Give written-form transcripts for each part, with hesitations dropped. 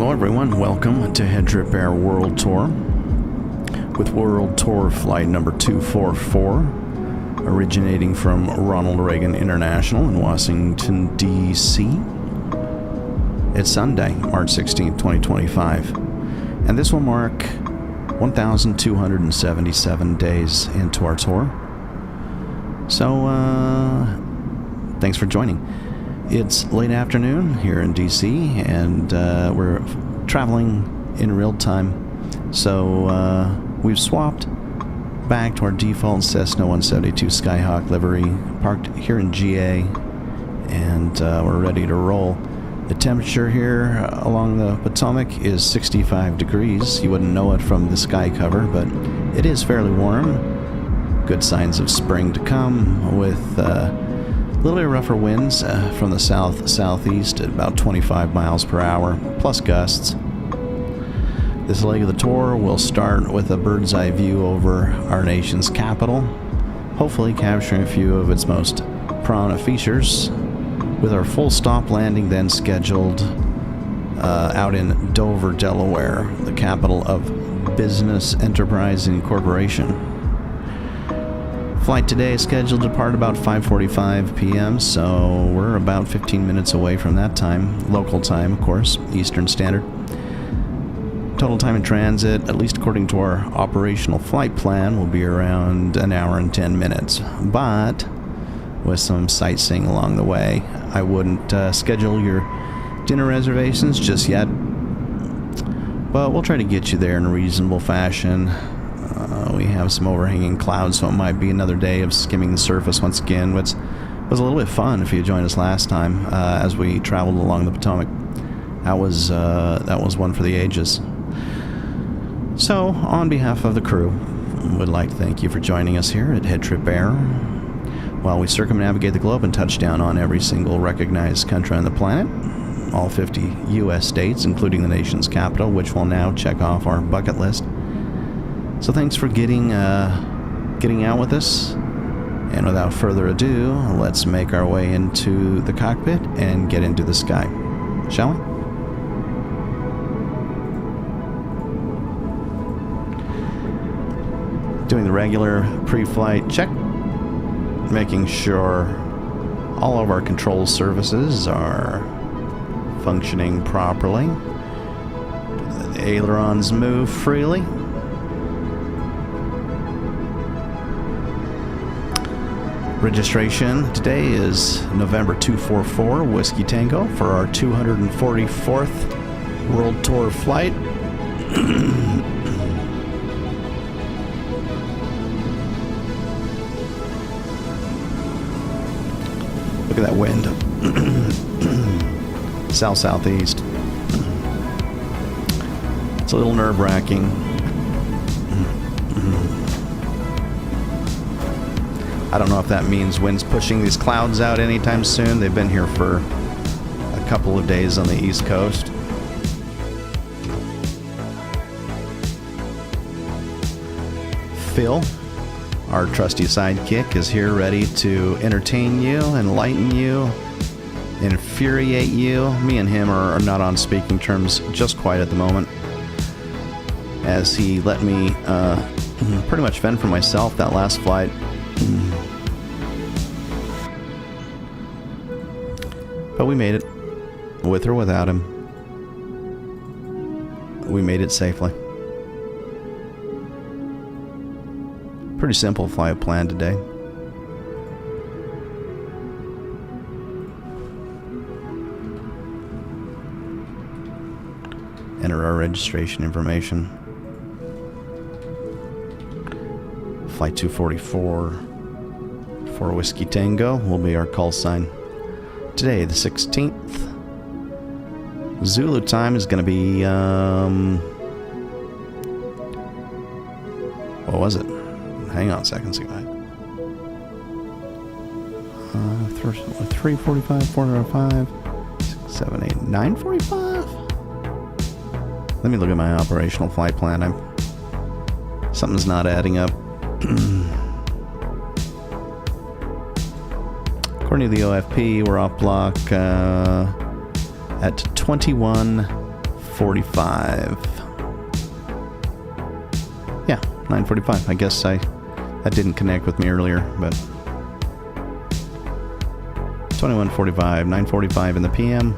Hello everyone, welcome to HeadTrip Air World Tour with World Tour Flight number 244, originating from Ronald Reagan International in Washington, D.C. It's Sunday, March 16th, 2025, and this will mark 1,277 days into our tour. So, thanks for joining. It's late afternoon here in DC, and we're traveling in real time. So we've swapped back to our default Cessna 172 Skyhawk livery, parked here in GA, and we're ready to roll. The temperature here along the Potomac is 65 degrees. You wouldn't know it from the sky cover, but it is fairly warm. Good signs of spring to come, with a little bit rougher winds from the south-southeast at about 25 miles per hour, plus gusts. This leg of the tour will start with a bird's eye view over our nation's capital, hopefully capturing a few of its most prominent features, with our full stop landing then scheduled out in Dover, Delaware, the capital of Business, Enterprise, and Corporation. Flight today is scheduled to depart about 5:45 p.m., so we're about 15 minutes away from that time, local time, of course, Eastern Standard. Total time in transit, at least according to our operational flight plan, will be around an hour and 10 minutes, but with some sightseeing along the way. I wouldn't schedule your dinner reservations just yet, but we'll try to get you there in a reasonable fashion. We have some overhanging clouds, so it might be another day of skimming the surface once again, which was a little bit fun if you joined us last time as we traveled along the Potomac. That was one for the ages. So, on behalf of the crew, we'd like to thank you for joining us here at HeadTrip Air while we circumnavigate the globe and touch down on every single recognized country on the planet, all 50 U.S. states, including the nation's capital, which we'll now check off our bucket list. So thanks for getting out with us, and without further ado, let's make our way into the cockpit and get into the sky, shall we? Doing the regular pre-flight check, making sure all of our control surfaces are functioning properly. The ailerons move freely. Registration today is November 244 Whiskey Tango for our 244th World Tour flight. Look at that wind. South-southeast. It's a little nerve-wracking. I don't know if that means wind's pushing these clouds out anytime soon. They've been here for a couple of days on the East Coast. Phil, our trusty sidekick, is here ready to entertain you, enlighten you, infuriate you. Me and him are not on speaking terms just quite at the moment, as he let me pretty much fend for myself that last flight. But we made it, with or without him. We made it safely. Pretty simple flight plan today. Enter our registration information. Flight 244 for Whiskey Tango will be our call sign. Today, the 16th. Zulu time is going to be, what was it? Hang on a second, see what 3:45, 4:05, 6, 7, 8, 9:45? Let me look at my operational flight plan. Something's not adding up. According to the OFP, we're off block at 21 9:45. Yeah, 9:45. I guess that didn't connect with me earlier, but 21:45, 9:45 in the PM.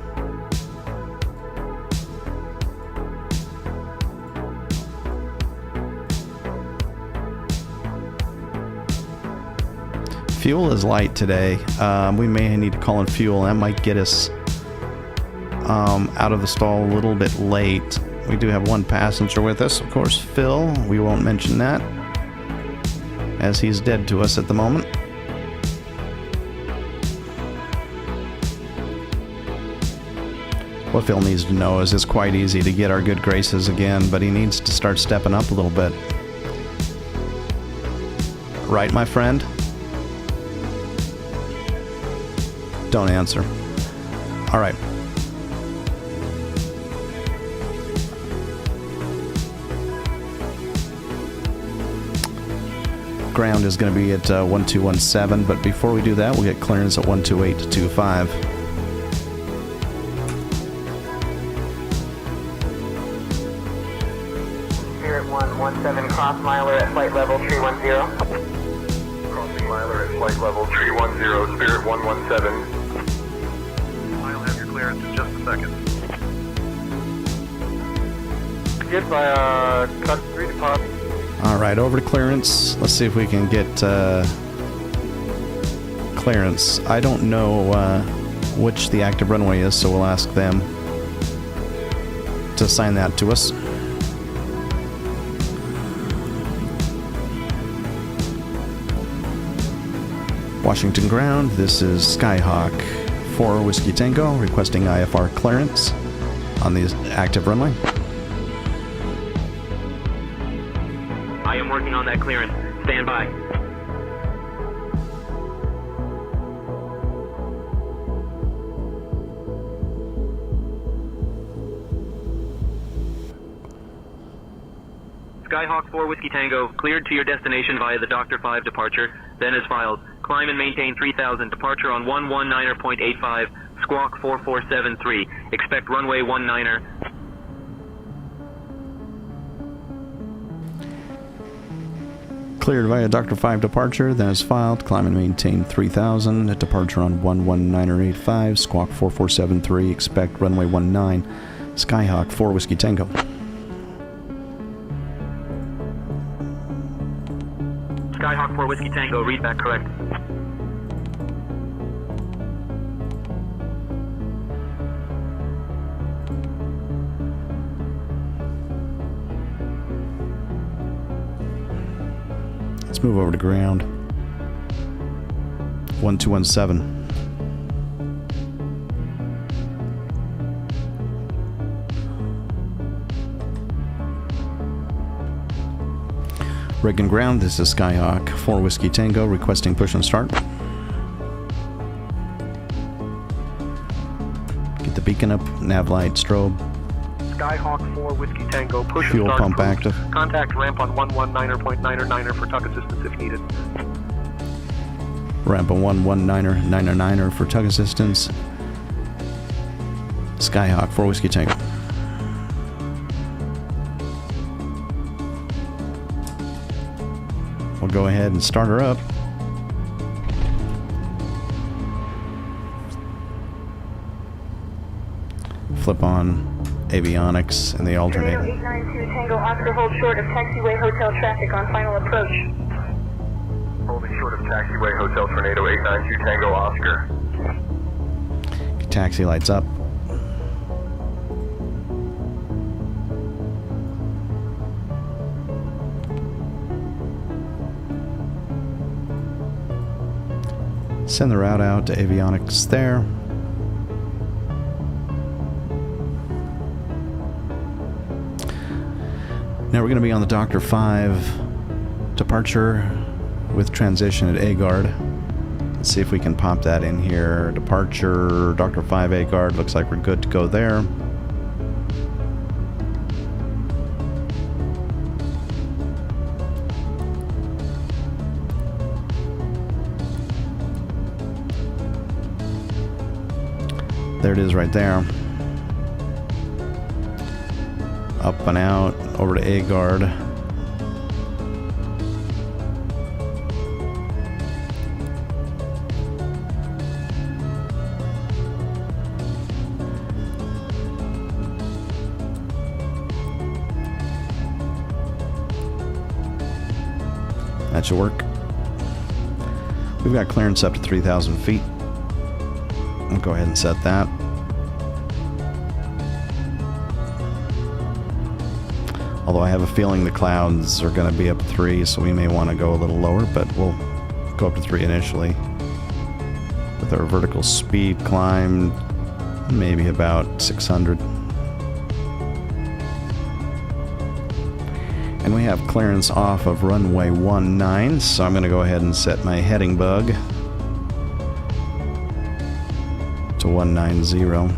Fuel is light today. We may need to call in fuel. That might get us out of the stall a little bit late. We do have one passenger with us, of course, Phil. We won't mention that, as he's dead to us at the moment. What Phil needs to know is it's quite easy to get our good graces again, but he needs to start stepping up a little bit. Right, my friend? Don't answer. All right. Ground is going to be at 1217, but before we do that, we'll get clearance at 12825. Spirit 117, cross miler at flight level 310. Crossing miler at flight level 310, Spirit 117. I'll have your clearance in just a second. Good by cut 3 deposit. All right, over to clearance. Let's see if we can get clearance. I don't know which the active runway is, so we'll ask them to assign that to us. Washington ground, this is Skyhawk 4 Whiskey Tango requesting IFR clearance on the active runway. I am working on that clearance. Stand by. Skyhawk 4 Whiskey Tango, cleared to your destination via the Dr. 5 departure, then as filed. Climb and maintain 3000, departure on 119.85, squawk 4473. Expect runway 19er. Cleared via Dr. 5 departure, then as filed. Climb and maintain 3000, at departure on 119.85, squawk 4473. Expect runway 19, Skyhawk 4 Whiskey Tango. Skyhawk 4 Whiskey Tango, read back correct. Let's move over to ground. 1217. Rig and ground, this is Skyhawk 4 Whiskey Tango requesting push and start. Get the beacon up, nav light, strobe. Skyhawk 4 Whiskey Tango, push Fuel and start. pump approved. active. Contact ramp on 119.99er for tug assistance if needed. Ramp on 119er for tug assistance. Skyhawk 4 Whiskey Tango. We'll go ahead and start her up. Flip on avionics and the alternator. 892 Tango Oscar, hold short of taxiway hotel traffic on final approach. Holding short of taxiway hotel Tornado 892 Tango Oscar. Taxi lights up. Send the route out to avionics there. Now we're going to be on the Dr. 5 departure with transition at A-Guard. Let's see if we can pop that in here. Departure, Dr. 5 A-Guard. Looks like we're good to go there. There it is right there. up and out, over to A guard. That should work. We've got clearance up to 3,000 feet. I'll go ahead and set that. Although I have a feeling the clouds are going to be up 3, so we may want to go a little lower, but we'll go up to 3 initially. With our vertical speed climb, maybe about 600. And we have clearance off of runway 19, so I'm going to go ahead and set my heading bug to 190.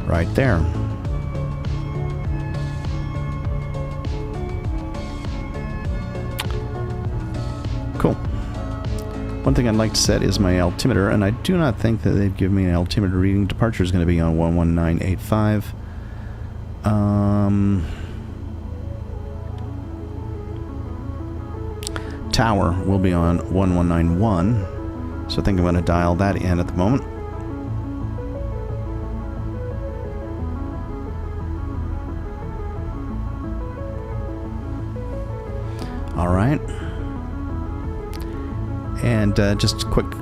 Right there. Cool. One thing I'd like to set is my altimeter, and I do not think that they've given me an altimeter reading. Departure is going to be on 11985. Tower will be on 1191, so I think I'm going to dial that in at the moment. Alright. And just a quick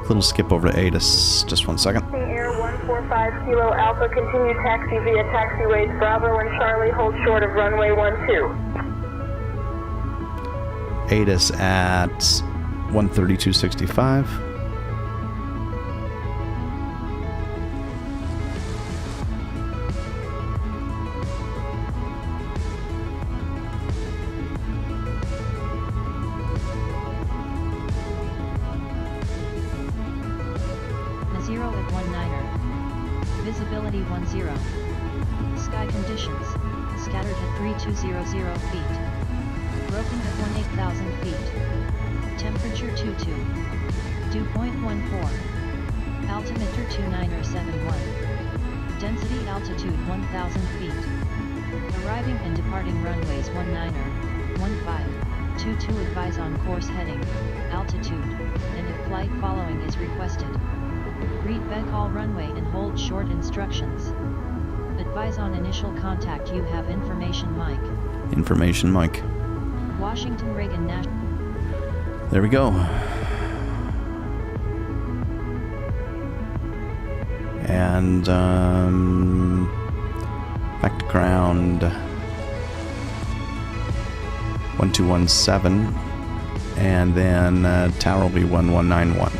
little skip over to ATIS. Just 1 second. Air 145 Kilo Alpha, continue taxi via taxiways Bravo and Charlie, hold short of runway 12. ATIS at 132.65. Zero at 19er. Visibility 10. Sky conditions. Scattered at 3200 feet. Broken at 18,000 feet. Temperature 22. Dew point 14. Altimeter 2971. Density altitude 1,000 feet. Arriving and departing runways 19er, 15, 22 advise on course heading, altitude, and if flight following is requested. Read back all runway and hold short instructions. Advise on initial contact you have information mic. Information mic. Washington Reagan National. There we go. And back to ground 1217, and then tower will be 1191.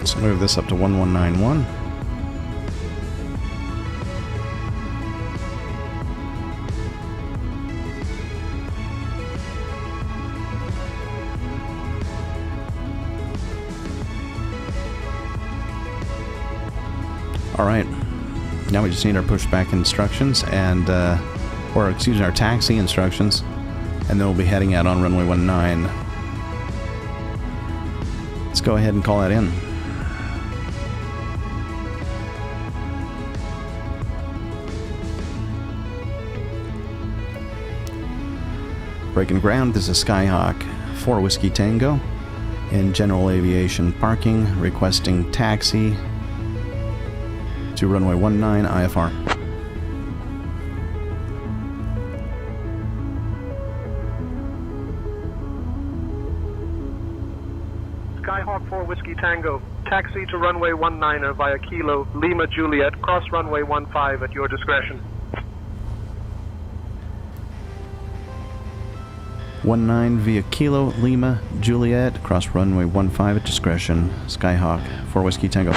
So move this up to 1191. All right, now we just need our pushback instructions and, or excuse me, our taxi instructions, and then we'll be heading out on runway 19. Let's go ahead and call that in. Breaking ground, this is Skyhawk 4 Whiskey Tango in general aviation parking, requesting taxi to runway 19 IFR. Skyhawk 4 Whiskey Tango, taxi to runway 19er via Kilo Lima Juliet, cross runway 15 at your discretion. 19 via Kilo Lima Juliet, cross runway 15 at discretion. Skyhawk 4 Whiskey Tango.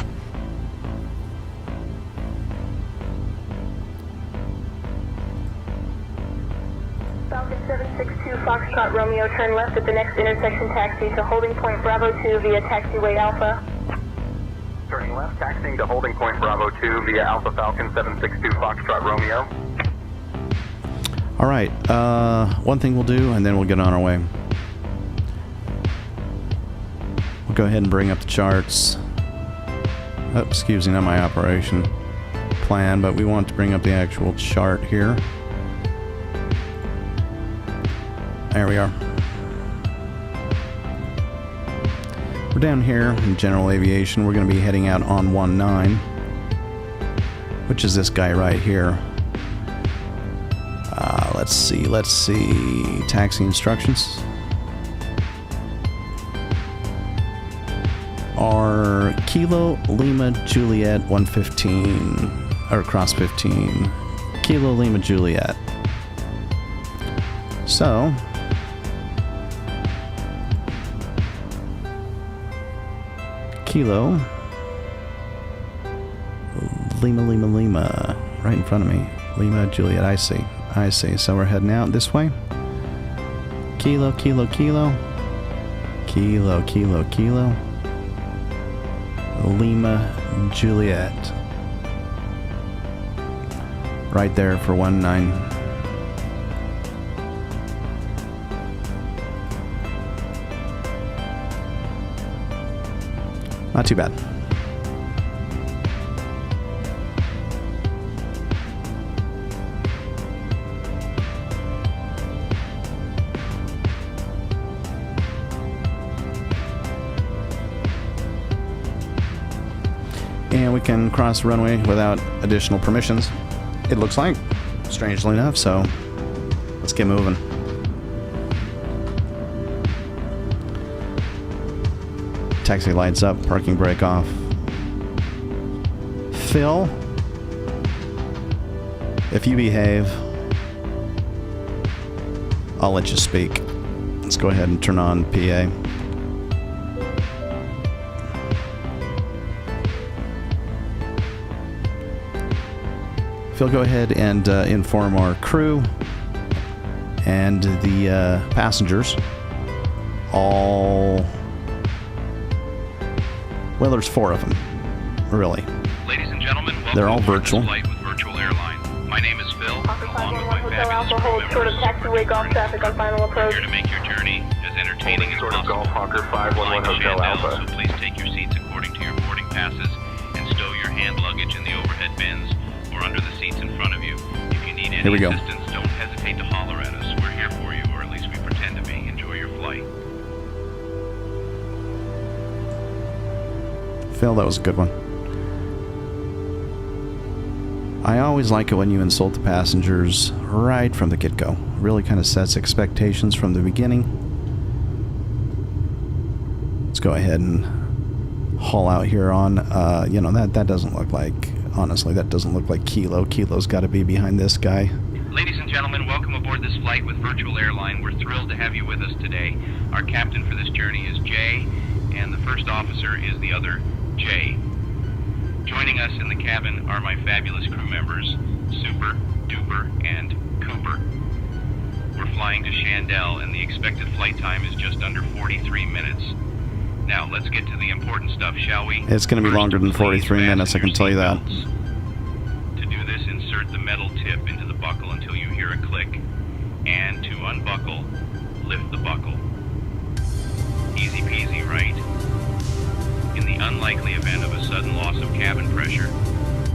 Falcon 762 Foxtrot Romeo, turn left at the next intersection, taxi to holding point Bravo 2 via taxiway Alpha. Turning left, taxiing to holding point Bravo 2 via Alpha Falcon 762 Foxtrot Romeo. All right, one thing we'll do, and then we'll get on our way. We'll go ahead and bring up the charts. excuse me, not my operation plan, but we want to bring up the actual chart here. There we are. We're down here in general aviation. We're going to be heading out on 19, which is this guy right here. Let's see. Taxi instructions are Kilo Lima Juliet 115, or cross 15. Kilo Lima Juliet. So, Kilo Lima, right in front of me. Lima Juliet, I see. So we're heading out this way. Kilo. Lima Juliet. Right there for 19. Not too bad. And we can cross the runway without additional permissions, it looks like, strangely enough, so let's get moving. Taxi lights up, parking brake off. Phil, if you behave, I'll let you speak. Let's go ahead and turn on PA. Phil, go ahead and inform our crew and the passengers. All... well, there's 4 of them, really. Ladies and gentlemen, welcome they're all aboard virtual. This flight with Virtual Airline. My name is Phil, along with my Hotel fabulous Alpha crew hold short of members. taxiway golf traffic on final We're approach. here to make your journey as entertaining as Sort of possible. Golf Hawker We're flying 511 to Hotel Shandell, Alpha. so please take your seats according to your boarding passes and stow your hand luggage in the overhead bins or under the seats in front of you. If you need Here we any go. assistance, don't hesitate to holler at us. We're here for you, or at least we pretend to be. Enjoy your flight. Phil, that was a good one. I always like it when you insult the passengers right from the get-go. Really kind of sets expectations from the beginning. Let's go ahead and haul out here on, that doesn't look like, honestly, that doesn't look like Kilo. Kilo's got to be behind this guy. Ladies and gentlemen, welcome aboard this flight with Virtual Airline. We're thrilled to have you with us today. Our captain for this journey is Jay, and the first officer is the other Jay. Joining us in the cabin are my fabulous crew members, Super, Duper, and Cooper. We're flying to Shandell, and the expected flight time is just under 43 minutes. Now, let's get to the important stuff, shall we? It's going to be First, longer than please 43 minutes, I fasten can tell you your that. seatbelts. To do this, insert the metal tip into the buckle until you hear a click. And to unbuckle, lift the buckle. Easy peasy, right? In the unlikely event of a sudden loss of cabin pressure,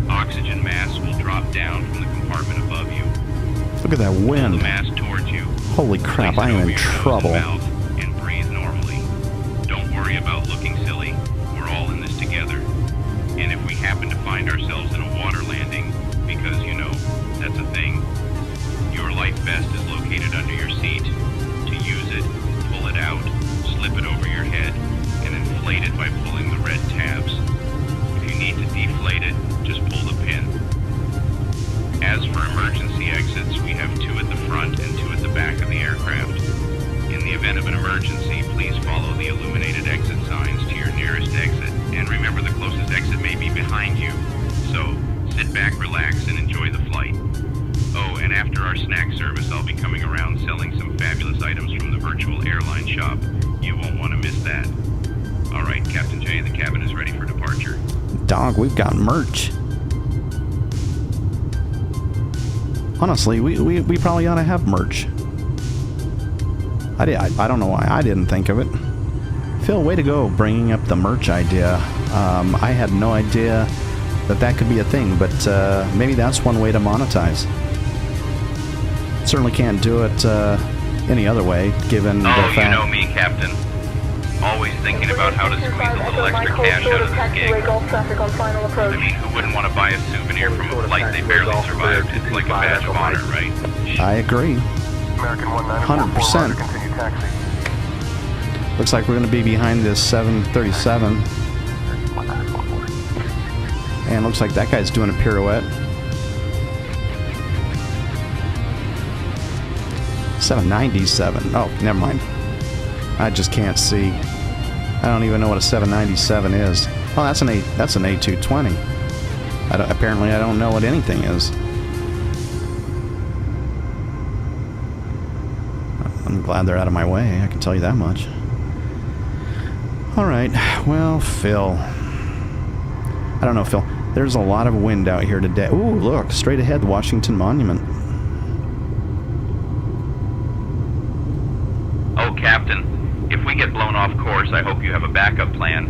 oxygen mask will drop down from the compartment above you. Look at that Pull the wind. mask towards you. Holy crap, Place I it am over in your nose and trouble. mouth and breathe normally. Don't worry about looking silly. We're all in this together. And if we happen to find ourselves in a water landing, because, that's a thing, your life vest is located under your seat. To use it, pull it out, slip it over your head, and inflate it by pulling the red tabs. If you need to deflate it, just pull the pin. As for emergency exits, we have 2 at the front and 2 at the back of the aircraft. In the event of an emergency, please follow the illuminated exit signs to your nearest exit, and remember the closest exit may be behind you. So, sit back, relax, and enjoy the flight. Oh, and after our snack service, I'll be coming around selling some fabulous items from the Virtual Airline shop. You won't want to miss that. All right, Captain J, the cabin is ready for departure. Dog, we've got merch. Honestly, we probably ought to have merch. I don't know why I didn't think of it. Phil, way to go bringing up the merch idea. I had no idea that could be a thing, but maybe that's one way to monetize. Certainly can't do it any other way, given the fact... you know me, Captain. Always thinking about how to squeeze a little extra cash out of this gig. I mean, who wouldn't want to buy a souvenir from a flight they barely survived? It's like a badge of honor, right? I agree. 100%. Looks like we're going to be behind this 737. And looks like that guy's doing a pirouette. 797. Oh, never mind. I just can't see. I don't even know what a 797 is. Oh, that's an A220. Apparently, I don't know what anything is. I'm glad they're out of my way. I can tell you that much. All right. Well, Phil. I don't know, Phil. There's a lot of wind out here today. Ooh, look, straight ahead, the Washington Monument. Oh, Captain. If we get blown off course, I hope you have a backup plan.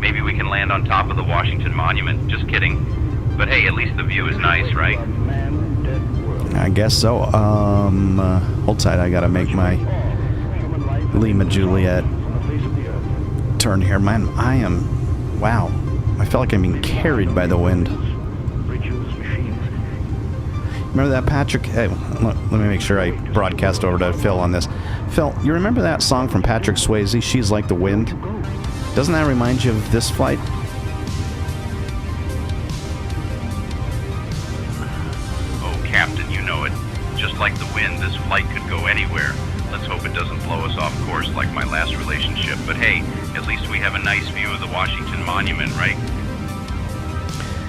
Maybe we can land on top of the Washington Monument. Just kidding. But hey, at least the view is nice, right? I guess so. Hold tight, I gotta make my Lima Juliet turn here. Man, wow. I feel like I'm being carried by the wind. Remember that, Patrick? Hey, let me make sure I broadcast over to Phil on this. Phil, you remember that song from Patrick Swayze, She's Like the Wind? Doesn't that remind you of this flight? Oh, Captain, you know it. Just like the wind, this flight could go anywhere. Let's hope it doesn't blow us off course like my last relationship. But hey, at least we have a nice view of the Washington Monument, right?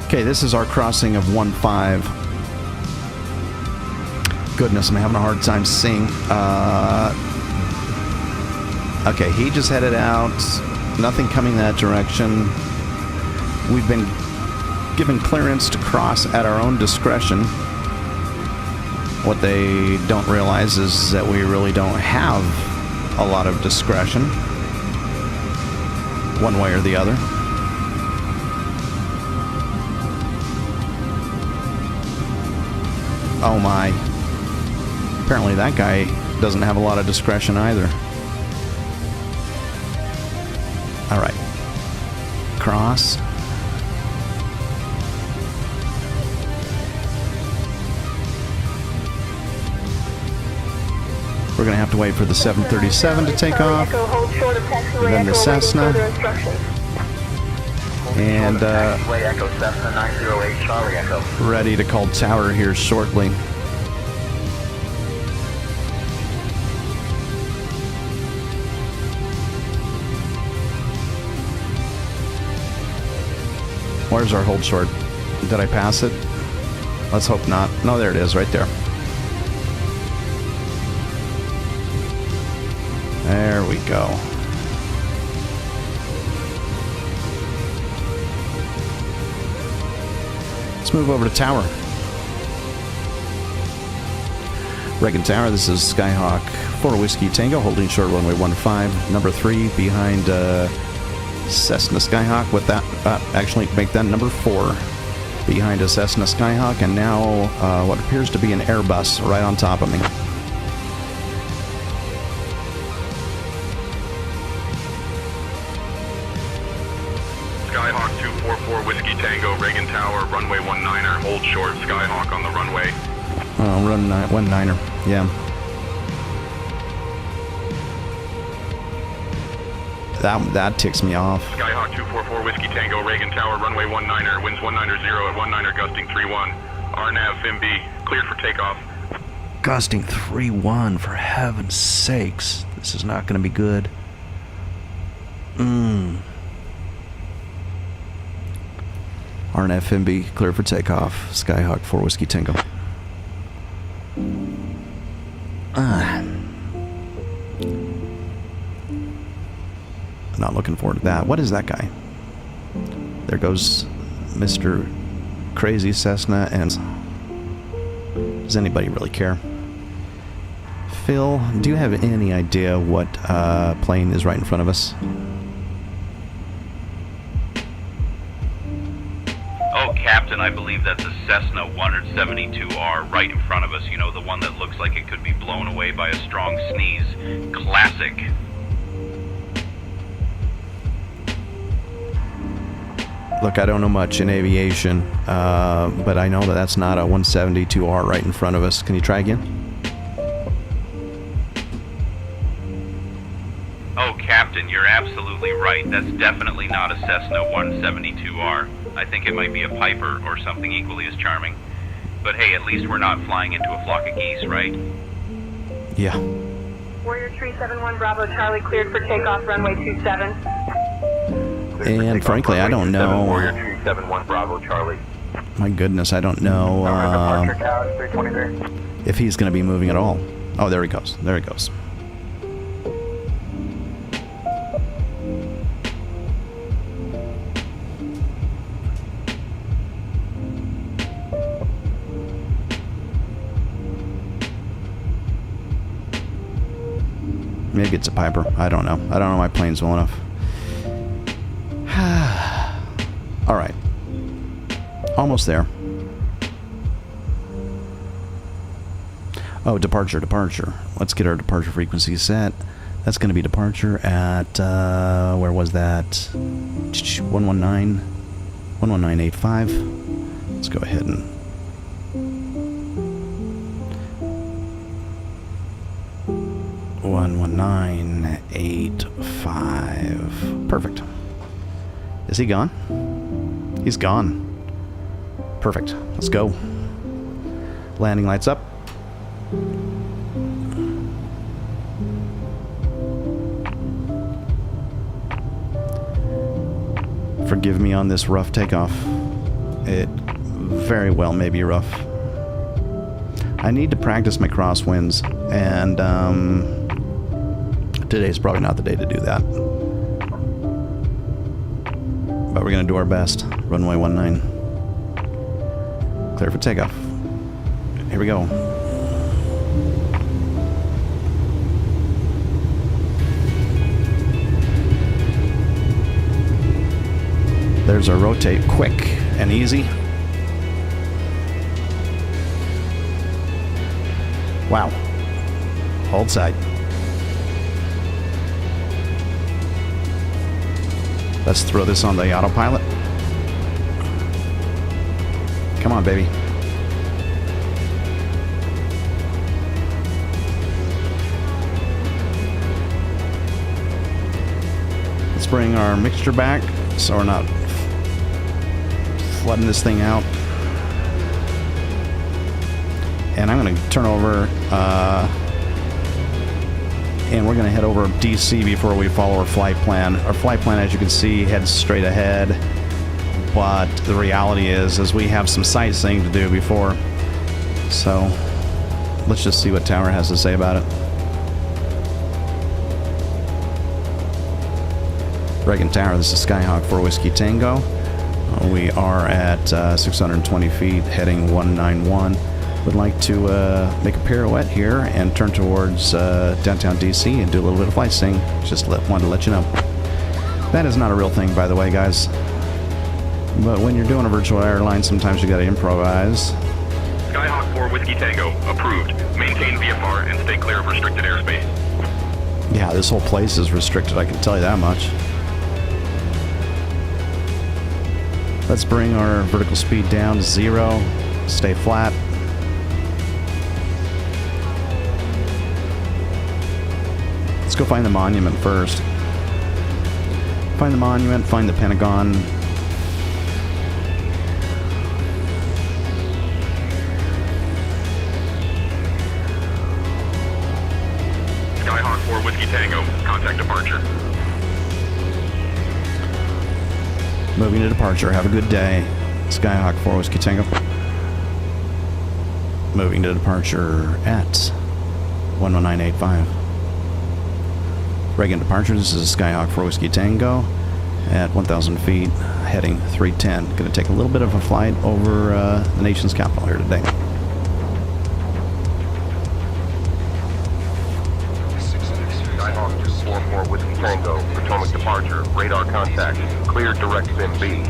Okay, this is our crossing of 15. Goodness, I'm having a hard time seeing. Okay, he just headed out. Nothing coming that direction. We've been given clearance to cross at our own discretion. What they don't realize is that we really don't have a lot of discretion, one way or the other. Oh my. Apparently that guy doesn't have a lot of discretion either. Alright. Cross. We're going to have to wait for the 737 to take off. Then the Cessna. And ready to call tower here shortly. Where's our hold short? Did I pass it? Let's hope not. No, there it is, right there. There we go. Let's move over to tower. Reagan Tower, this is Skyhawk 4 Whiskey Tango, holding short runway 15, number 3 behind Cessna Skyhawk. With that, actually make that number 4 behind a Cessna Skyhawk, and now what appears to be an Airbus right on top of me. Skyhawk 244 Whiskey Tango, Reagan Tower, runway 19er, hold short, Skyhawk on the runway. Run 19er, yeah. That ticks me off. Skyhawk 244 Whiskey Tango, Reagan Tower, runway 19er, winds 190 at 19er, gusting 31. RNAV FMB, cleared for takeoff. Gusting 3-1, for heaven's sakes. This is not going to be good. RNFMB, clear for takeoff. Skyhawk 4 Whiskey Tango. Not looking forward to that. What is that guy? There goes Mr. Crazy Cessna, and does anybody really care? Phil, do you have any idea what plane is right in front of us? I believe that's a Cessna 172R right in front of us. You know, the one that looks like it could be blown away by a strong sneeze. Classic. Look, I don't know much in aviation, but I know that that's not a 172R right in front of us. Can you try again? Oh, Captain, you're absolutely right. That's definitely not a Cessna 172R. I think it might be a Piper or something equally as charming. But hey, at least we're not flying into a flock of geese, right? Yeah. Warrior Tree 71 Bravo Charlie cleared for takeoff runway 27. And frankly, I don't know. Warrior Tree 71 Bravo Charlie. My goodness, I don't know Departure count 323. if he's going to be moving at all. Oh, there he goes. There he goes. Maybe it's a Piper. I don't know. I don't know my planes well enough. All right. Almost there. Oh, departure. Let's get our departure frequency set. That's going to be departure at, where was that? 119.85. Let's go ahead and... One 119.85. Perfect. Is he gone? He's gone. Perfect. Let's go. Landing lights up. Forgive me on this rough takeoff. It very well may be rough. I need to practice my crosswinds, and today's probably not the day to do that. But we're going to do our best. Runway 19. Clear for takeoff. Here we go. There's our rotate, quick and easy. Wow. Hold side. Let's throw this on the autopilot. Come on, baby. Let's bring our mixture back so we're not flooding this thing out. And I'm going to turn over, and we're going to head over DC before we follow our flight plan. Our flight plan, as you can see, heads straight ahead. But the reality is we have some sightseeing to do before. So let's just see what Tower has to say about it. Reagan Tower, this is Skyhawk 4 Whiskey Tango. We are at 620 feet, heading 191. Would like to make a pirouette here and turn towards downtown DC and do a little bit of flight seeing. Just wanted to let you know. That is not a real thing, by the way, guys. But when you're doing a virtual airline, sometimes you got to improvise. Skyhawk 4 Whiskey Tango, approved. Maintain VFR and stay clear of restricted airspace. Yeah, this whole place is restricted, I can tell you that much. Let's bring our vertical speed down to 0. Stay flat. Let's go find the monument first. Find the monument, find the Pentagon. Skyhawk 4 Whiskey Tango, contact departure. Moving to departure. Have a good day. Skyhawk 4 Whiskey Tango. Moving to departure at 119.85. Reagan departure. This is Skyhawk 4 Whiskey Tango at 1,000 feet, heading 310. Going to take a little bit of a flight over the nation's capital here today. Skyhawk 244 Whiskey Tango, Potomac departure, radar contact, cleared direct bin B.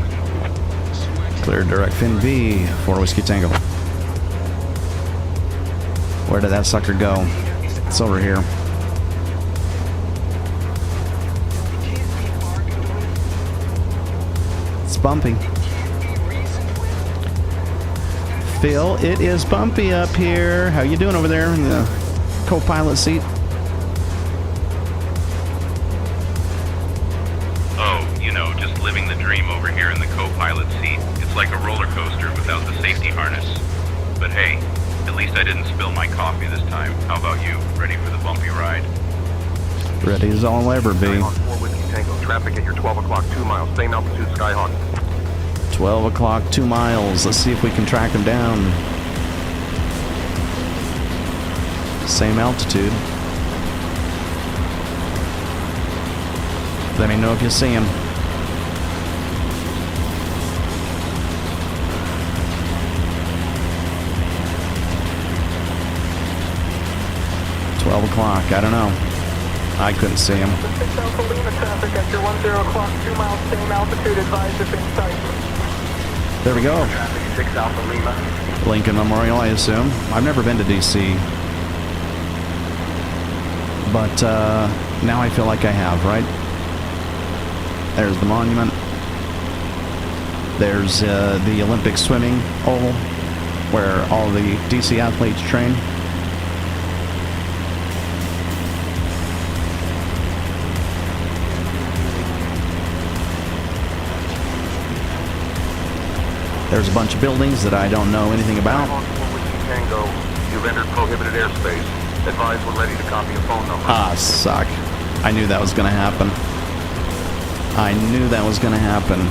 Clear direct fin V for Whiskey Tango. Where did that sucker go? It's over here. It's bumpy. Phil, it is bumpy up here. How you doing over there in the co-pilot seat? Oh, you know, just living the dream over here in the co-pilot seat. It's like a roller coaster without the safety harness. But hey, at least I didn't spill my coffee this time. How about you? Ready for the bumpy ride? Ready as I'll ever be. Skyhawk 4 Whiskey Tango. Traffic at your 12 o'clock, 2 miles. Same altitude, Skyhawk. 12 o'clock, 2 miles. Let's see if we can track him down. Same altitude. Let me know if you see him. O'clock. I don't know. I couldn't see him. 6 Alpha Lima traffic at your 10 o'clock, 2 miles, same altitude, advised if in sight. There we go. Traffic 6 Alpha Lima. Lincoln Memorial, I assume. I've never been to DC. But now I feel like I have, right? There's the monument. There's the Olympic swimming oval where all the DC athletes train. There's a bunch of buildings that I don't know anything about. Tango, you've entered prohibited airspace. Advise when ready to copy a phone number. Ah, suck. I knew that was going to happen. I knew that was going to happen.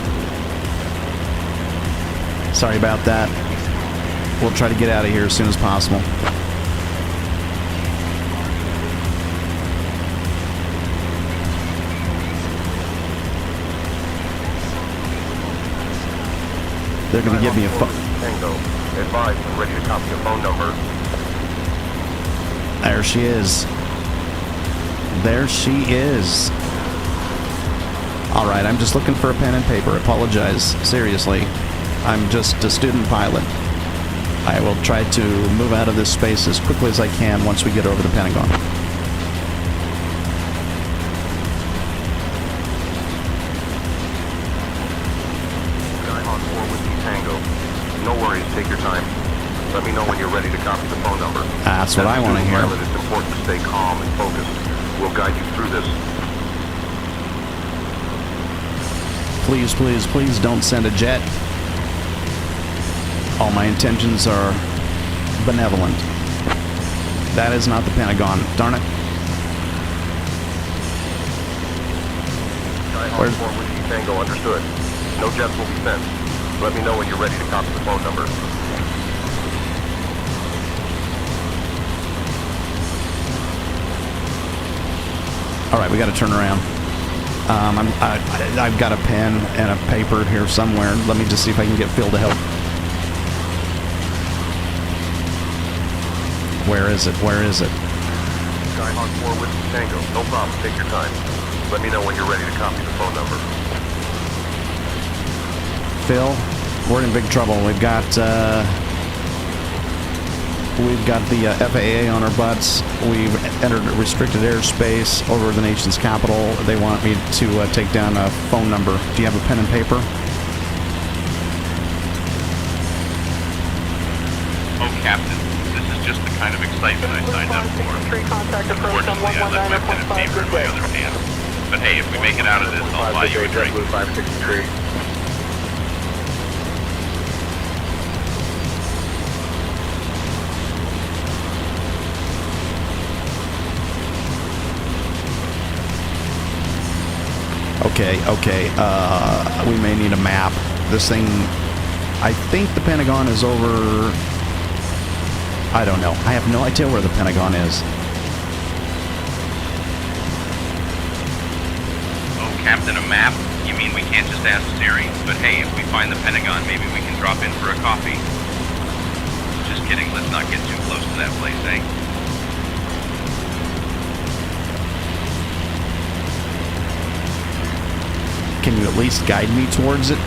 Sorry about that. We'll try to get out of here as soon as possible. They're going to give me a phone. Tango, advise when ready to copy a phone number. There she is. There she is. All right, I'm just looking for a pen and paper. Apologize. Seriously. I'm just a student pilot. I will try to move out of this space as quickly as I can once we get over the Pentagon. No worries, take your time. Let me know when you're ready to copy the phone number. That's what I want to hear. It's important to stay calm and focused. We'll guide you through this. Please, please, please don't send a jet. All my intentions are benevolent. That is not the Pentagon. Darn it. Skyhawk 4 Whiskey Tango, understood. No jets will be sent. Let me know when you're ready to copy the phone number. All right, we got to turn around. I've got a pen and a paper here somewhere. Let me just see if I can get Phil to help. Where is it? Where is it? Skyhawk 4 Whiskey Tango, no problem. Take your time. Let me know when you're ready to copy the phone number. Phil, we're in big trouble. We've got the FAA on our butts. We've entered restricted airspace over the nation's capital. They want me to take down a phone number. Do you have a pen and paper? Oh, Captain, this is just the kind of excitement I signed up for. Unfortunately, I left my pen and paper in my other hand. But hey, if we make it out of this, I'll buy you a drink. 563. Okay, we may need a map. This thing, I think the Pentagon is over, I don't know. I have no idea where the Pentagon is. Oh, Captain, a map? You mean we can't just ask Siri? But hey, if we find the Pentagon, maybe we can drop in for a coffee. Just kidding, let's not get too close to that place, eh? Can you at least guide me towards it?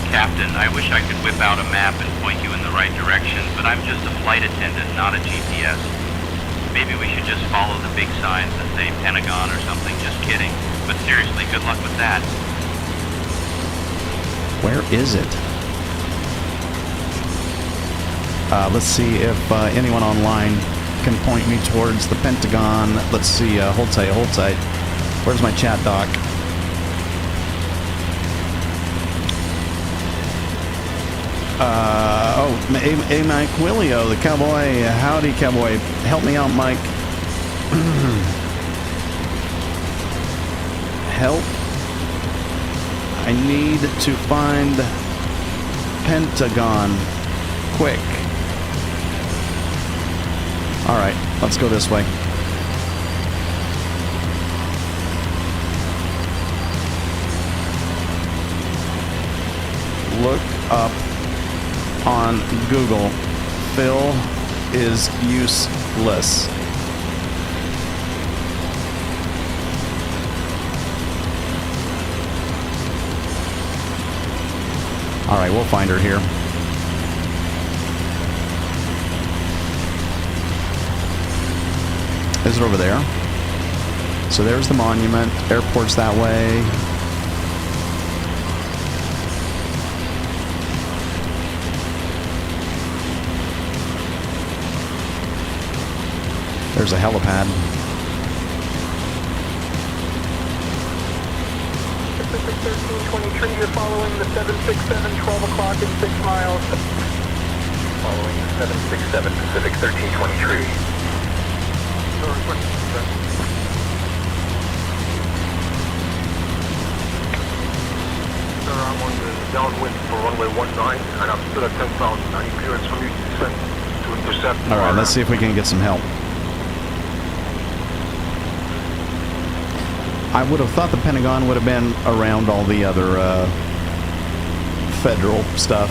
Captain, I wish I could whip out a map and point you in the right direction, but I'm just a flight attendant, not a GPS. Maybe we should just follow the big signs that say Pentagon or something. Just kidding. But seriously, good luck with that. Where is it? Let's see if anyone online can point me towards the Pentagon. Let's see. Hold tight, hold tight. Where's my chat doc? Mike Willio, the cowboy. Howdy, cowboy. Help me out, Mike. Help. I need to find Pentagon. Quick. Alright, let's go this way. Look up on Google. Phil is useless. Alright, we'll find her here. Is it over there? So there's the monument. Airport's that way. There's a helipad. Pacific 1323, you're following the 767, 12 o'clock and 6 miles. Following the 767, Pacific 1323. Sir, I'm on the downwind for runway 19, and I'm still at 10,000. I need clearance from you to descend to intercept. Alright, let's see if we can get some help. I would have thought the Pentagon would have been around all the other federal stuff.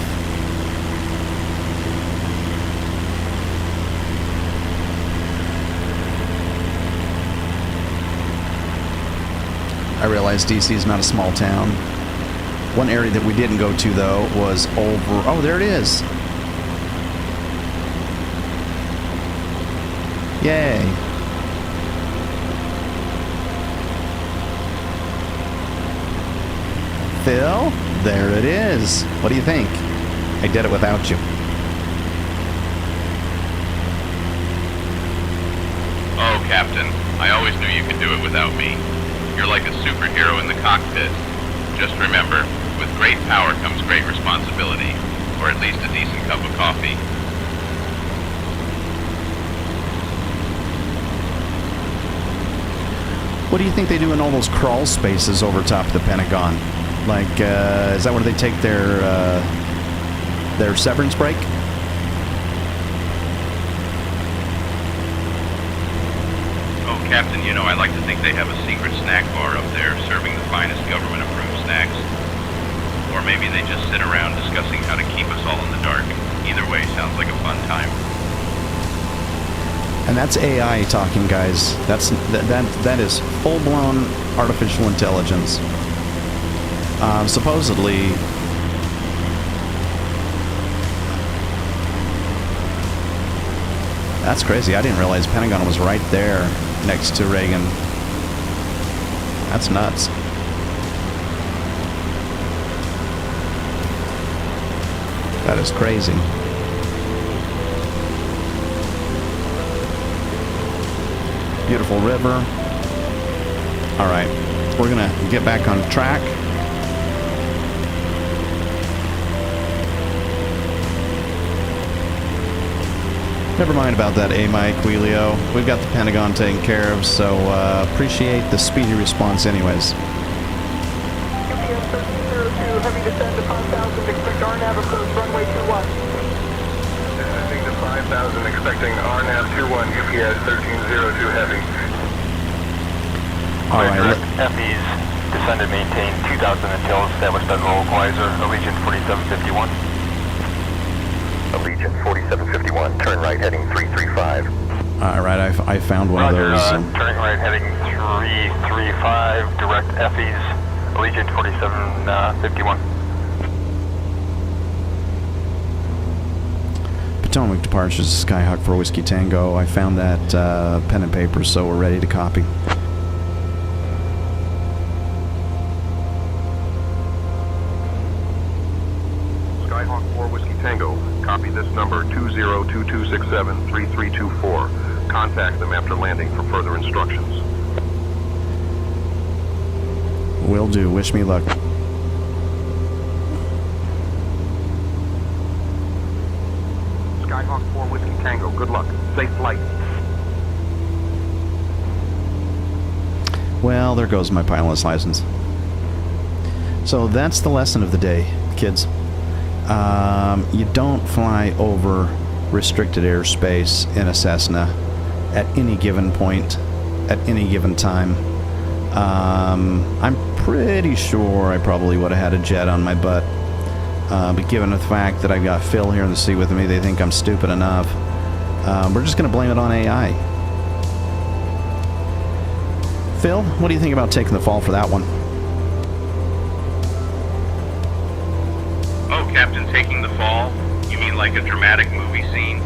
I realize DC is not a small town. One area that we didn't go to, though, was over... Oh, there it is! Yay! Phil, there it is. What do you think? I did it without you. Oh, Captain, I always knew you could do it without me. You're like a superhero in the cockpit. Just remember, with great power comes great responsibility, or at least a decent cup of coffee. What do you think they do in all those crawl spaces over top of the Pentagon? Like, is that where they take their severance break? Oh, Captain, you know, I like to think they have a secret snack bar up there serving the finest government-approved snacks. Or maybe they just sit around discussing how to keep us all in the dark. Either way, sounds like a fun time. And that's AI talking, guys. That is full-blown artificial intelligence. Supposedly, that's crazy. I didn't realize Pentagon was right there next to Reagan. That's nuts. That is crazy. Beautiful river. All right, we're gonna get back on track. Never mind about that, Mike Wheelio. We've got the Pentagon taken care of, so appreciate the speedy response anyways. UPS 1302, heavy descent to 5,000, expect RNAV approach runway 21. Descending to 5,000, expecting RNAV 21, UPS 1302 heavy. All right. FEs, descend and maintain 2,000 until established on localizer, Allegiant 4751. Allegiant 4751, turn right heading 335. All right, I found one Roger, of those. turning right heading 335, direct FEs, Allegiant 4751. Potomac departures Skyhawk for Whiskey Tango. I found that pen and paper, so we're ready to copy. Skyhawk 4 Whiskey Tango. Copy this number 2022673324. Contact them after landing for further instructions. Will do. Wish me luck. Skyhawk 4 Whiskey Tango. Good luck. Safe flight. Well, there goes my pilot's license. So that's the lesson of the day, kids. You don't fly over restricted airspace in a Cessna at any given point, at any given time. I'm pretty sure I probably would have had a jet on my butt. But given the fact that I've got Phil here in the seat with me, they think I'm stupid enough. We're just going to blame it on AI. Phil, what do you think about taking the fall for that one? Oh, Captain, taking the fall? You mean like a dramatic movie scene?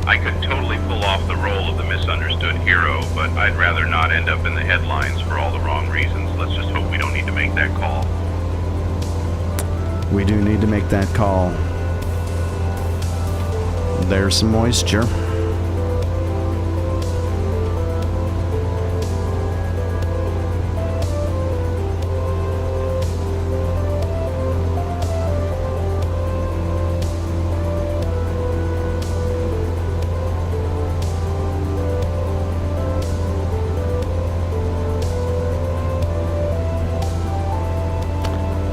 I could totally pull off the role of the misunderstood hero, but I'd rather not end up in the headlines for all the wrong reasons. Let's just hope we don't need to make that call. We do need to make that call. There's some moisture.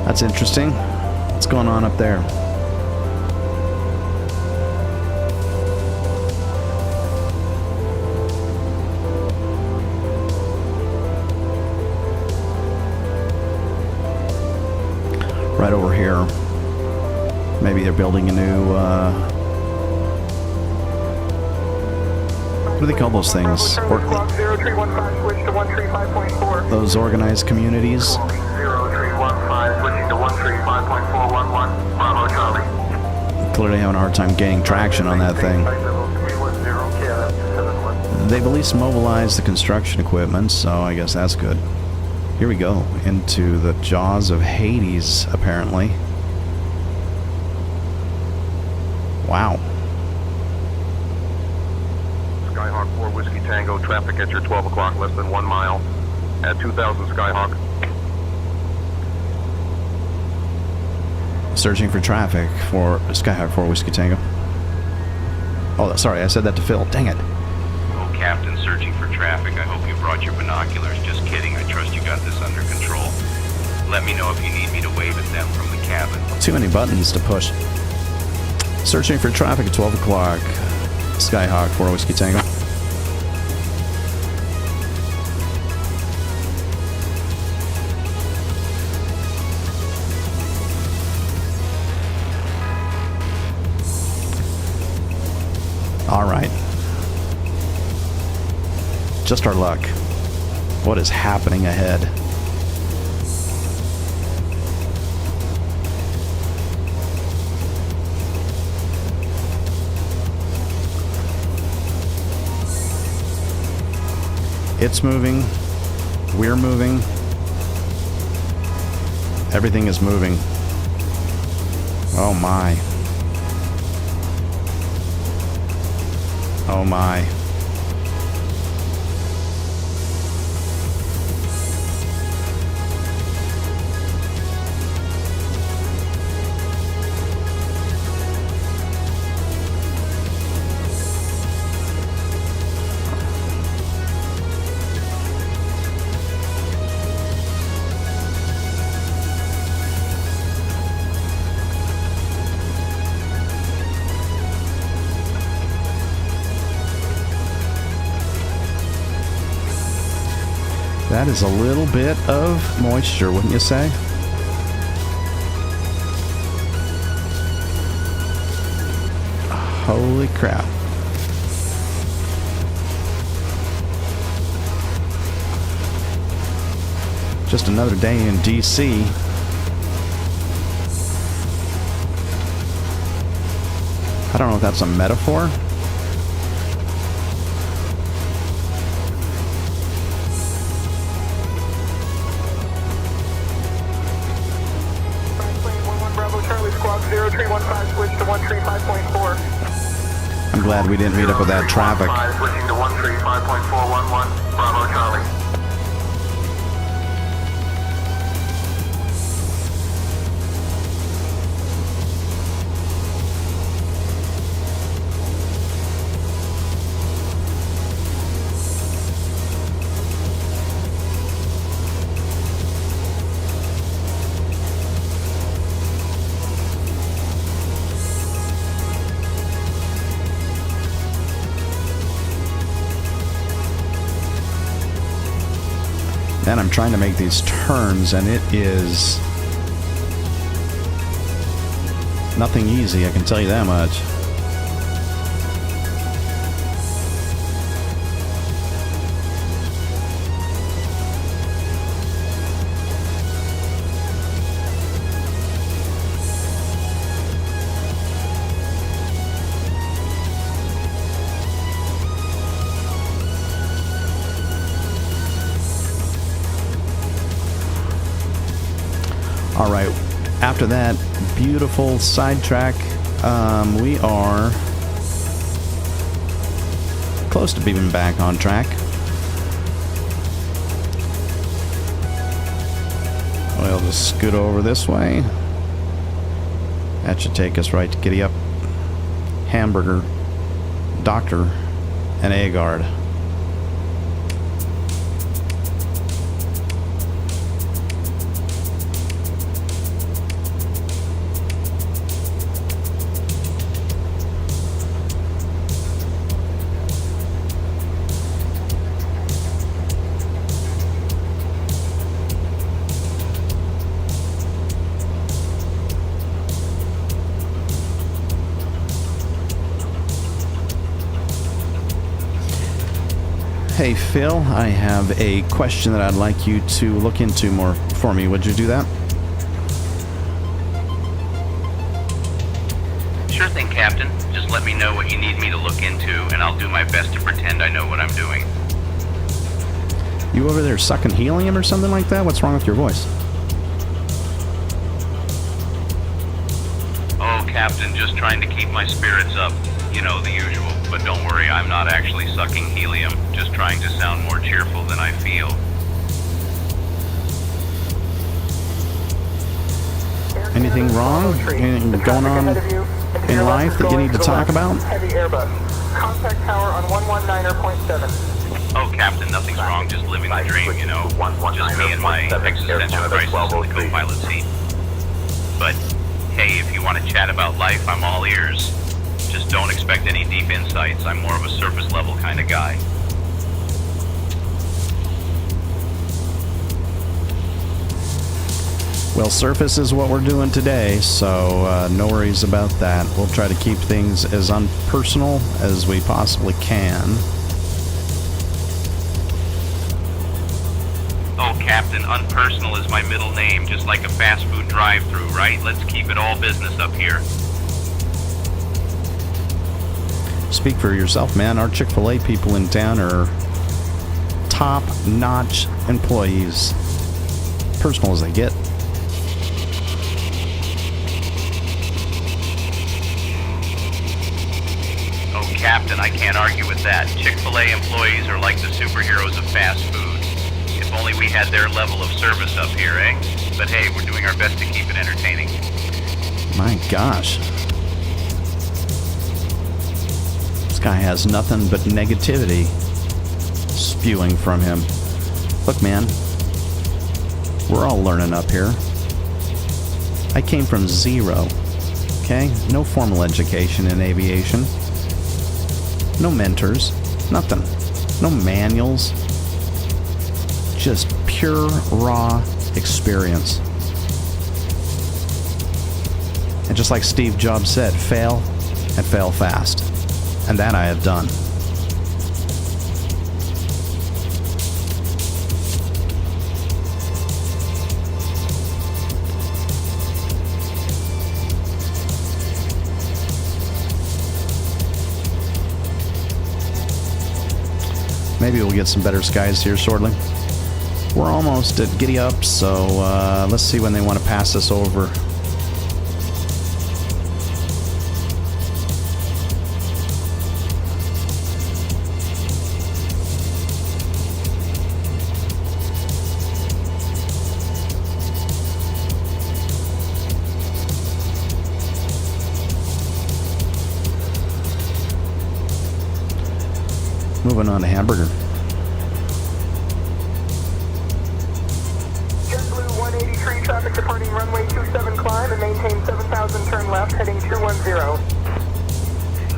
That's interesting. What's going on up there? Right over here. Maybe they're building a new, what do they call those things? Those organized communities? 0315, switching to 135.411, Bravo Charlie. Clearly having a hard time gaining traction on that thing. They've at least mobilized the construction equipment, so I guess that's good. Here we go, into the jaws of Hades, apparently. Wow. Skyhawk 4 Whiskey Tango. Traffic at your 12 o'clock, less than 1 mile. At 2000 Skyhawk. Searching for traffic for Skyhawk 4 Whiskey Tango. Oh, sorry, I said that to Phil. Dang it. Oh, Captain, searching for traffic. I hope you brought your binoculars. Just kidding. I trust you got this under control. Let me know if you need me to wave at them from the cabin. Too many buttons to push. Searching for traffic at 12 o'clock. Skyhawk 4 Whiskey Tango. All right. Just our luck. What is happening ahead? It's moving. We're moving. Everything is moving. Oh my. Oh my. That is a little bit of moisture, wouldn't you say? Holy crap. Just another day in DC. I don't know if that's a metaphor. Bravo Charlie Squawk 0315, switch to 135.4. I'm glad we didn't meet up with that traffic. Switching to 135.411, Bravo Charlie. Then I'm trying to make these turns, and it is nothing easy, I can tell you that much. All right, after that beautiful sidetrack, we are close to being back on track. We'll just scoot over this way. That should take us right to Giddy Up, Hamburger, Doctor, and Agard. Hey Phil, I have a question that I'd like you to look into more for me. Would you do that? Sure thing, Captain. Just let me know what you need me to look into, and I'll do my best to pretend I know what I'm doing. You over there sucking helium or something like that? What's wrong with your voice? Oh, Captain, just trying to keep my spirits up. You know, the usual. But don't worry, I'm not actually sucking helium. Just trying to sound more cheerful than I feel. Anything wrong? Anything going on in life that you need to talk about? Heavy Airbus. Contact tower on 119.7. Oh, Captain, nothing's wrong. Just living the dream, you know. Just me and my existential crisis in the co-pilot seat. But, hey, if you want to chat about life, I'm all ears. Just don't expect any deep insights. I'm more of a surface level kind of guy. Well, surface is what we're doing today, so no worries about that. We'll try to keep things as unpersonal as we possibly can. Oh, Captain, unpersonal is my middle name, just like a fast food drive-thru, right? Let's keep it all business up here. Speak for yourself, man. Our Chick-fil-A people in town are top-notch employees. Personal as they get. Oh, Captain, I can't argue with that. Chick-fil-A employees are like the superheroes of fast food. If only we had their level of service up here, eh? But hey, we're doing our best to keep it entertaining. My gosh. Guy has nothing but negativity spewing from him. Look, man, we're all learning up here. I came from zero, okay? No formal education in aviation. No mentors, nothing. No manuals. Just pure, raw experience. And just like Steve Jobs said, fail and fail fast. And that I have done. Maybe we'll get some better skies here shortly. We're almost at giddy up, so let's see when they want to pass us over. Moving on to Hamburger. JetBlue 183, traffic departing runway 27 climb and maintain 7,000, turn left, heading 210.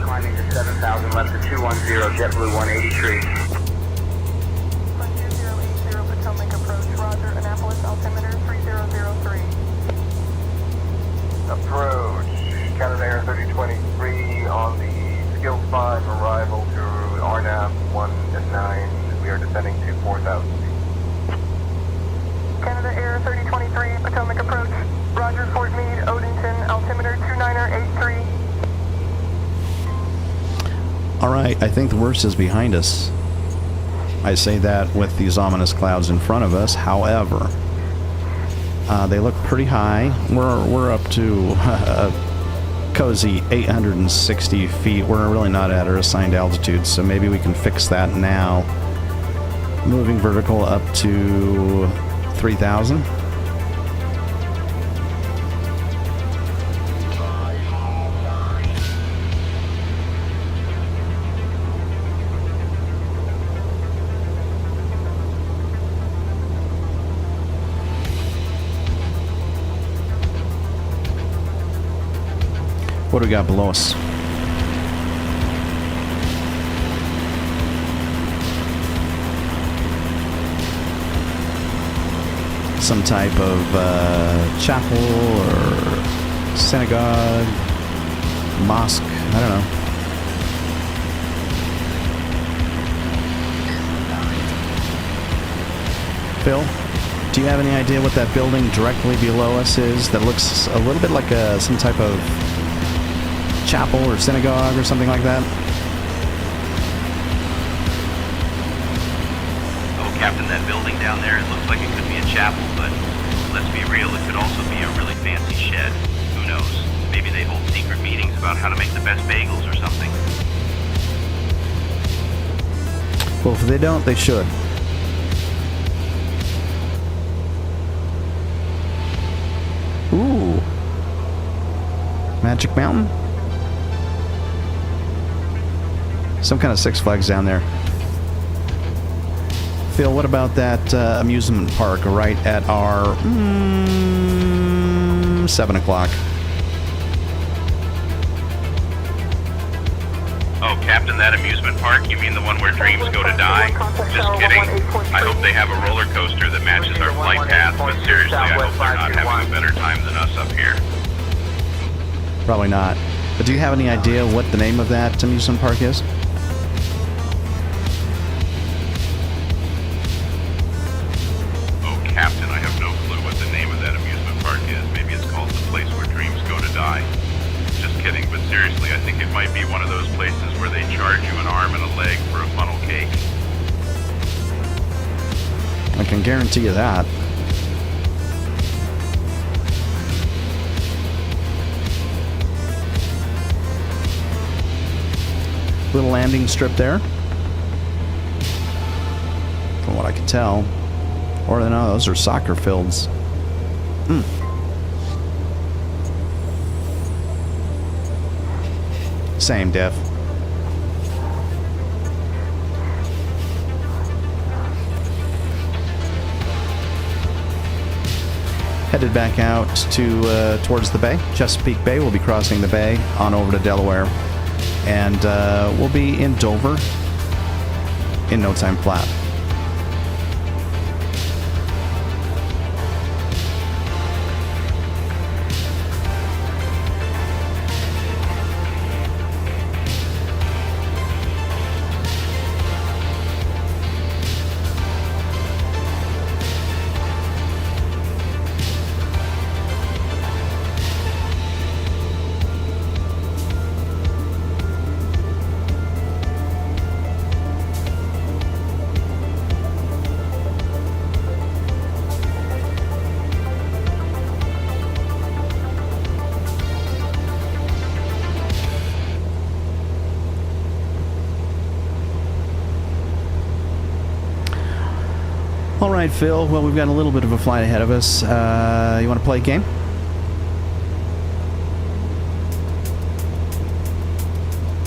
Climbing to 7,000, left to 210, JetBlue 183. 2080 Potomac approach, roger, Annapolis altimeter 3003. Approach, Canada Air 3023 on the Skills 5 arrival to RNAV 1-9. We are descending to 4,000 feet. Canada Air 3023, Potomac approach. Roger, Fort Meade, Odenton, altimeter 2983. Alright, I think the worst is behind us. I say that with these ominous clouds in front of us. However, they look pretty high. We're up to a cozy 860 feet. We're really not at our assigned altitude, so maybe we can fix that now. Moving vertical up to 3,000. What do we got below us? Some type of chapel or synagogue, mosque, I don't know. Phil, do you have any idea what that building directly below us is that looks a little bit like some type of chapel or synagogue or something like that? Oh, Captain, that building down there, it looks like it could be a chapel, but let's be real, it could also be a really fancy shed. Who knows? Maybe they hold secret meetings about how to make the best bagels or something. Well, if they don't, they should. Ooh. Magic Mountain? Some kind of Six Flags down there. Phil, what about that amusement park right at our 7 o'clock? Oh, Captain, that amusement park? You mean the one where dreams go to die? Just kidding. I hope they have a roller coaster that matches our flight path, but seriously, I hope they're not having a better time than us up here. Probably not. But do you have any idea what the name of that amusement park is? Oh, Captain, I have no clue what the name of that amusement park is. Maybe it's called the place where dreams go to die. Just kidding, but seriously, I think it might be one of those places where they charge you an arm and a leg for a funnel cake. I can guarantee you that. Little landing strip there, from what I can tell. Or no, those are soccer fields. Same diff. Headed back out to towards the bay, Chesapeake Bay. We'll be crossing the bay on over to Delaware, and we'll be in Dover in no time flat. All right, Phil. Well, we've got a little bit of a flight ahead of us. You want to play a game?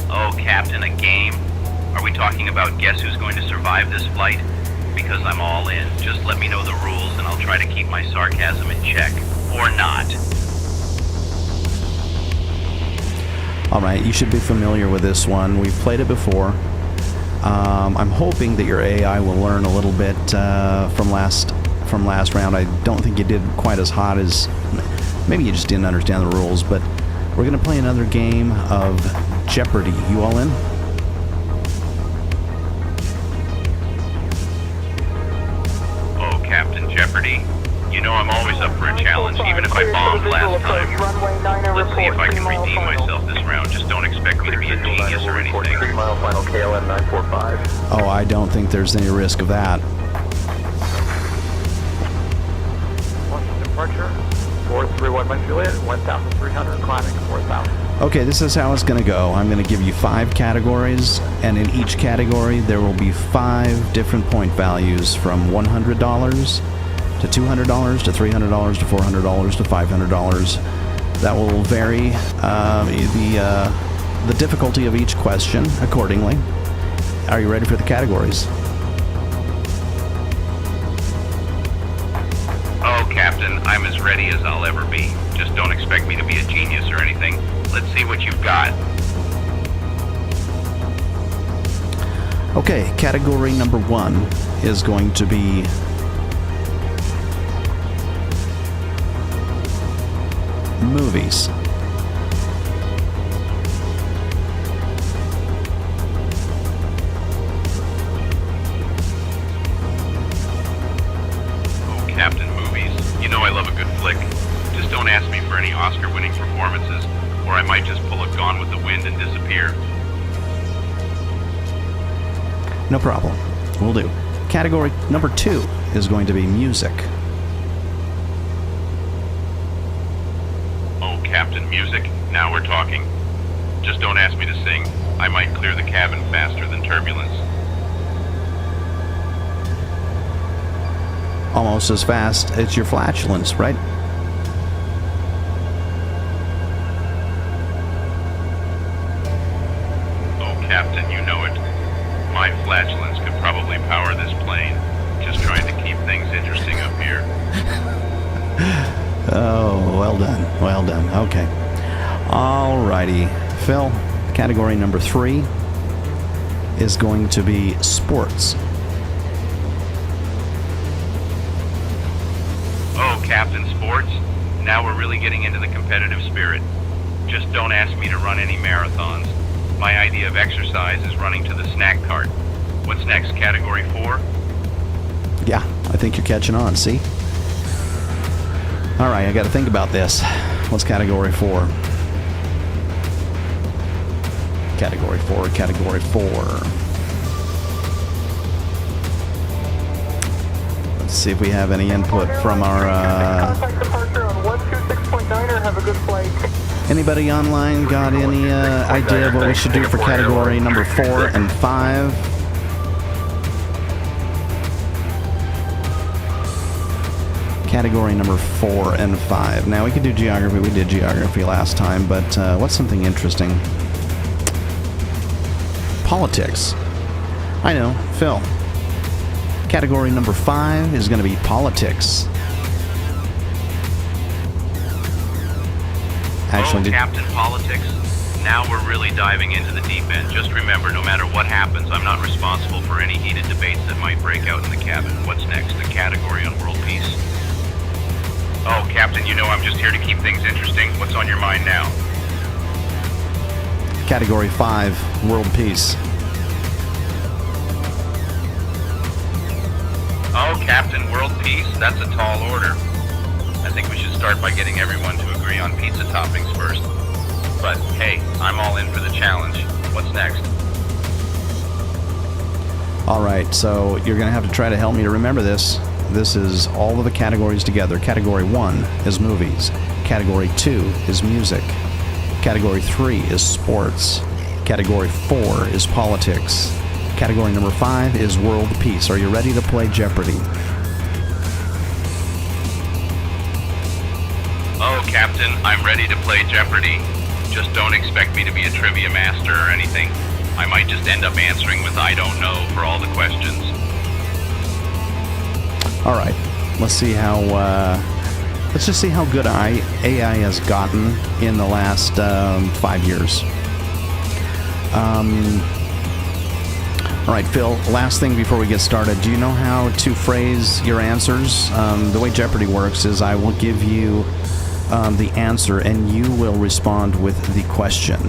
Oh, Captain, a game? Are we talking about guess who's going to survive this flight? Because I'm all in. Just let me know the rules and I'll try to keep my sarcasm in check. Or not. All right, you should be familiar with this one. We've played it before. I'm hoping that your AI will learn a little bit from last round. I don't think you did quite as hot as... Maybe you just didn't understand the rules, but we're going to play another game of Jeopardy. You all in? Oh, Captain Jeopardy. You know I'm always up for a challenge, even if I bombed last time. Let's see if I can redeem myself this round. Just don't expect me to be a genius or anything. 3 mile final KLM 945. Oh, I don't think there's any risk of that. Departure 431 Juliet, 1,300 climbing 4,000. Okay, this is how it's going to go. I'm going to give you 5 categories, and in each category there will be 5 different point values from $100 to $200 to $300 to $400 to $500. That will vary the difficulty of each question accordingly. Are you ready for the categories? Oh, Captain, I'm as ready as I'll ever be. Just don't expect me to be a genius or anything. Let's see what you've got. Okay, category number 1 is going to be movies. Oh, Captain, movies. You know I love a good flick. Just don't ask me for any Oscar-winning performances, or I might just pull a Gone with the Wind and disappear. No problem. We'll do. Category number 2 is going to be music. Oh, Captain, music. Now we're talking. Just don't ask me to sing. I might clear the cabin faster than turbulence. Almost as fast as your flatulence, right? Oh, Captain, you know it. My flatulence could probably power this plane. Just trying to keep things interesting up here. Oh, well done. Well done. Okay. Alrighty. Phil, category number 3 is going to be sports. Oh, Captain, sports? Now we're really getting into the competitive spirit. Just don't ask me to run any marathons. My idea of exercise is running to the snack cart. What's next, category 4? Yeah, I think you're catching on, see? Alright, I gotta think about this. What's category 4? Category 4, category 4. Let's see if we have any input from our, Contact departure on 126.9er. Have a good flight. Anybody online got any idea of what we should do for category number 4 and 5? Category number 4 and 5. Now, we could do geography. We did geography last time, but what's something interesting? Politics. I know, Phil. Category number 5 is going to be politics. Actually, Captain Politics. Now we're really diving into the deep end. Just remember, no matter what happens, I'm not responsible for any heated debates that might break out in the cabin. What's next? The category on world peace. Oh, Captain, you know I'm just here to keep things interesting. What's on your mind now? Category 5, world peace. Oh, Captain, world peace? That's a tall order. I think we should start by getting everyone to agree on pizza toppings first. But, hey, I'm all in for the challenge. What's next? Alright, so you're going to have to try to help me to remember this. This is all of the categories together. Category 1 is movies. Category 2 is music. Category 3 is sports. Category 4 is politics. Category number 5 is world peace. Are you ready to play Jeopardy? Captain, I'm ready to play Jeopardy! Just don't expect me to be a trivia master or anything. I might just end up answering with I don't know for all the questions. Alright, let's see how, let's just see how good AI has gotten in the last 5 years. Alright, Phil, last thing before we get started. Do you know how to phrase your answers? The way Jeopardy works is I will give you the answer and you will respond with the question.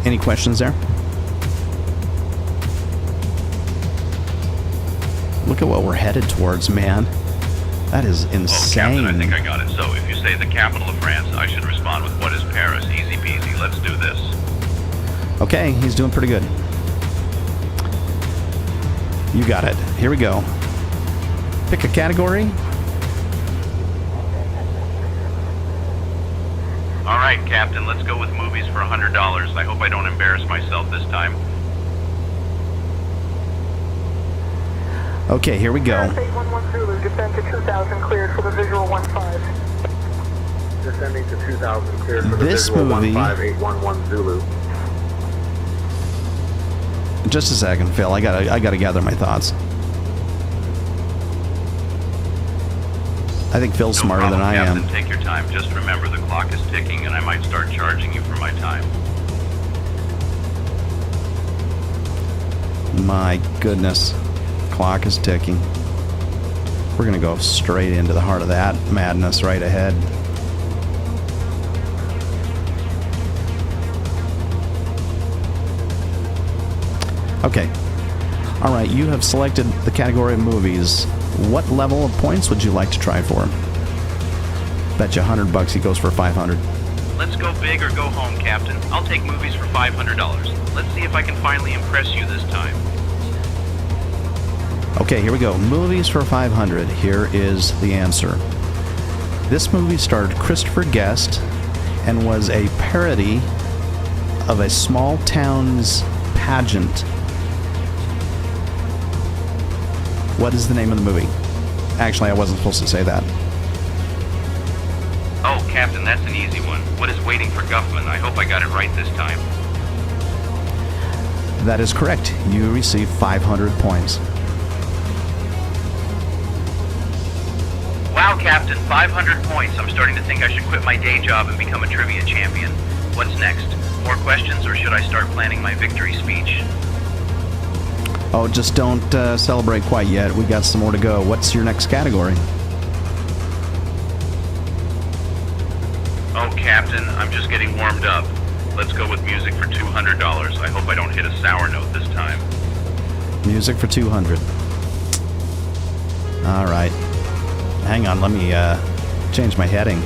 Any questions there? Look at what we're headed towards, man. That is insane. Oh, Captain, I think I got it. So if you say the capital of France, I should respond with what is Paris? Easy peasy. Let's do this. Okay, he's doing pretty good. You got it. Here we go. Pick a category. All right, Captain, let's go with movies for $100. I hope I don't embarrass myself this time. Okay, here we go. 811 Zulu, descend to 2000, cleared for the visual 15. Descending to 2000, cleared for the This visual movie- 15811 Zulu. Just a second, Phil. I gotta gather my thoughts. I think Phil's smarter No than problem, I am. Captain. Take your time. Just remember the clock is ticking and I might start charging you for my time. My goodness. Clock is ticking. We're gonna go straight into the heart of that madness right ahead. Okay. Alright, you have selected the category of movies. What level of points would you like to try for? Bet you $100 he goes for 500. Let's go big or go home, Captain. I'll take movies for $500. Let's see if I can finally impress you this time. Okay, here we go. Movies for 500. Here is the answer. This movie starred Christopher Guest and was a parody of a small town's pageant. What is the name of the movie? Actually, I wasn't supposed to say that. Oh, Captain, that's an easy one. What is Waiting for Guffman? I hope I got it right this time. That is correct. You receive 500 points. Wow, Captain, 500 points. I'm starting to think I should quit my day job and become a trivia champion. What's next? More questions, or should I start planning my victory speech? Oh, just don't celebrate quite yet. We got some more to go. What's your next category? Oh, Captain, I'm just getting warmed up. Let's go with music for $200. I hope I don't hit a sour note this time. Music for 200. All right. Hang on, let me change my heading.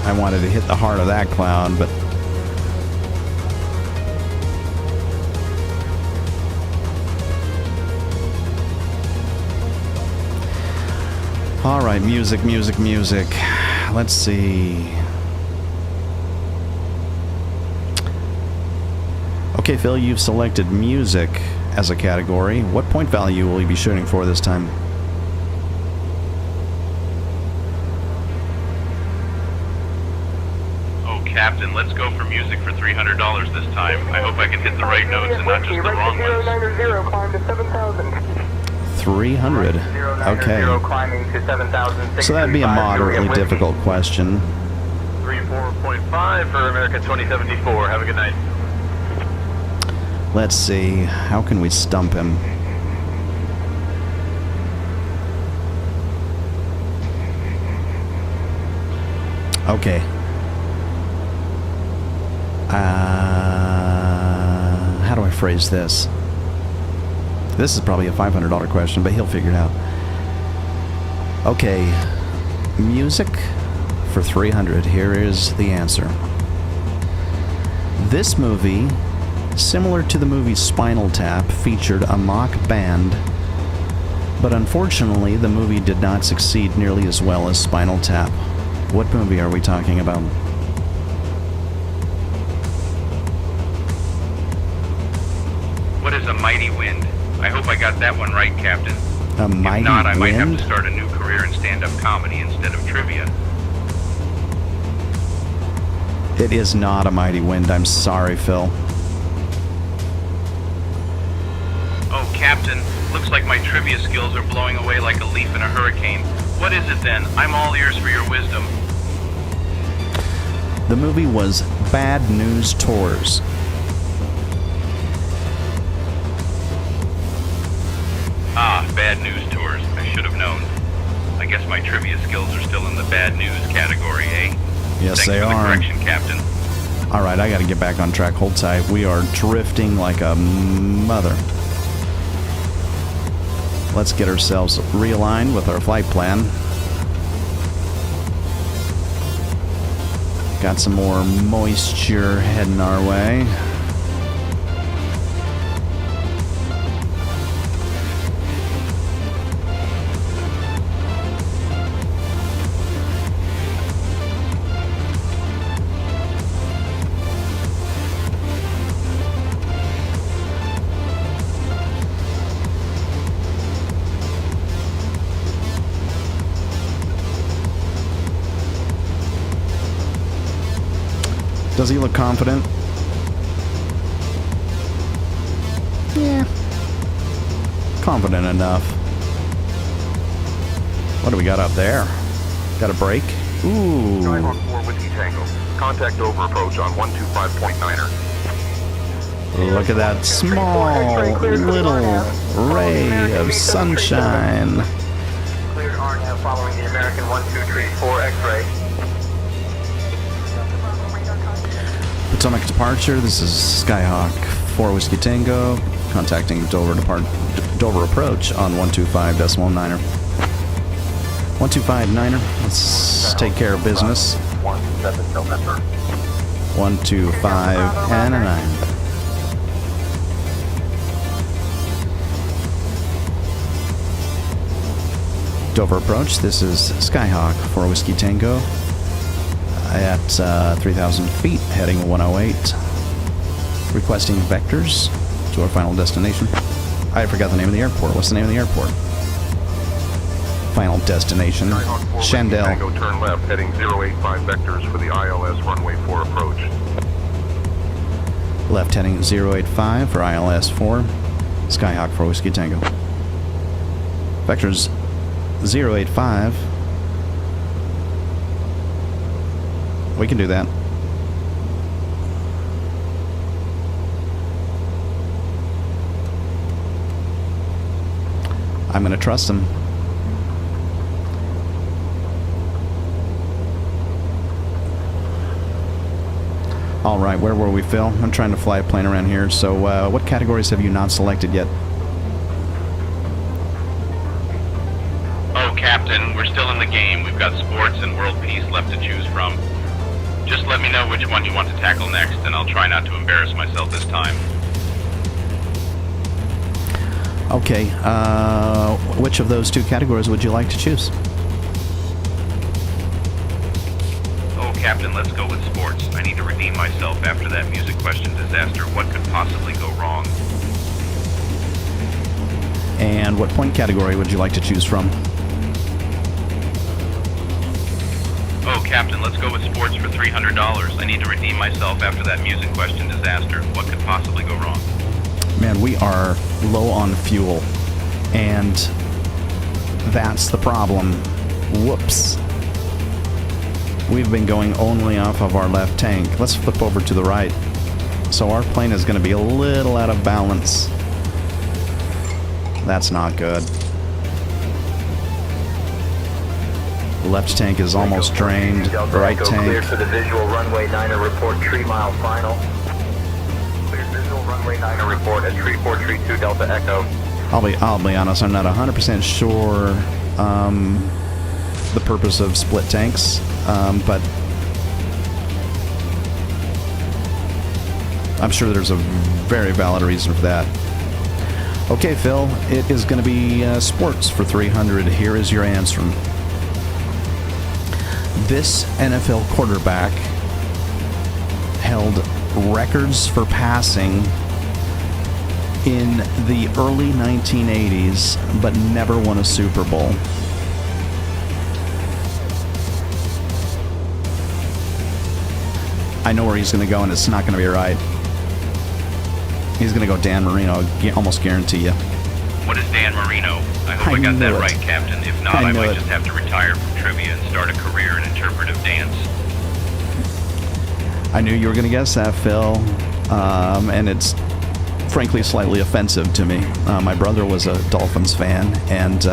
I wanted to hit the heart of that cloud, but all right, music. Let's see. Okay, Phil, you've selected music as a category. What point value will you be shooting for this time? Oh, Captain, let's go for music for $300 this time. I hope I can hit the right notes and not just the wrong ones. 090, climb to 7,000. 300. Okay. Climbing to 7,000. So that'd be a moderately difficult question. 34.5 for American 2074. Have a good night. Let's see. How can we stump him? Okay. How do I phrase this? This is probably a $500 question, but he'll figure it out. Okay. Music for 300. Here is the answer. This movie, similar to the movie Spinal Tap, featured a mock band, but unfortunately the movie did not succeed nearly as well as Spinal Tap. What movie are we talking about? a mighty wind. I hope I got that one right, Captain. A mighty If not, I might have wind? to start a new career in stand-up comedy instead of trivia. It is not a mighty wind. I'm sorry, Phil. Oh, Captain, looks like my trivia skills are blowing away like a leaf in a hurricane. What is it then? I'm all ears for your wisdom. The movie was Bad News Tours. Ah, Bad News Tours. I should have known. I guess my trivia skills are still in the bad news category, eh? Yes, Thanks they for the are. correction, Captain. All right, I got to get back on track. Hold tight. We are drifting like a mother. Let's get ourselves realigned with our flight plan. Got some more moisture heading our way. Does he look confident? Yeah. Confident enough. What do we got up there? Got a break? Ooh. Skyhawk 4 Whiskey Tango. Contact over approach on 125.9er. Look at that small little ray of sunshine. Cleared RNAV following the American 1234 X-ray. Potomac departure. This is Skyhawk 4 Whiskey Tango. Contacting Dover approach on 125.9er. 125.9er. Let's take care of business. 17 November. 125 and a 9. Dover approach. This is Skyhawk 4 Whiskey Tango at 3,000 feet, heading 108. Requesting vectors to our final destination. I forgot the name of the airport. What's the name of the airport? Final destination. Skyhawk 4 Whiskey Shandell. Tango, turn left, heading 085 vectors for the ILS runway 4 approach. Left heading 085 for ILS 4. Skyhawk 4 Whiskey Tango. Vectors 085. We can do that. I'm going to trust him. All right, where were we, Phil? I'm trying to fly a plane around here. So, what categories have you not selected yet? Oh, Captain, we're still in the game. We've got sports and world peace left to choose from. Just let me know which one you want to tackle next, and I'll try not to embarrass myself this time. Okay, which of those two categories would you like to choose? Oh, Captain, let's go with sports. I need to redeem myself after that music question disaster. What could possibly go wrong? And what point category would you like to choose from? Oh, Captain, let's go with sports for $300. I need to redeem myself after that music question disaster. What could possibly go wrong? Man, we are low on fuel, and that's the problem. Whoops. We've been going only off of our left tank. Let's flip over to the right. So our plane is going to be a little out of balance. That's not good. Left tank is almost drained. Right Cleared tank. for the visual runway 9er report, tree mile final. Cleared visual runway 9er report at tree 432 Delta Echo. I'll be honest, I'm not 100% sure the purpose of split tanks, but I'm sure there's a very valid reason for that. Okay, Phil, it is going to be sports for 300. Here is your answer. This NFL quarterback held records for passing in the early 1980s, but never won a Super Bowl. I know where he's going to go, and it's not going to be right. He's going to go Dan Marino, I almost guarantee you. What is Dan Marino? I hope I got that right, Captain. If not, I might just have to retire from trivia and start a career in interpretive dance. I knew you were going to guess that, Phil, and it's frankly slightly offensive to me. My brother was a Dolphins fan, and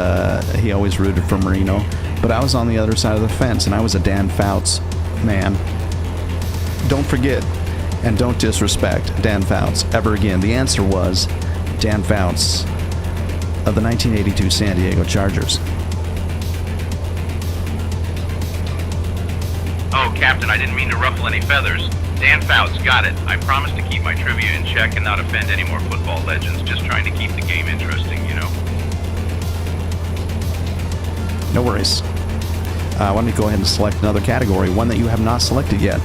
he always rooted for Marino, but I was on the other side of the fence, and I was a Dan Fouts man. Don't forget and don't disrespect Dan Fouts ever again. The answer was Dan Fouts of the 1982 San Diego Chargers. Oh, Captain, I didn't mean to ruffle any feathers. Dan Fouts, got it. I promise to keep my trivia in check and not offend any more football legends, just trying to keep the game interesting, you know. No worries. Why don't you go ahead and select another category, one that you have not selected yet.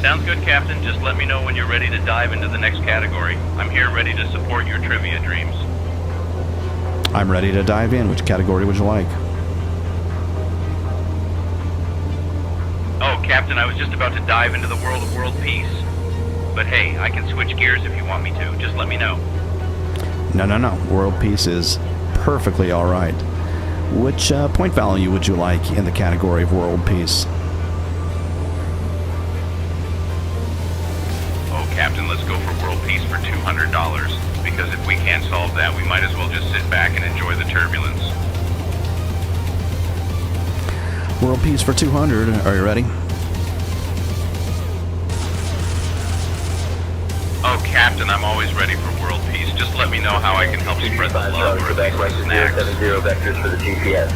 Sounds good, Captain. Just let me know when you're ready to dive into the next category. I'm here ready to support your trivia dreams. I'm ready to dive in. Which category would you like? Oh, Captain, I was just about to dive into the world of world peace. But hey, I can switch gears if you want me to. Just let me know. No. World peace is perfectly all right. Which point value would you like in the category of world peace? Captain, let's go for world peace for $200, because if we can't solve that, we might as well just sit back and enjoy the turbulence. World peace for 200. Are you ready? Oh, Captain, I'm always ready for world peace. Just let me know how I can help spread the love or at least the snacks. 070 vectors for the GPS.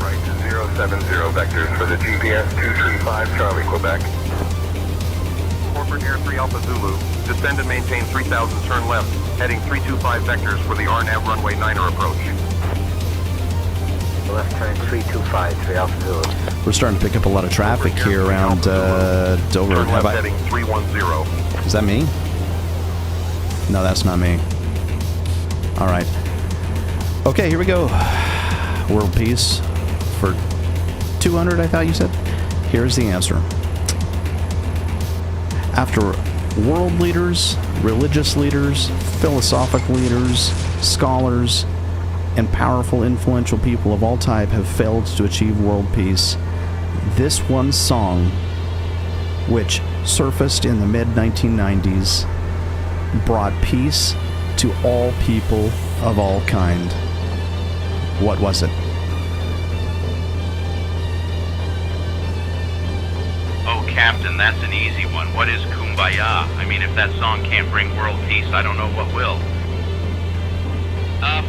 Right to 070 vectors for the GPS. 235 Charlie, Quebec. Corporate Air 3 Alpha Zulu. Descend and maintain 3000, turn left, heading 325 vectors for the RNAV runway 9er approach. Left turn 325, 3 Alpha Zulu. We're starting to pick up a lot of traffic here around Dover. Turn left, heading 310. Is that me? No, that's not me. All right. Okay, here we go. World peace for 200, I thought you said? Here's the answer. After world leaders, religious leaders, philosophic leaders, scholars, and powerful, influential people of all type have failed to achieve world peace, this one song, which surfaced in the mid-1990s, brought peace to all people of all kind. What was it? Captain, that's an easy one. What is Kumbaya? I mean, if that song can't bring world peace, I don't know what will.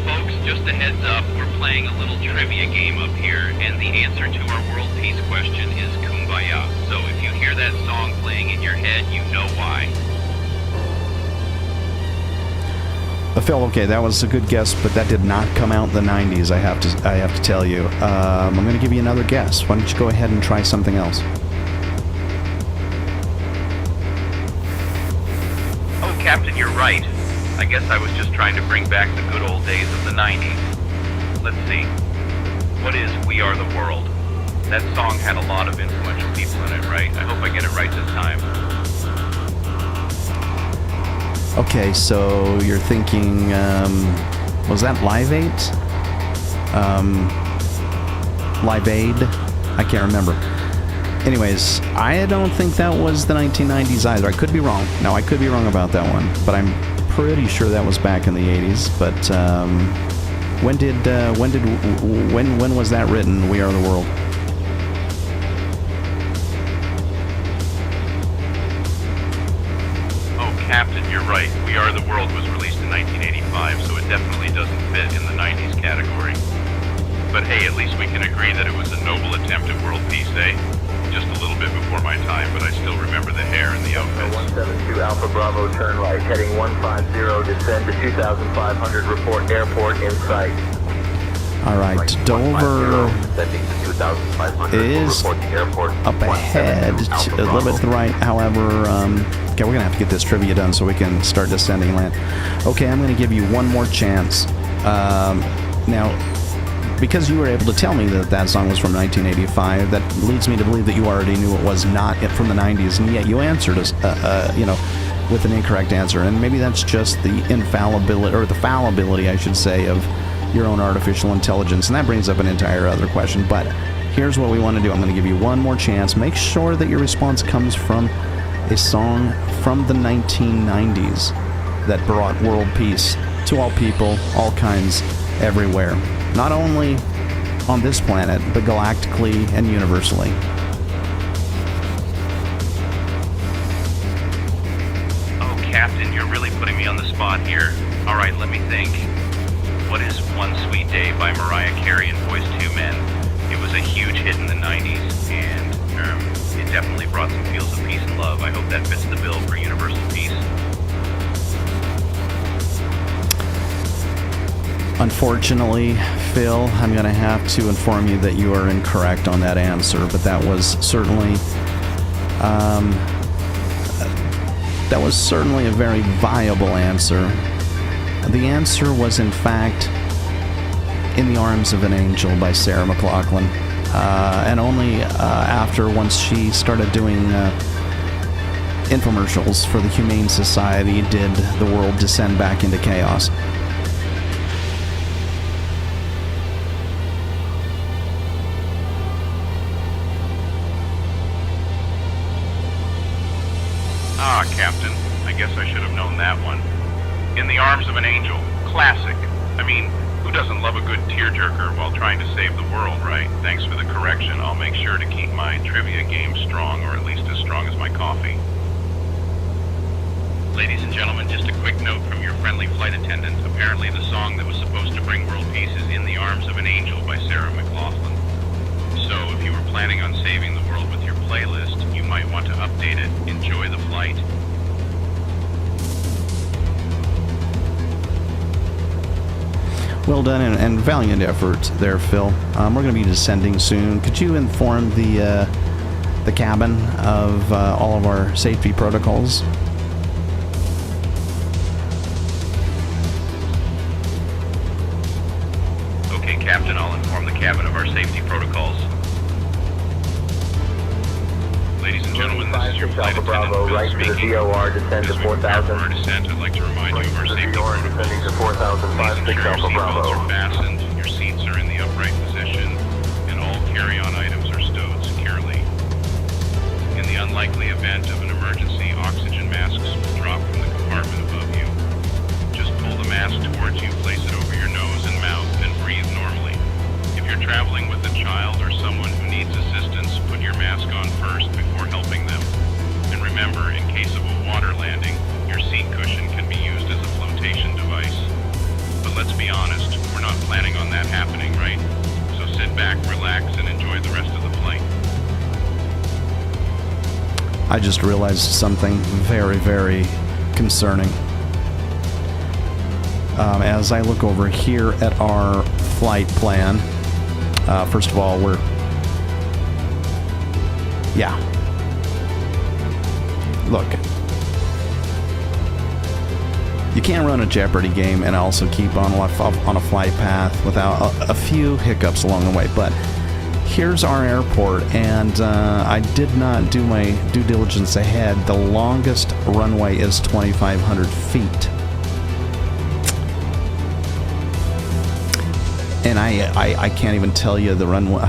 Folks, just a heads up, we're playing a little trivia game up here, and the answer to our world peace question is Kumbaya. So if you hear that song playing in your head, you know why. Phil, okay, that was a good guess, but that did not come out in the 90s, I have to tell you. I'm going to give you another guess. Why don't you go ahead and try something else? Captain, you're right. I guess I was just trying to bring back the good old days of the 90s. Let's see. What is We Are the World? That song had a lot of influential people in it, right? I hope I get it right this time. Okay, so you're thinking, was that Live 8? Live Aid? I can't remember. Anyways, I don't think that was the 1990s either. I could be wrong. No, I could be wrong about that one, but I'm pretty sure that was back in the 80s. But when was that written? We Are the World. Oh, Captain, you're right. We Are the World was released in 1985, so it definitely doesn't fit in the 90s category. But hey, at least we can agree that it was a noble attempt at world peace, eh? Just a little bit before my time, but I still remember the hair and the outfits. 172 Alpha Bravo, turn right, heading 150, descend to 2,500, report airport in sight. All right, Dover is up ahead, a little bit to the right. However, Okay, we're going to have to get this trivia done so we can start descending land. Okay, I'm going to give you one more chance. Now, because you were able to tell me that that song was from 1985, that leads me to believe that you already knew it was not from the 90s, and yet you answered us, with an incorrect answer. And maybe that's just the infallibility, or the fallibility, I should say, of your own artificial intelligence. And that brings up an entire other question. But here's what we want to do. I'm going to give you one more chance. Make sure that your response comes from a song from the 1990s that brought world peace to all people, all kinds, everywhere. Not only on this planet, but galactically and universally. Captain, you're really putting me on the spot here. All right, let me think. What is One Sweet Day by Mariah Carey and Boyz II Men? It was a huge hit in the 90s, and it definitely brought some feels of peace and love. I hope that fits the bill for universal peace. Unfortunately, Phil, I'm going to have to inform you that you are incorrect on that answer, but that was certainly... that was certainly a very viable answer. The answer was, in fact, In the Arms of an Angel by Sarah McLachlan. And only once she started doing infomercials for the Humane Society did the world descend back into chaos. Captain. I guess I should have known that one. In the Arms of an Angel. Classic. I mean, who doesn't love a good tearjerker while trying to save the world, right? Thanks for the correction. I'll make sure to keep my trivia game strong, or at least as strong as my coffee. Ladies and gentlemen, just a quick note from your friendly flight attendant. Apparently the song that was supposed to bring world peace is In the Arms of an Angel by Sarah McLachlan. So if you were planning on saving the world with your playlist, you might want to update it. Enjoy the flight. Well done, and valiant effort there, Phil. We're going to be descending soon. Could you inform the cabin of all of our safety protocols? Okay, Captain, I'll inform the cabin of our safety protocols. Ladies and gentlemen, this is your flight attendant, Bravo, Phil right speaking. to the DOR, descend As to we prepare for 4000. our descent, I'd like to remind you of our safety DOR, protocols. descending to 4000, Please ensure 56 your Alpha seatbelts Bravo. are fastened, your seats are in the upright position, and all carry-on items are stowed securely. In the unlikely event of an emergency, oxygen masks will drop from the compartment above you. Just pull the mask towards you, place it over your nose and mouth, and breathe normally. If you're traveling with a child or someone who needs assistance, put your mask on first before helping them. And remember, in case of a water landing, your seat cushion can be used as a flotation device. But let's be honest, we're not planning on that happening, right? So sit back, relax, and enjoy the rest of the flight. I just realized something very, very concerning. As I look over here at our flight plan, first of all, look, you can't run a Jeopardy game and also keep on a flight path without a few hiccups along the way. But here's our airport, and I did not do my due diligence ahead. The longest runway is 2,500 feet. And I can't even tell you the runway.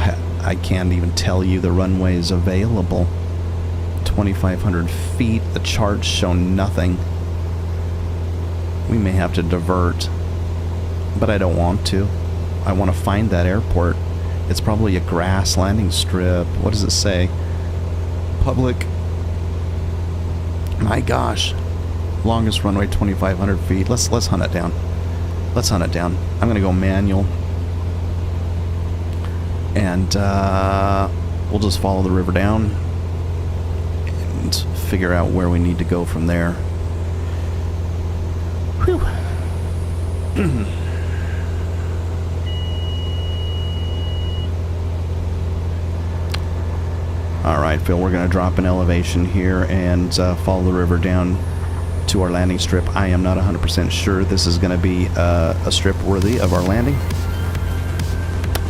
I can't even tell you the runways available. 2,500 feet. The charts show nothing. We may have to divert, but I don't want to. I want to find that airport. It's probably a grass landing strip. What does it say? Public. My gosh. Longest runway, 2,500 feet. Let's hunt it down. Let's hunt it down. I'm going to go manual. And we'll just follow the river down and figure out where we need to go from there. Whew. All right, right, Phil, we're going to drop an elevation here and follow the river down to our landing strip. I am not 100% sure this is going to be a strip worthy of our landing.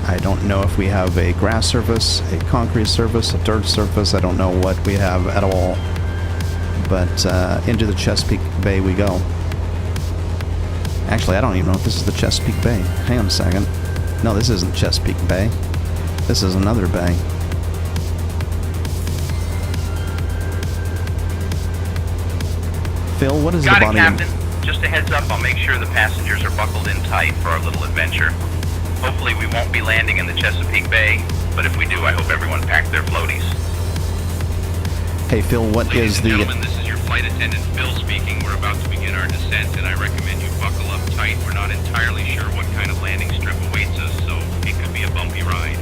I don't know if we have a grass surface, a concrete surface, a dirt surface. I don't know what we have at all. But into the Chesapeake Bay we go. Actually, I don't even know if this is the Chesapeake Bay. Hang on a second. No, this isn't Chesapeake Bay. This is another bay. Phil, what is the Got it, body? Captain. Just a heads up, I'll make sure the passengers are buckled in tight for our little adventure. Hopefully we won't be landing in the Chesapeake Bay, but if we do, I hope everyone packed their floaties. Hey, Phil, what Ladies is and the... gentlemen, this is your flight attendant Phil speaking. We're about to begin our descent, and I recommend you buckle up tight. We're not entirely sure what kind of landing strip awaits us, so it could be a bumpy ride.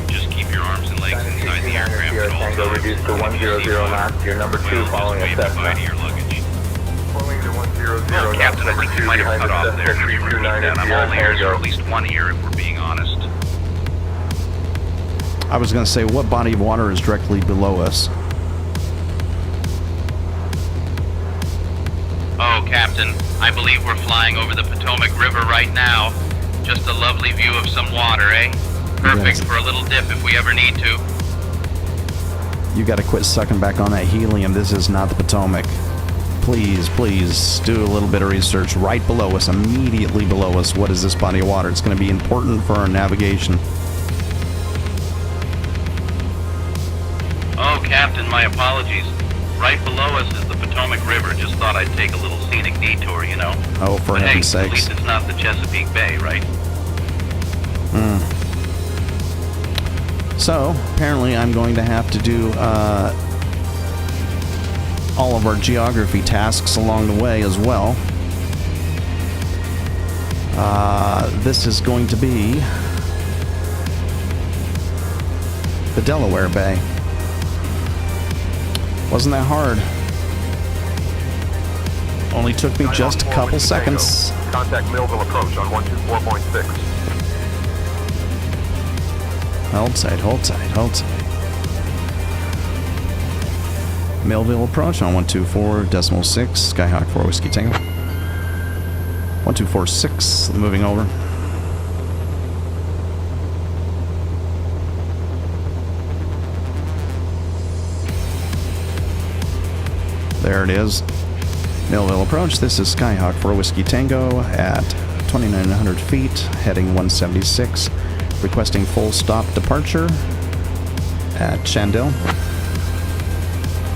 Just keep your arms and legs inside the aircraft at all Tango times. reduced to 100 knots. Your number 2 following Just wave goodbye assessment. to your luggage. Following to 100 Well, knots. Captain, I Number think you 2 might have behind cut off assessment there. Could you repeat 329 that? I'm all ears, or Tango. at least one ear, if we're being honest. I was going to say, what body of water is directly below us? Oh, Captain, I believe we're flying over the Potomac River right now. Just a lovely view of some water, eh? Perfect Yes. for a little dip if we ever need to. You got to quit sucking back on that helium. This is not the Potomac. Please, please do a little bit of research. Right below us, immediately below us, what is this body of water? It's going to be important for our navigation. Oh, Captain, my apologies. Right below us is the Potomac River. Just thought I'd take a little scenic detour, you know? Oh, for But hey, heaven's at sakes. least it's not the Chesapeake Bay, right? So, apparently I'm going to have to do all of our geography tasks along the way as well. This is going to be the Delaware Bay. Wasn't that hard. Only took me just a couple seconds. Contact Millville approach on 124.6. Hold tight, hold tight, hold tight. Millville approach on 124.6, Skyhawk 4 Whiskey Tango. 1246, moving over. There it is. Millville approach. This is Skyhawk 4 Whiskey Tango at 2,900 feet, heading 176. Requesting full stop departure at Chandel.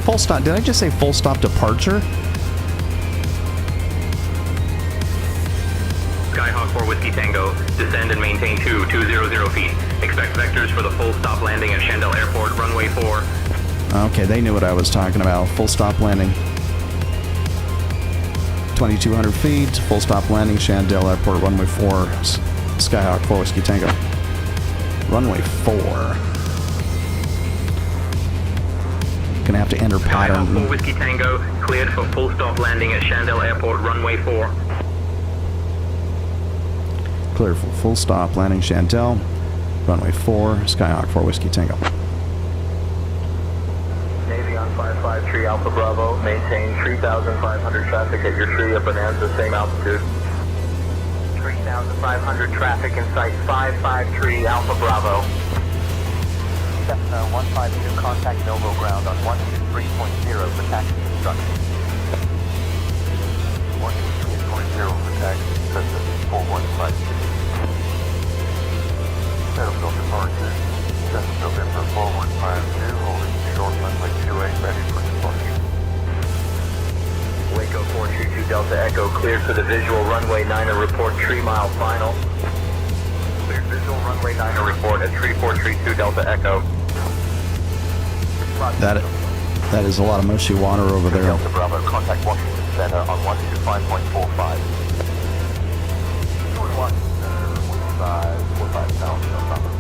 Full stop. Did I just say full stop departure? Skyhawk 4 Whiskey Tango, descend and maintain 200 feet. Expect vectors for the full stop landing at Chandel Airport, runway 4. Okay, they knew what I was talking about. Full stop landing. 2,200 feet, full stop landing, Chandel Airport, runway 4, Skyhawk 4 Whiskey Tango. Runway 4. Gonna have to enter pattern. Skyhawk 4 Whiskey Tango, cleared for full stop landing at Chandel Airport, runway 4. Clear for full stop landing, Chandel, runway 4, Skyhawk 4 Whiskey Tango. Navy on 553 Alpha Bravo. Maintain 3,500 traffic at your tree at Bonanza, same altitude. 3,500 traffic in sight, 553 Alpha Bravo. Cessna 152, contact Millville ground on 123.0 for taxi instructions. 123.0 for taxi, Cessna 4152. Settleville departure, Cessna November 4152, holding short runway 28, ready for departure. Waco 422 Delta Echo, cleared for the visual runway 9er report, 3 mile final. Cleared visual runway 9er report at 3432 Delta Echo. That is a lot of mushy water over there. Delta Bravo, contact Washington Center on 125.45. 45,000 on number.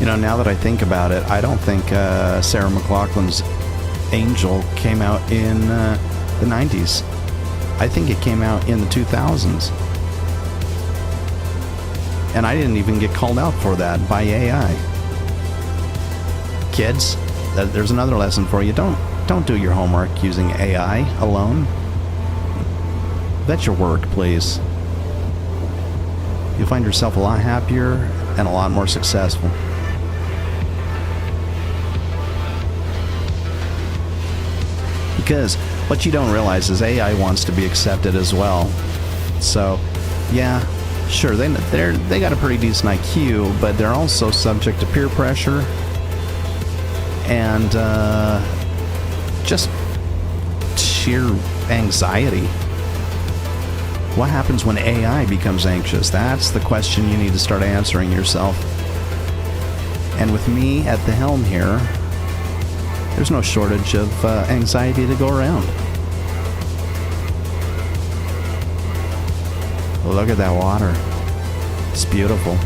know, now that I think about it, I don't think Sarah McLachlan's Angel came out in the 90s. I think it came out in the 2000s. And I didn't even get called out for that by AI. Kids, there's another lesson for you. Don't do your homework using AI alone. Vet your work, please. You'll find yourself a lot happier and a lot more successful. Because what you don't realize is AI wants to be accepted as well. So, yeah, sure, they got a pretty decent IQ, but they're also subject to peer pressure and just sheer anxiety. What happens when AI becomes anxious? That's the question you need to start answering yourself. And with me at the helm here, there's no shortage of anxiety to go around. Look at that water. It's beautiful.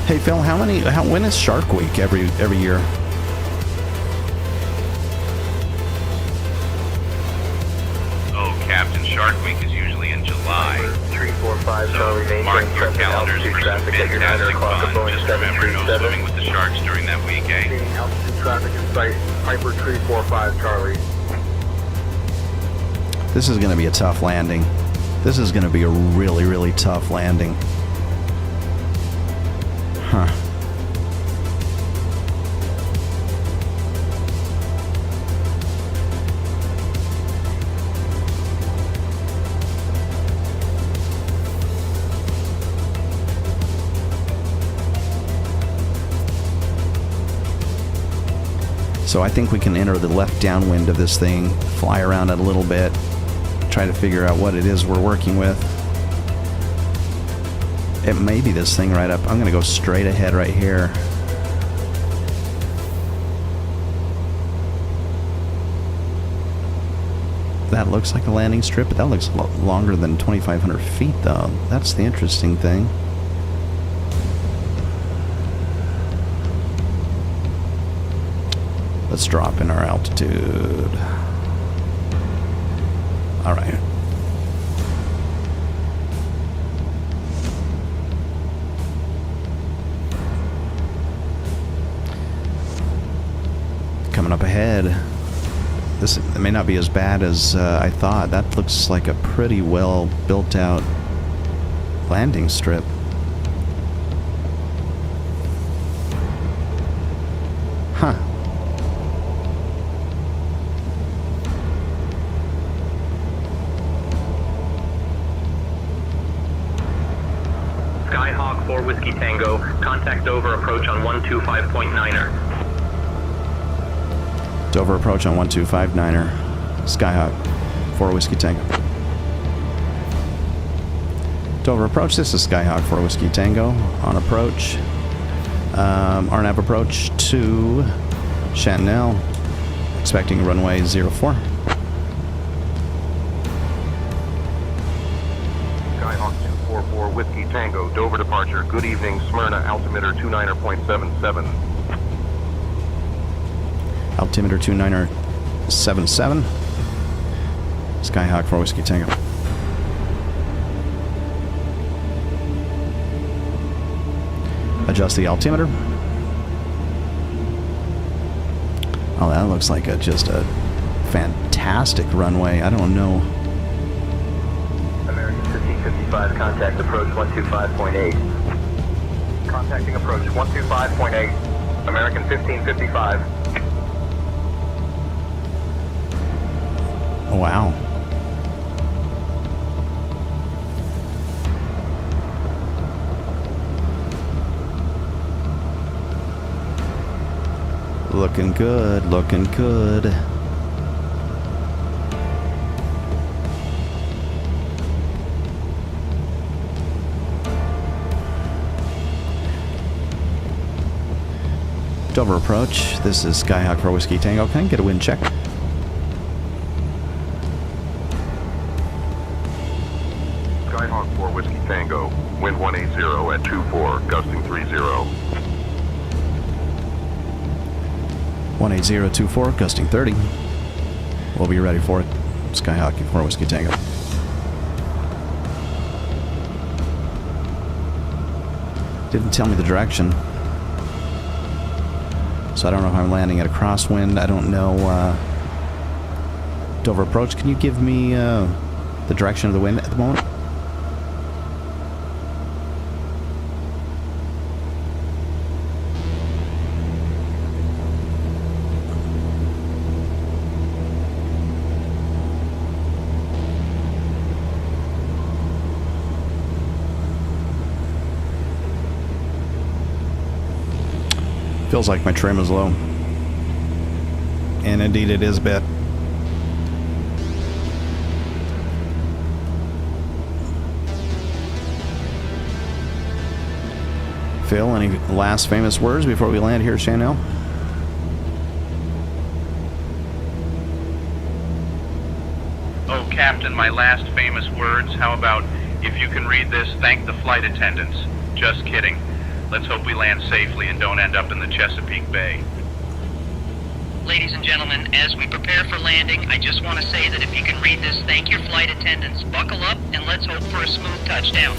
Hey Phil, when is Shark Week every year? Oh, Captain, Shark Week is usually in July. 345 So mark your calendars for some fantastic fun. Just remember, no swimming with the sharks during that week, eh? Altitude traffic in sight, Piper 345 Charlie. This is going to be a tough landing. This is going to be a really, really tough landing. Huh. So I think we can enter the left downwind of this thing, fly around it a little bit, try to figure out what it is we're working with. It may be this thing right up. I'm going to go straight ahead right here. That looks like a landing strip, but that looks a lot longer than 2,500 feet, though. That's the interesting thing. Let's drop in our altitude. All right. Coming up ahead. This may not be as bad as I thought. That looks like a pretty well built out landing strip. Huh. Skyhawk 4 Whiskey Tango, contact Dover approach on 125.9er. Dover approach on 125.9er. Skyhawk 4 Whiskey Tango. Dover approach, this is Skyhawk 4 Whiskey Tango on approach. RNAV approach to Chantanelle, expecting runway 04. Skyhawk 244 Whiskey Tango, Dover departure. Good evening, Smyrna, altimeter 29.77. Altimeter 29.77. Skyhawk 4 Whiskey Tango. Adjust the altimeter. Oh, that looks like just a fantastic runway. I don't know. American 1555, contact approach 125.8. Contacting approach 125.8. American 1555. Wow. Looking good, looking good. Dover approach. This is Skyhawk 4 Whiskey Tango. Can I get a wind check? wind 180 at 24, gusting 30. 18024, gusting 30. We'll be ready for it. Skyhawk 4 Whiskey Tango. Didn't tell me the direction. So I don't know if I'm landing at a crosswind. I don't know. Dover approach. Can you give me the direction of the wind at the moment? Feels like my trim is low. And indeed it is a bit. Phil, any last famous words before we land here at Chanel? Oh, Captain, my last famous words. How about, if you can read this, thank the flight attendants. Just kidding. Let's hope we land safely and don't end up in the Chesapeake Bay. Ladies and gentlemen, as we prepare for landing, I just want to say that if you can read this, thank your flight attendants. Buckle up and let's hope for a smooth touchdown.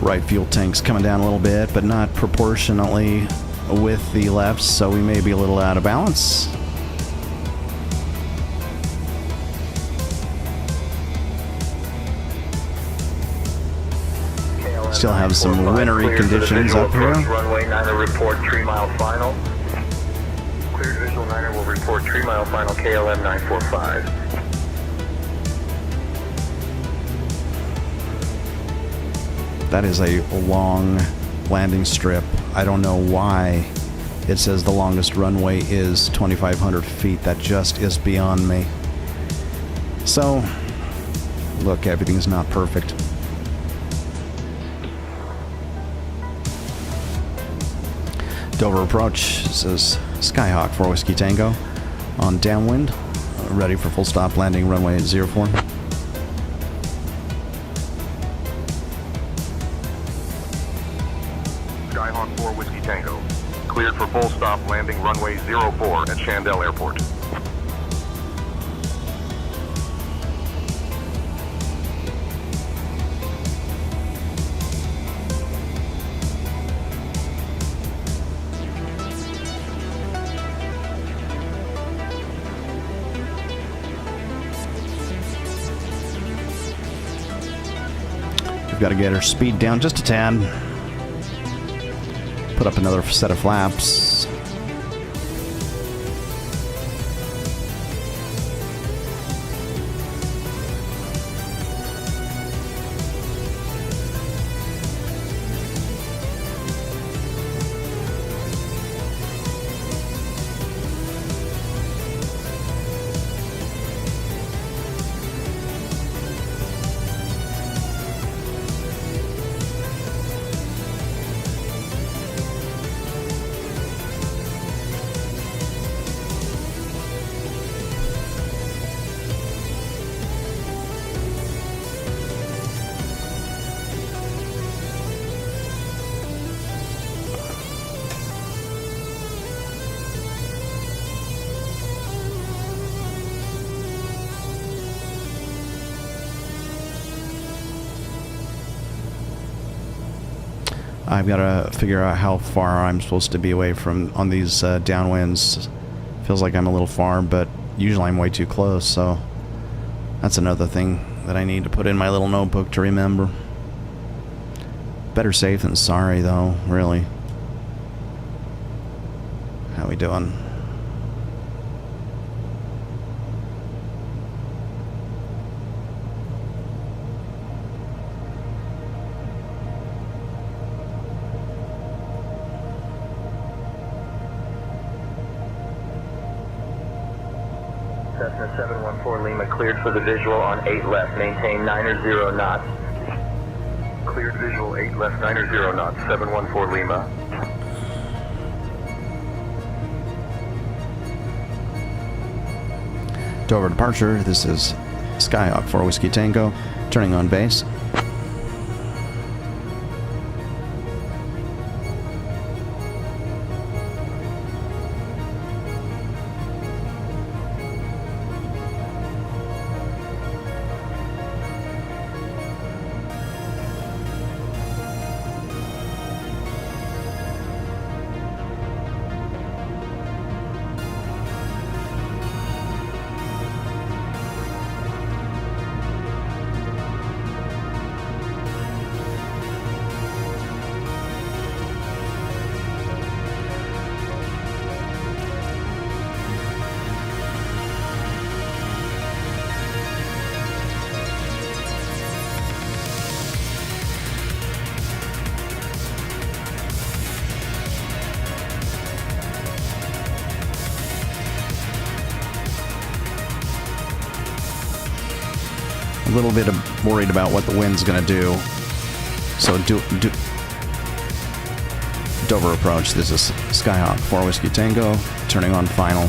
Right fuel tank's coming down a little bit, but not proportionately with the left, so we may be a little out of balance. Still have some wintry conditions up here. Runway 9 report 3 mile final. Cleared visual 9 will report 3 mile final KLM 945. That is a long landing strip. I don't know why it says the longest runway is 2,500 feet. That just is beyond me. So, look, everything's not perfect. Dover approach, says Skyhawk 4 Whiskey Tango on downwind, ready for full stop landing runway 04. Skyhawk 4 Whiskey Tango. Cleared for full stop landing runway 04 at Chandel Airport. We've got to get our speed down just a tad. Put up another set of flaps. I've got to figure out how far I'm supposed to be away from on these downwinds. Feels like I'm a little far, but usually I'm way too close, so that's another thing that I need to put in my little notebook to remember. Better safe than sorry, though, really. How we doing? Cessna 715 714 Lima cleared for the visual on 8 left. Maintain 9 knots. Cleared visual 8 left 90 knots, 714 Lima. Dover departure, this is Skyhawk 4 Whiskey Tango, turning on base. A little bit worried about what the wind's going to do. So Dover approach. This is Skyhawk 4 Whiskey Tango, turning on final.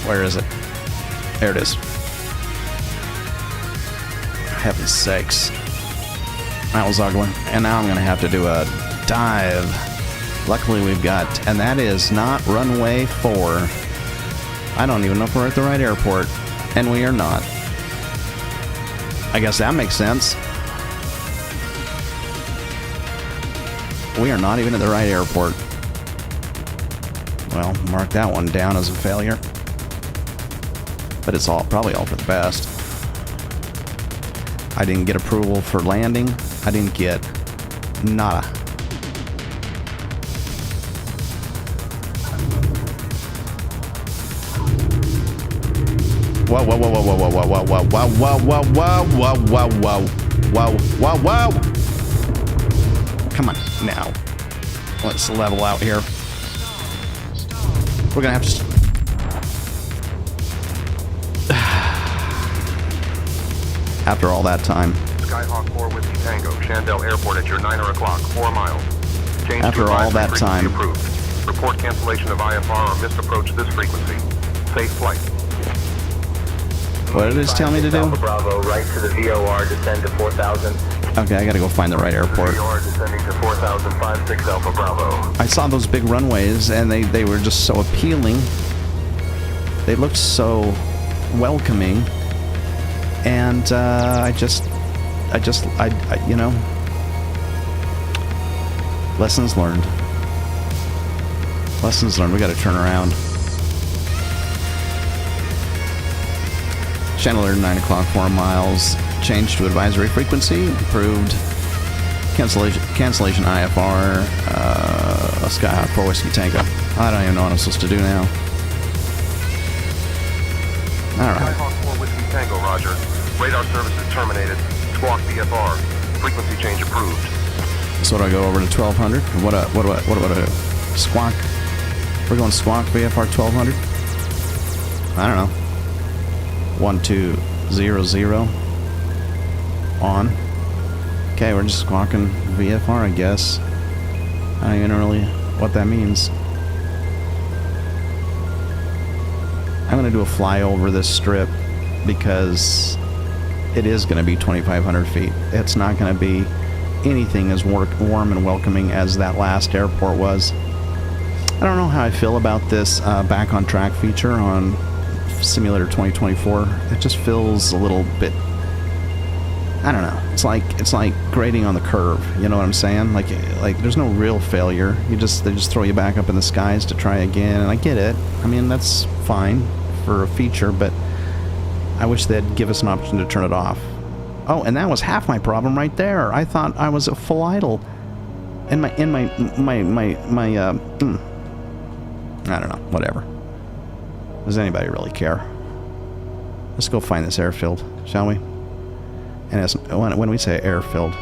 Where is it? There it is. Heaven's sakes. That was ugly. And now I'm going to have to do a dive. Luckily we've got... And that is not runway 4. I don't even know if we're at the right airport. And we are not. I guess that makes sense. We are not even at the right airport. Well, mark that one down as a failure. But it's probably all for the best. I didn't get approval for landing. I didn't get nada. Whoa, whoa, whoa, whoa, whoa, whoa, whoa, whoa, whoa, whoa, whoa, whoa, whoa, whoa, whoa, whoa, whoa. Come on, now. Let's level out here. We're gonna have to... After all that time. Skyhawk 4 Whiskey Tango, Shandell Airport at your 9 o'clock, 4 miles. Change After to all that time. Approved. Report cancellation of IFR or missed approach this frequency. Safe flight. What did it tell me to do? Alpha Bravo, right to the VOR, descend to 4,000. Okay, I gotta go find the right airport. VOR descending to 4,056 Alpha Bravo. I saw those big runways and they were just so appealing. They looked so welcoming. And I you know, lessons learned. Lessons learned. We got to turn around. Chandler 9 o'clock, 4 miles. Change to advisory frequency. Approved. Cancellation IFR. Skyhawk 4 Whiskey Tango. I don't even know what I'm supposed to do now. All right. Skyhawk 4 Whiskey Tango, roger. Radar services terminated. Squawk VFR. Frequency change approved. So do I go over to 1200? What do I do? Squawk. We're going squawk VFR 1200. I don't know. 1200 on. Okay, we're just squawking VFR, I guess. I don't even know really what that means. I'm going to do a fly over this strip because it is going to be 2,500 feet. It's not going to be anything as warm and welcoming as that last airport was. I don't know how I feel about this back on track feature on Simulator 2024. It just feels a little bit, I don't know. It's like grading on the curve. You know what I'm saying? Like there's no real failure. They just throw you back up in the skies to try again. And I get it. I mean, that's fine for a feature, but I wish they'd give us an option to turn it off. Oh, and that was half my problem right there. I thought I was a full idle. And I don't know, whatever. Does anybody really care? Let's go find this airfield, shall we? And as, when we say airfield,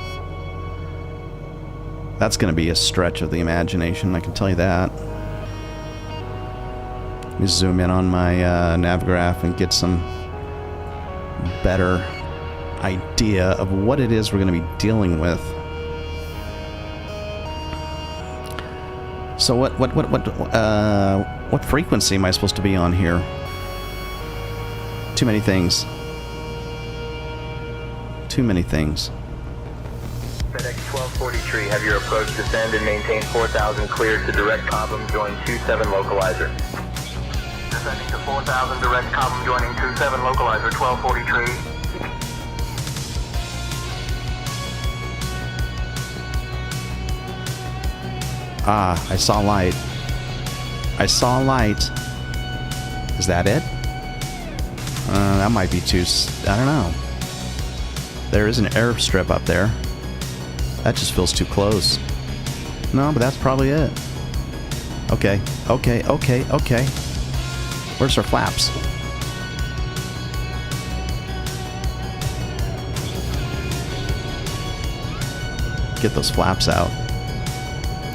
that's going to be a stretch of the imagination, I can tell you that. Let me zoom in on my nav graph and get some better idea of what it is we're going to be dealing with. So what frequency am I supposed to be on here? Too many things. Too many things. FedEx 1243, have your approach descend and maintain 4,000 cleared to direct Cobham, join 27 localizer. Descending to 4,000 direct Cobham, joining 27 localizer 1243. Ah, I saw light. I saw light. Is that it? That might be too... I don't know. There is an airstrip up there. That just feels too close. No, but that's probably it. Okay, okay, okay, okay. Where's our flaps? Get those flaps out.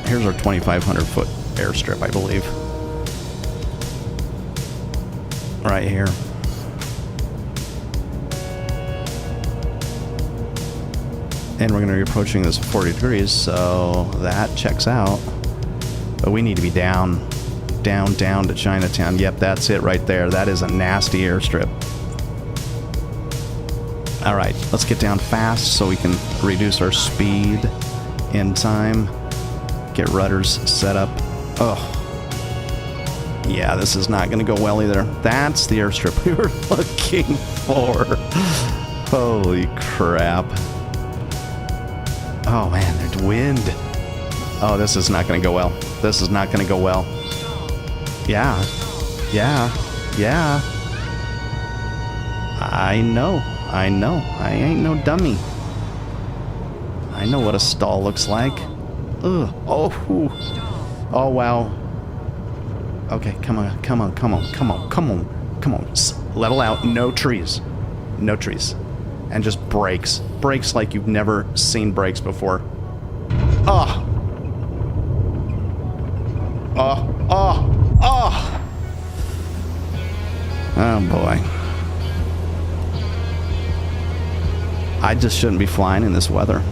Here's our 2,500 foot airstrip, I believe. Right here. And we're going to be approaching this at 40 degrees, so that checks out. But we need to be down to Chinatown. Yep, that's it right there. That is a nasty airstrip. All right, let's get down fast so we can reduce our speed in time. Get rudders set up. Oh, yeah, this is not going to go well either. That's the airstrip we were looking for. Holy crap. Oh man, there's wind. Oh, this is not going to go well. This is not going to go well. Yeah. Yeah. Yeah. I know. I know. I ain't no dummy. I know what a stall looks like. Ugh. Oh. Ooh. Oh, wow. Okay, come on. Come on. Come on. Come on. Come on. Come on. Level out. No trees. No trees. And just brakes. Brakes like you've never seen brakes before. Oh. Oh. Oh. Oh. Oh, boy. I just shouldn't be flying in this weather.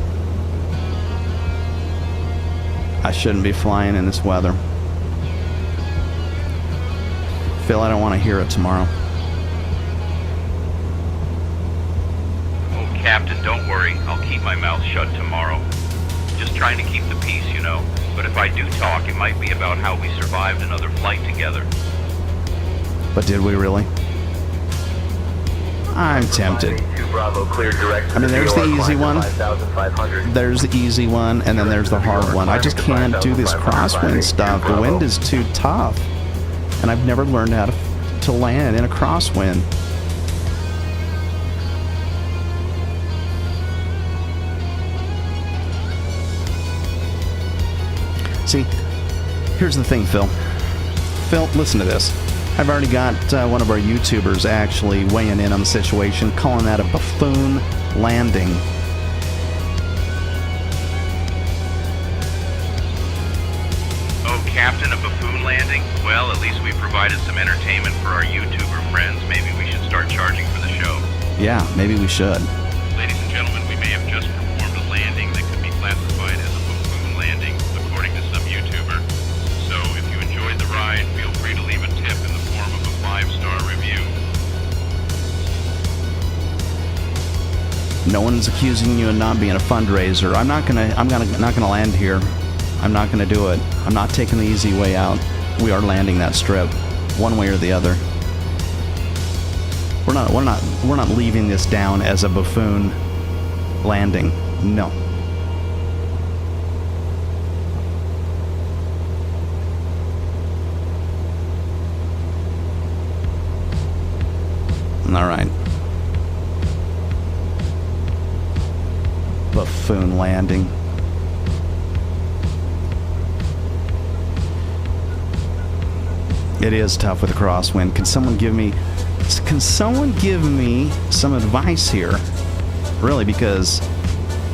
I shouldn't be flying in this weather. Phil, I don't want to hear it tomorrow. Oh, Captain, don't worry. I'll keep my mouth shut tomorrow. Just trying to keep the peace, you know. But if I do talk, it might be about how we survived another flight together. But did we really? I'm tempted. I mean, there's the easy one. There's the easy one, and then there's the hard one. I just can't do this crosswind stuff. The wind is too tough. And I've never learned how to land in a crosswind. See, here's the thing, Phil. Phil, listen to this. I've already got one of our YouTubers actually weighing in on the situation, calling that a buffoon landing. Oh, Captain, a buffoon landing? Well, at least we provided some entertainment for our YouTuber friends. Maybe we should start charging for the show. Yeah, maybe we should. Ladies and gentlemen, we may have just performed a landing that could be classified as a buffoon landing, according to some YouTuber. So if you enjoyed the ride, feel free to leave a tip in the form of a 5-star review. No one's accusing you of not being a fundraiser. I'm not gonna land here. I'm not gonna do it. I'm not taking the easy way out. We are landing that strip, one way or the other. We're not leaving this down as a buffoon landing. No. All right. Buffoon landing. It is tough with a crosswind. Can someone give me some advice here really, because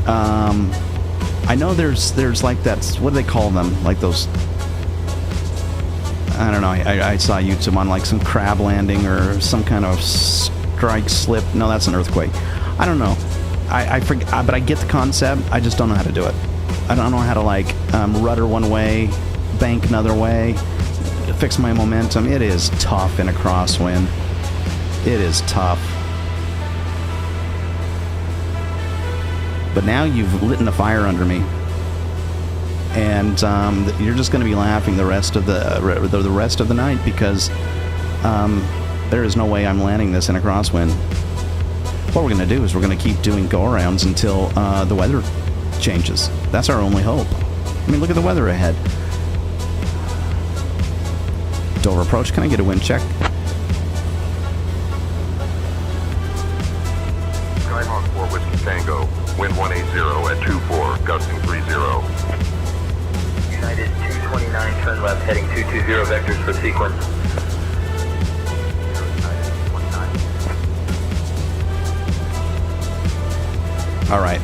I know there's like what do they call them? Like those, I don't know. I saw YouTube on like some crab landing or some kind of strike slip. No, that's an earthquake. I don't know. I forget, but I get the concept. I just don't know how to do it. I don't know how to like rudder one way, bank another way, fix my momentum. It is tough in a crosswind. It is tough. But now you've lit a fire under me, and you're just going to be laughing the rest of the night, because there is no way I'm landing this in a crosswind. What we're going to do is we're going to keep doing go-arounds until the weather changes. That's our only hope. I mean, look at the weather ahead. Dover approach. Can I get a wind check? Skyhawk 4 Whiskey Tango, wind 180 at 24, gusting 30. United 229, turn left, heading 220 vectors for sequence. All right.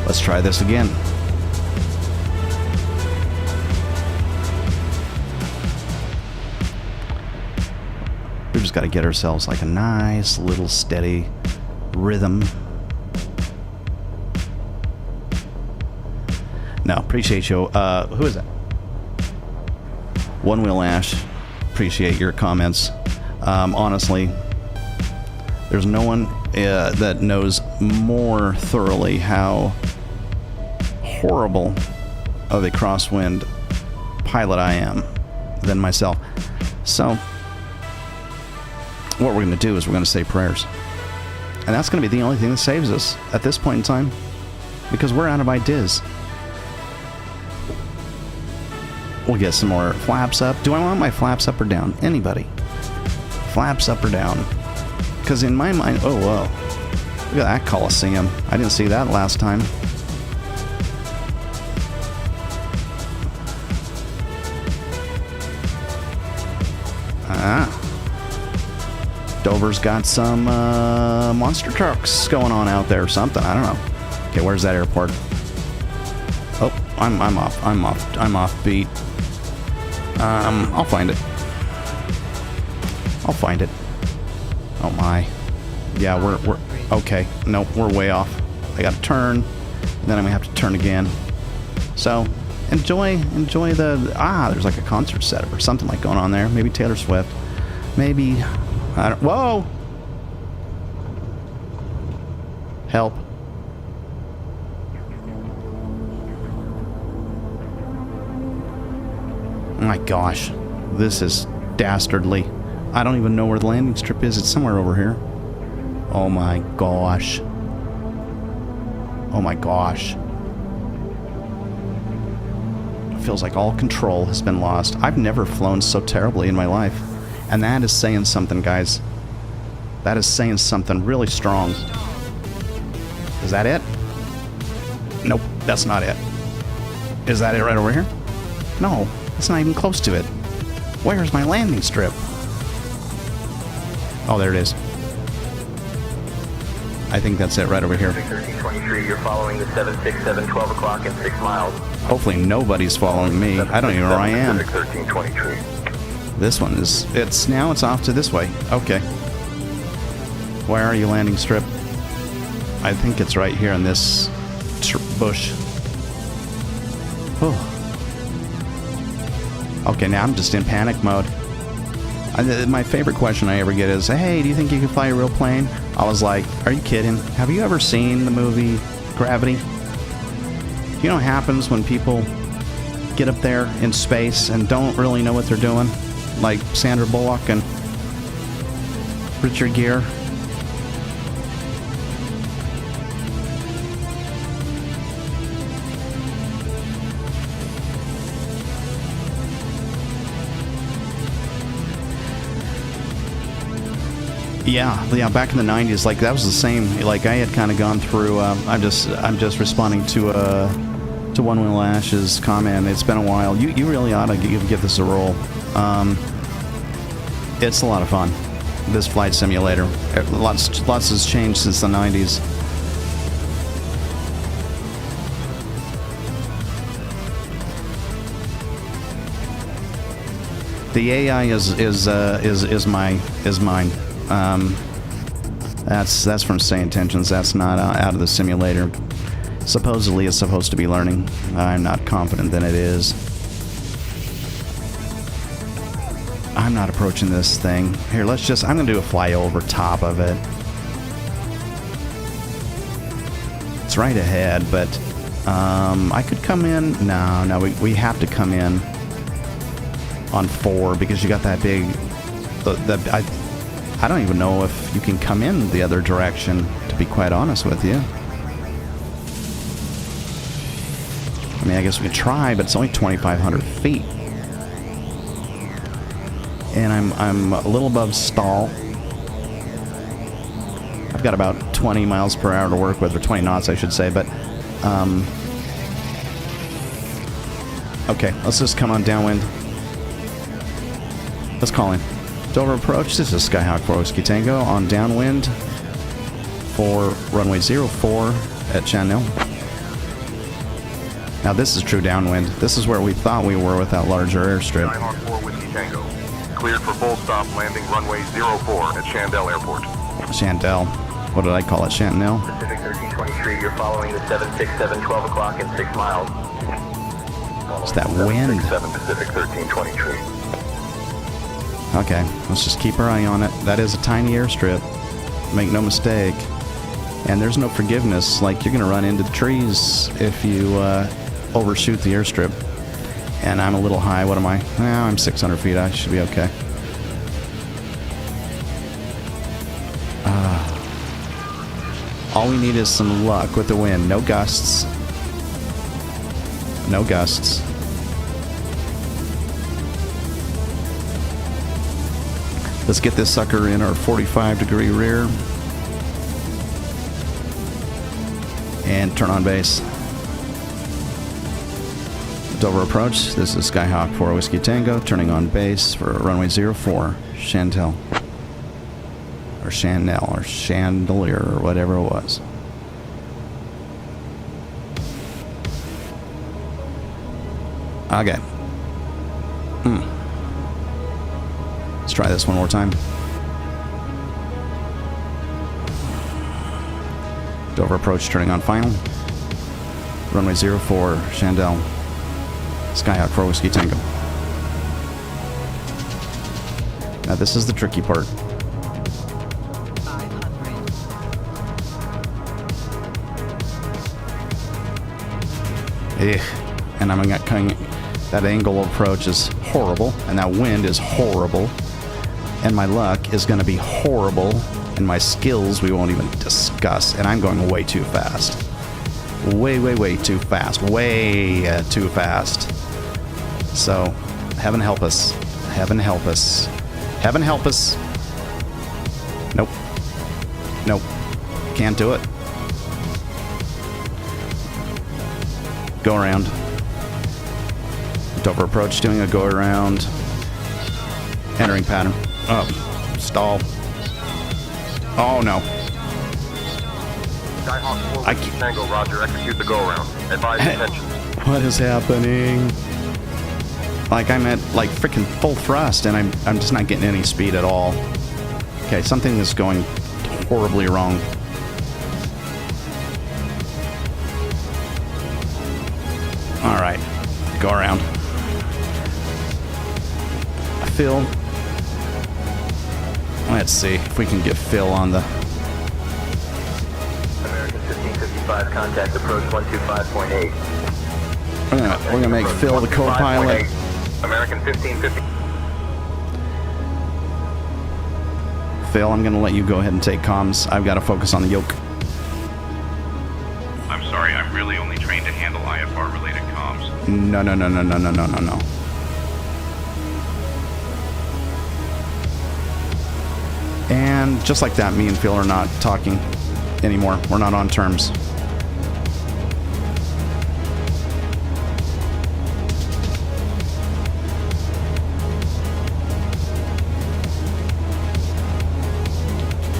Let's try this again. We've just got to get ourselves like a nice little steady rhythm. No, appreciate you. Who is that? One Wheel Ash. Appreciate your comments. Honestly, there's no one that knows more thoroughly how horrible of a crosswind pilot I am than myself. So what we're going to do is we're going to say prayers. And that's going to be the only thing that saves us at this point in time, because we're out of ideas. We'll get some more flaps up. Do I want my flaps up or down? Anybody? Flaps up or down? Because in my mind... Oh, whoa. Look at that Coliseum. I didn't see that last time. Dover's got some monster trucks going on out there or something. I don't know. Okay, where's that airport? Oh, I'm off beat. I'll find it. I'll find it. Oh my. Yeah, we're okay. Nope, we're way off. I gotta turn, and then I'm gonna have to turn again. So enjoy the there's like a concert setup or something like going on there. Maybe Taylor Swift. Maybe I don't. Whoa! Help. My gosh, this is dastardly. I don't even know where the landing strip is. It's somewhere over here. Oh my gosh. Oh my gosh. It feels like all control has been lost. I've never flown so terribly in my life. And that is saying something, guys. That is saying something really strong. Is that it? Nope, that's not it. Is that it right over here? No. It's not even close to it. Where's my landing strip? Oh, there it is. I think that's it right over here. 1323, you're following the 767, 12 o'clock and 6 miles. Hopefully nobody's following me. I don't even know where I am. 1323. This one is... It's off to this way. Okay. Where are you, landing strip? I think it's right here in this bush. Oh. Okay, now I'm just in panic mode. My favorite question I ever get is, hey, do you think you can fly a real plane? I was like, are you kidding? Have you ever seen the movie Gravity? You know what happens when people get up there in space and don't really know what they're doing? Like Sandra Bullock and Richard Gere. Yeah, back in the 90s, like that was the same. Like I had kind of gone through. I'm just responding to One Wheel Ash's comment. It's been a while. You really ought to give this a roll. It's a lot of fun. This flight simulator. Lots has changed since the 90s. The AI is mine. That's from Say Intentions. That's not out of the simulator. Supposedly it's supposed to be learning. I'm not confident that it is. I'm not approaching this thing. Here, I'm gonna do a fly over top of it. It's right ahead, but I could come in. No, we have to come in on 4 because you got that big. I don't even know if you can come in the other direction, to be quite honest with you. I mean, I guess we could try, but it's only 2,500 feet. And I'm a little above stall. I've got about 20 miles per hour to work with, or 20 knots, I should say, but okay, let's just come on downwind. Let's call in. Dover approach, this is Skyhawk 4 Whiskey Tango on downwind for runway 04 at Chanel. Now this is true downwind. This is where we thought we were with that larger airstrip. Skyhawk 4 Whiskey Tango. Cleared for full stop landing runway 04 at Chandel Airport. Chandel. What did I call it? Chanel? Pacific 1323, you're following the 767, 12 o'clock and 6 miles. It's that wind. 7 Pacific 1323. Okay, let's just keep our eye on it. That is a tiny airstrip. Make no mistake. And there's no forgiveness. Like, you're going to run into the trees if you overshoot the airstrip. And I'm a little high. What am I? I'm 600 feet. I should be okay. All we need is some luck with the wind. No gusts. No gusts. Let's get this sucker in our 45-degree rear. And turn on base. Dover approach. This is Skyhawk 4 Whiskey Tango, turning on base for runway 04, Chantel. Or Chanel, or Chandelier, or whatever it was. Okay. Let's try this one more time. Dover approach, turning on final. Runway 04, Chandel. Skyhawk 4 Whiskey Tango. Now this is the tricky part. 500. And I'm not coming. That angle approach is horrible, and that wind is horrible, and my luck is going to be horrible, and my skills we won't even discuss, and I'm going way too fast. Way too fast. Way too fast. So, heaven help us. Heaven help us. Heaven help us. Nope. Nope. Can't do it. Go around. Dover approach, doing a go around. Entering pattern. Oh, stall. Oh no. Skyhawk 4 Whiskey Tango, roger, execute the go-around. Advise attention. What is happening? Like, I'm at, like, freaking full thrust, and I'm just not getting any speed at all. Okay, something is going horribly wrong. Alright, go around. Phil. Let's see if we can get Phil on the... American 1555, contact approach 125.8. We're gonna make Phil the co-pilot. American 1550. Phil, I'm gonna let you go ahead and take comms. I've got to focus on the yoke. I'm sorry, I'm really only trained to handle IFR-related comms. No. And just like that, me and Phil are not talking anymore. We're not on terms.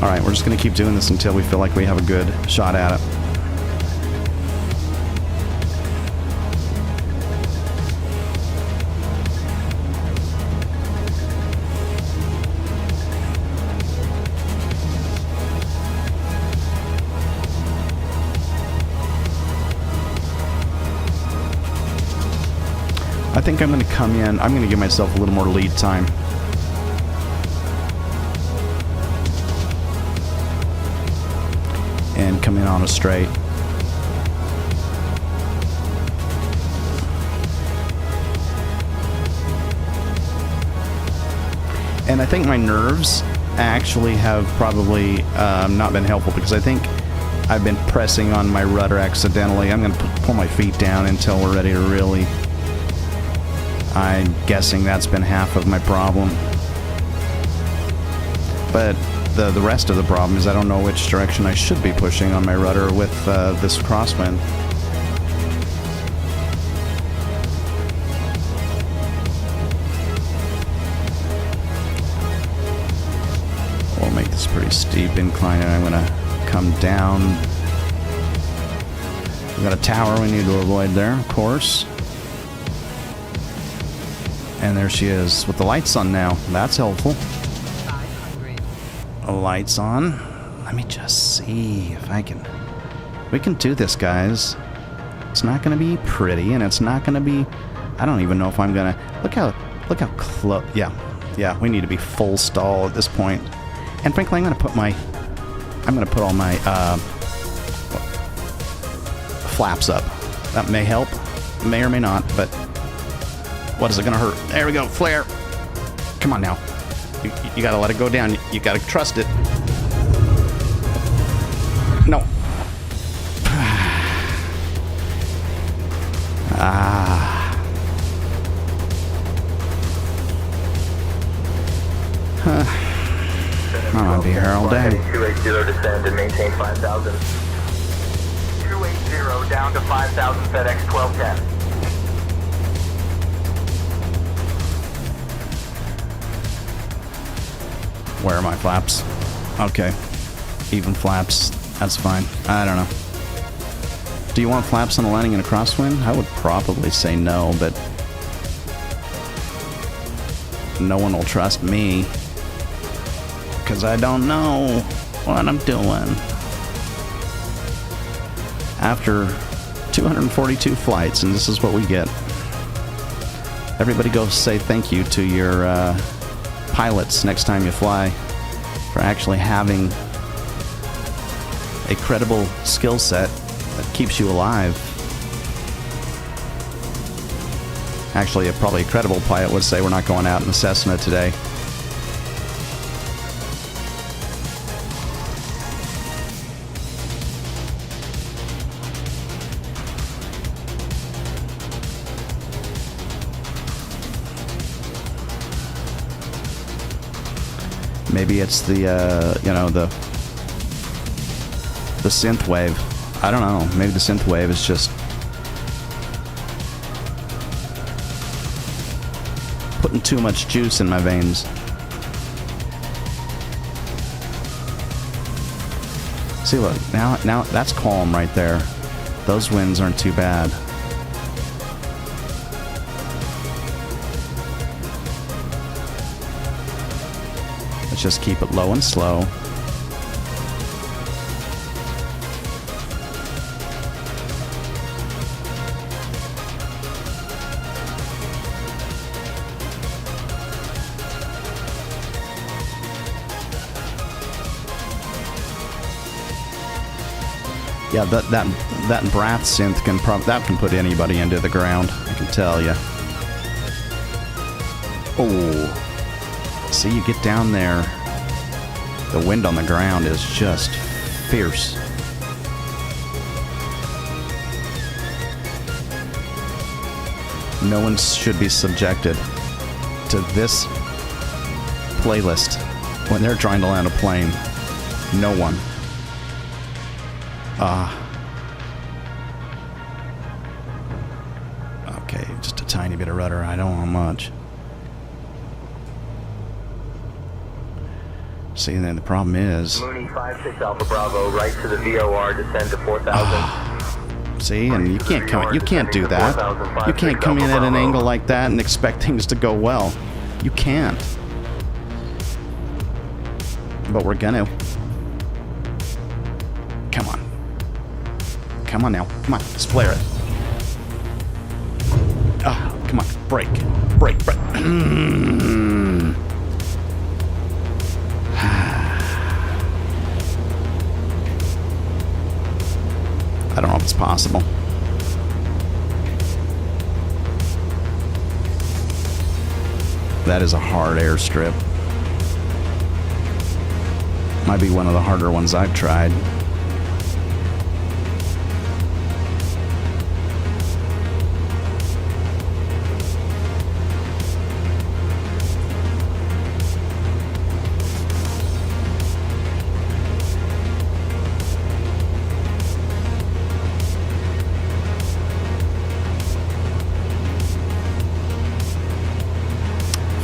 Alright, we're just going to keep doing this until we feel like we have a good shot at it. I think I'm going to come in. I'm going to give myself a little more lead time. And come in on a straight. And I think my nerves actually have probably not been helpful, because I think I've been pressing on my rudder accidentally. I'm going to pull my feet down until we're ready to really... I'm guessing that's been half of my problem. But the rest of the problem is I don't know which direction I should be pushing on my rudder with this crosswind. We'll make this pretty steep incline, and I'm going to come down. We've got a tower we need to avoid there, of course. And there she is, with the lights on now. That's helpful. 500. Lights on. Let me just see if I can... We can do this, guys. It's not going to be pretty, and it's not going to be... I don't even know if I'm going to... Look how close... Yeah, we need to be full stall at this point. And frankly, I'm going to put all my flaps up. That may help. May or may not, but... What is it going to hurt? There we go. Flare. Come on now. You got to let it go down. You got to trust it. No. I'm going to be here all day. 280 descend and maintain 5,000. 280 down to 5,000 FedEx 1210. Where are my flaps? Okay. Even flaps. That's fine. I don't know. Do you want flaps on a landing in a crosswind? I would probably say no, but... no one will trust me. Because I don't know what I'm doing. After 242 flights, and this is what we get. Everybody go say thank you to your... pilots next time you fly, for actually having a credible skill set that keeps you alive. Actually, probably a credible pilot would say we're not going out in the Cessna today. Maybe it's the, the synth wave. I don't know. Maybe the synth wave is just putting too much juice in my veins. See, look, now that's calm right there. Those winds aren't too bad. Let's just keep it low and slow. Yeah, that Brath synth can put anybody into the ground, I can tell you. Oh. See, you get down there, the wind on the ground is just fierce. No one should be subjected to this playlist when they're trying to land a plane. No one. Okay, just a tiny bit of rudder. I don't want much. See, then the problem is... Mooney 56 Alpha Bravo, right to the VOR, descend to 4,000. See, and you can't come. You can't do that. You can't come in at an angle like that and expect things to go well. You can't. But we're gonna. Come on. Come on now. Come on. Let's flare it. Ah, come on. Brake. Brake. Brake. I don't know if it's possible. That is a hard airstrip. Might be one of the harder ones I've tried.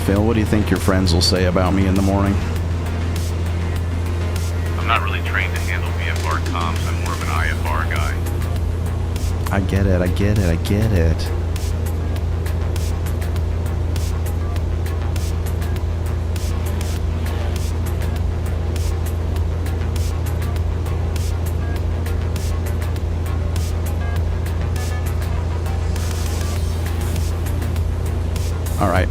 Phil, what do you think your friends will say about me in the morning? I'm not really trained to handle VFR comms. I'm more of an IFR guy. I get it, I get it, I get it. All right.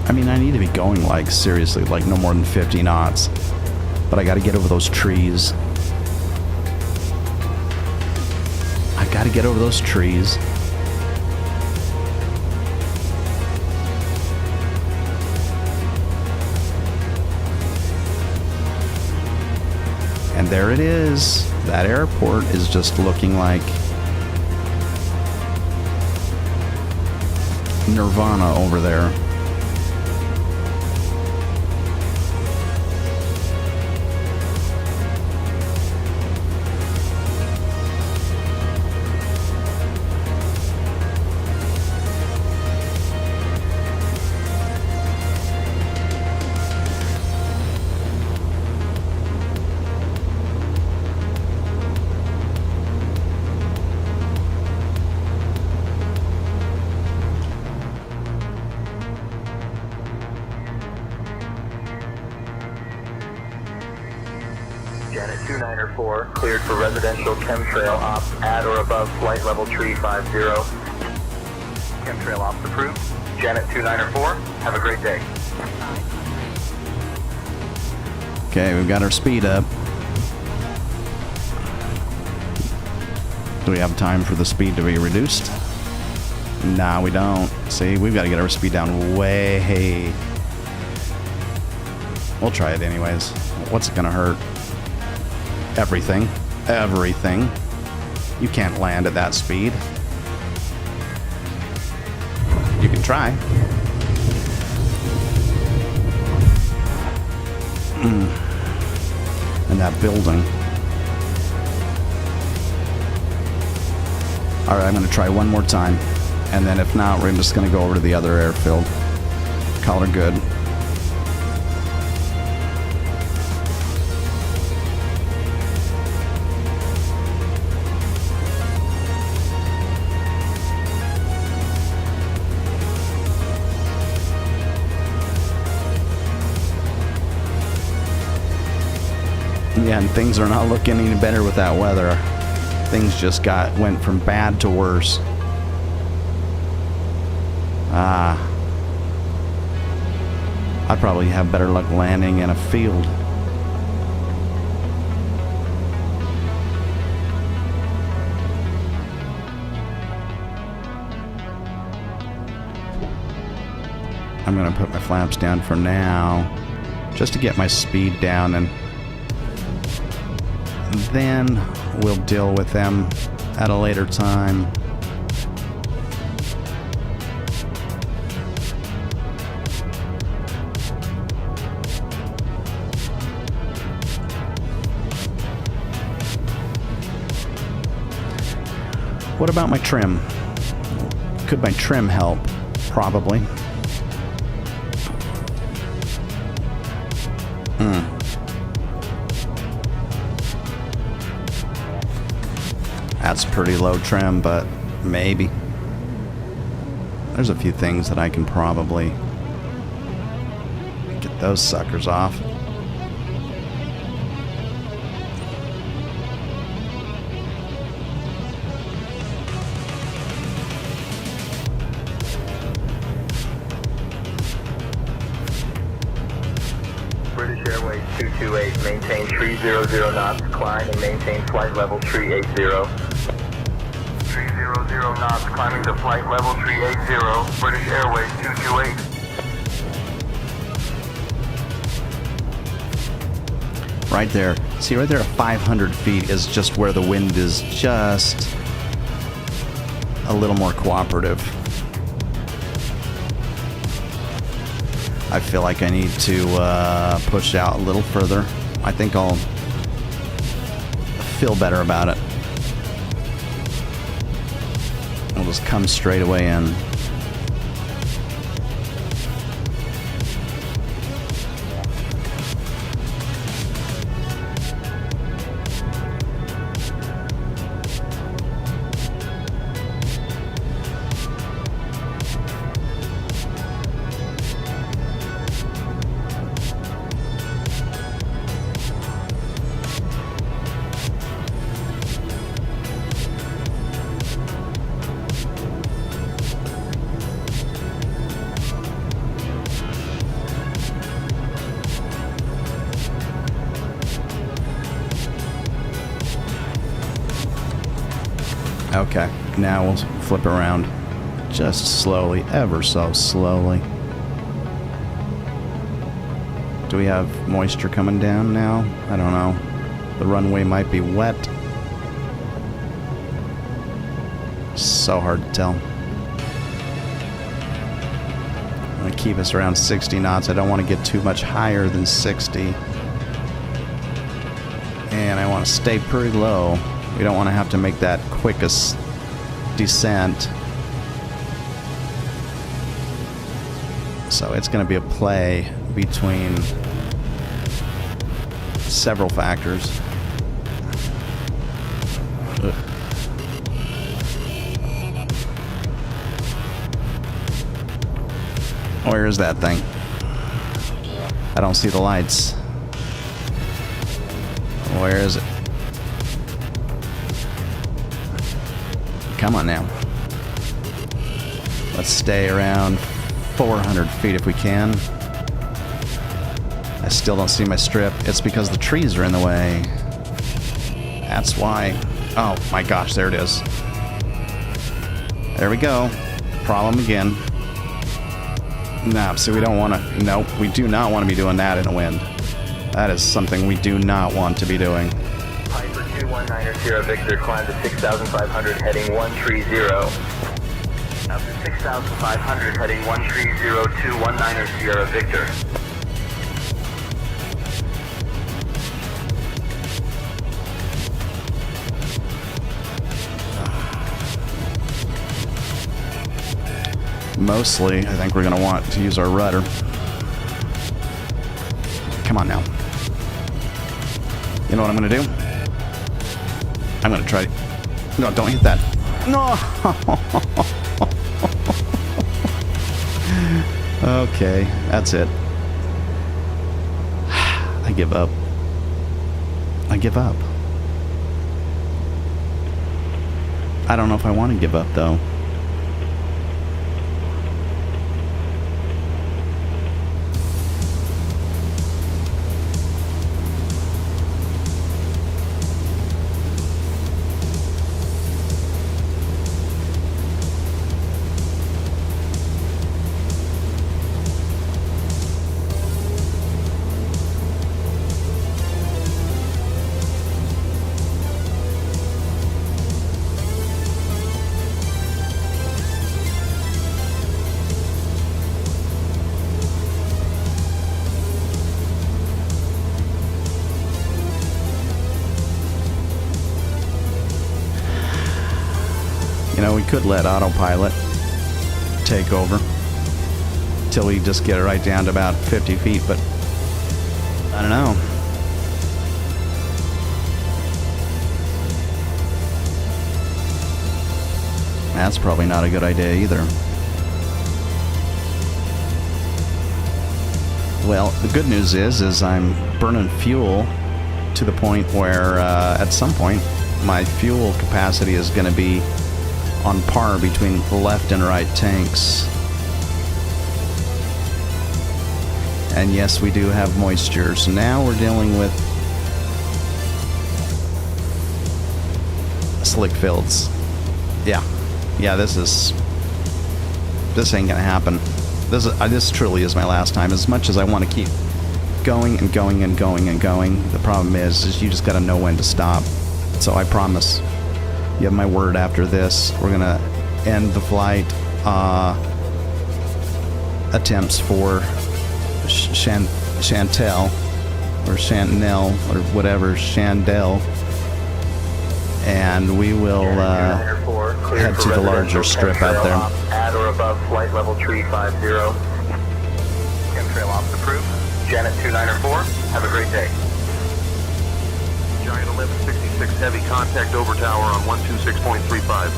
I mean, I need to be going, like, seriously, like, no more than 50 knots. But I gotta get over those trees. I gotta get over those trees. And there it is. That airport is just looking like Nirvana over there. Janet 294, cleared for residential chemtrail ops at or above flight level tree 50. Chemtrail ops approved. Janet 294, have a great day. Okay, we've got our speed up. Do we have time for the speed to be reduced? Nah, we don't. See, we've got to get our speed down way. We'll try it anyways. What's it gonna hurt? Everything. Everything. You can't land at that speed. You can try. And that building. Alright, I'm going to try one more time. And then if not, we're just going to go over to the other airfield. Call her good. Yeah, and things are not looking any better with that weather. Things just went from bad to worse. I'd probably have better luck landing in a field. I'm gonna put my flaps down for now, just to get my speed down, and then we'll deal with them at a later time. What about my trim? Could my trim help? Probably. That's pretty low trim, but maybe. There's a few things that I can probably get those suckers off. British Airways 228, maintain 300 knots, climb and maintain flight level 380. 300 knots, climbing to flight level 380, British Airways 228. Right there. See, right there at 500 feet is just where the wind is just a little more cooperative. I feel like I need to push out a little further. I think I'll feel better about it. I'll just come straight away in. Okay, now we'll flip around just slowly, ever so slowly. Do we have moisture coming down now? I don't know. The runway might be wet. So hard to tell. I'm going to keep us around 60 knots. I don't want to get too much higher than 60. And I want to stay pretty low. We don't want to have to make that quickest descent. So it's going to be a play between several factors. Ugh. Where is that thing? I don't see the lights. Where is it? Come on now. Let's stay around 400 feet if we can. I still don't see my strip. It's because the trees are in the way. That's why. Oh my gosh, there it is. There we go. Problem again. Nah, so we don't want to. Nope, we do not want to be doing that in a wind. That is something we do not want to be doing. Piper 219er Sierra Victor, climb to 6,500, heading 130. Up to 6,500, heading 130, 219er Sierra Victor. Mostly, I think we're going to want to use our rudder. Come on now. You know what I'm going to do? I'm going to try... No, don't hit that. No! Okay, that's it. I give up. I give up. I don't know if I want to give up, though. You know, we could let autopilot take over till we just get it right down to about 50 feet, but I don't know. That's probably not a good idea either. Well, the good news is I'm burning fuel to the point where at some point my fuel capacity is going to be on par between left and right tanks. And yes, we do have moisture, so now we're dealing with slick fields. Yeah, this ain't gonna happen. This truly is my last time. As much as I want to keep going and going and going and going, the problem is you just gotta know when to stop. So I promise, you have my word, after this, we're gonna end the flight attempts for Chantel or Chanel or whatever, Chandel, and we will head to the larger strip out there. At or above flight level tree 50. Chemtrail ops approved. Janet 294, have a great day. Giant 1166 heavy, contact Dover Tower on 126.35.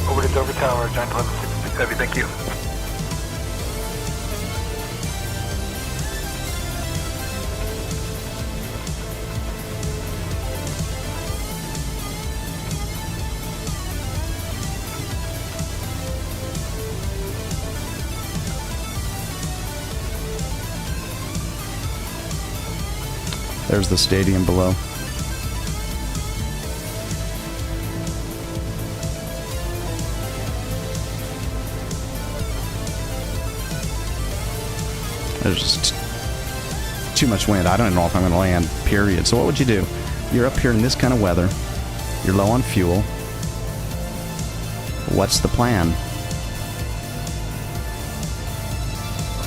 Over to Dover Tower, Giant 1166 heavy, thank you. There's the stadium below. There's just too much wind. I don't know if I'm going to land, period. So what would you do? You're up here in this kind of weather. You're low on fuel. What's the plan?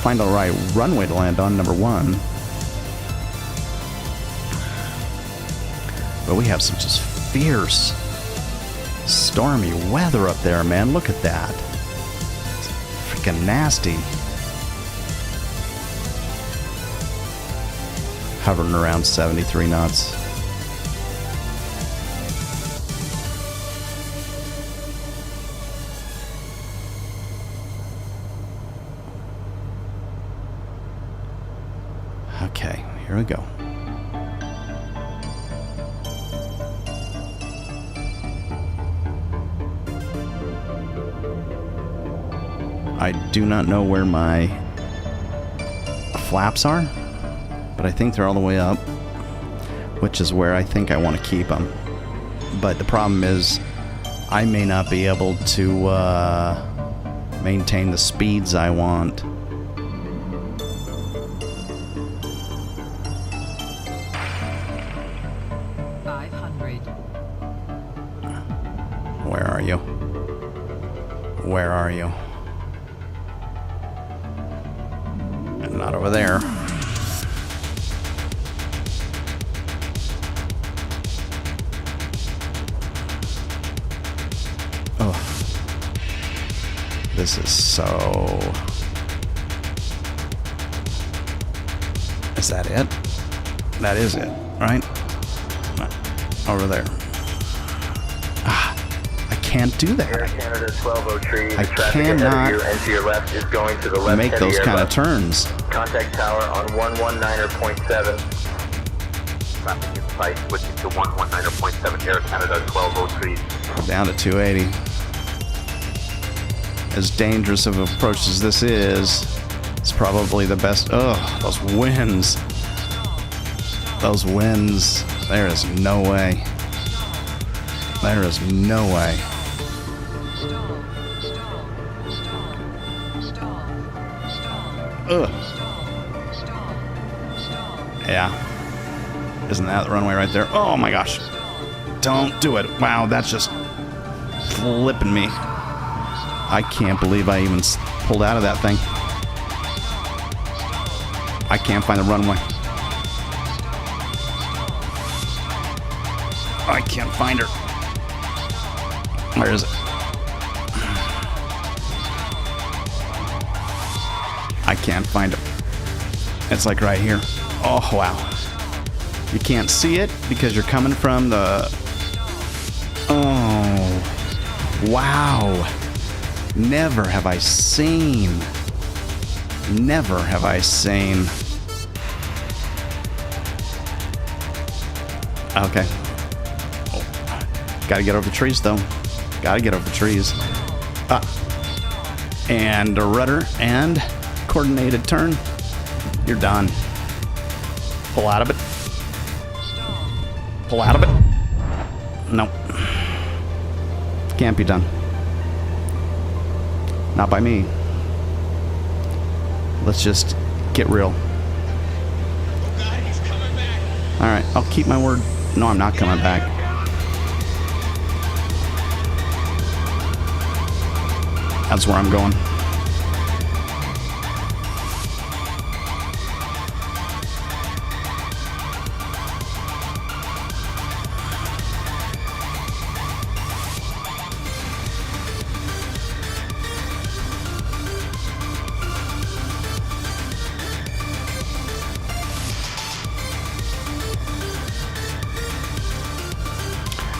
Find the right runway to land on, number one. But we have some just fierce, stormy weather up there, man. Look at that. It's freaking nasty. Hovering around 73 knots. Okay, here we go. I do not know where my flaps are, but I think they're all the way up, which is where I think I want to keep them. But the problem is I may not be able to maintain the speeds I want. Where are you? Where are you? Not over there. Oh. This is so... Is that it? That is it, right? Over there. I can't do that. Canada 1203. I cannot and to your left is going to the left. make those kind of turns. Contact tower on 119.7. Traffic in sight, switching to 119.7 Air Canada 1203. Down to 280. As dangerous of an approach as this is, it's probably the best. Ugh, those winds. Those winds. There is no way. There is no way. Ugh. Yeah. Isn't that the runway right there? Oh my gosh. Don't do it. Wow, that's just flipping me. I can't believe I even pulled out of that thing. I can't find the runway. I can't find her. Where is it? can't find it. It's like right here. Oh, wow. You can't see it because you're coming from the... Oh, wow. Never have I seen... Okay. Oh. Gotta get over the trees, though. Gotta get over the trees. And a rudder and coordinated turn. You're done. Pull out of it. Pull out of it. Nope. Can't be done. Not by me. Let's just get real. Alright, I'll keep my word. No, I'm not coming back. That's where I'm going.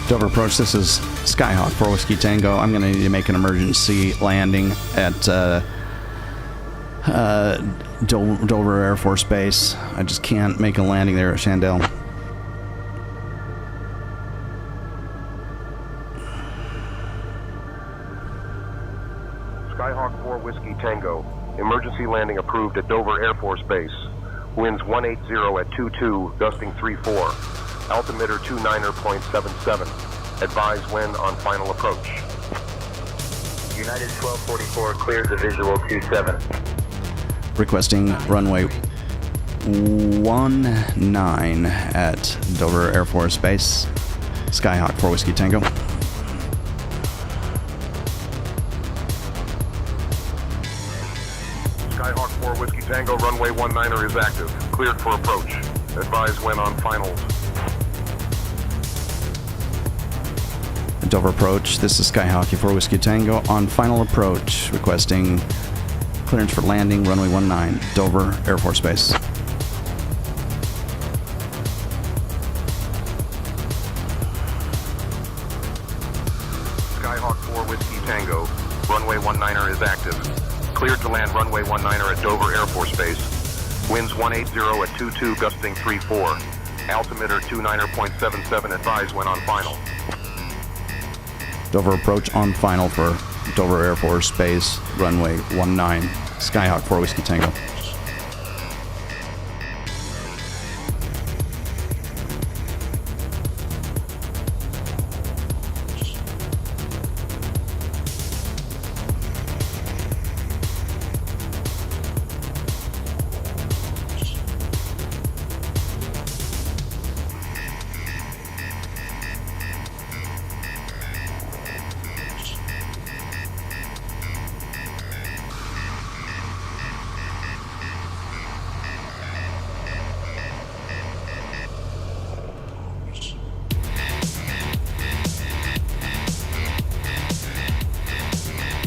Dover approach, this is Skyhawk 4 Whiskey Tango. I'm going to need to make an emergency landing at Dover Air Force Base. I just can't make a landing there at Chandel. Skyhawk 4 Whiskey Tango. Emergency landing approved at Dover Air Force Base. Winds 180 at 22, gusting 34. Altimeter 29.77. Advise wind on final approach. United 1244 clears the visual 27. Requesting runway 19 at Dover Air Force Base. Skyhawk 4 Whiskey Tango. Skyhawk 4 Whiskey Tango, runway 19er is active. Cleared for approach. Advise wind on finals. Dover approach, this is Skyhawk 4 Whiskey Tango on final approach, requesting clearance for landing, runway 19, Dover Air Force Base. Skyhawk 4 Whiskey Tango, runway 19er is active. Cleared to land runway 19er at Dover Air Force Base. Winds 180 at 22, gusting 34. Altimeter 29.77, advise when on final. Dover approach on final for Dover Air Force Base, runway 19, Skyhawk 4 Whiskey Tango.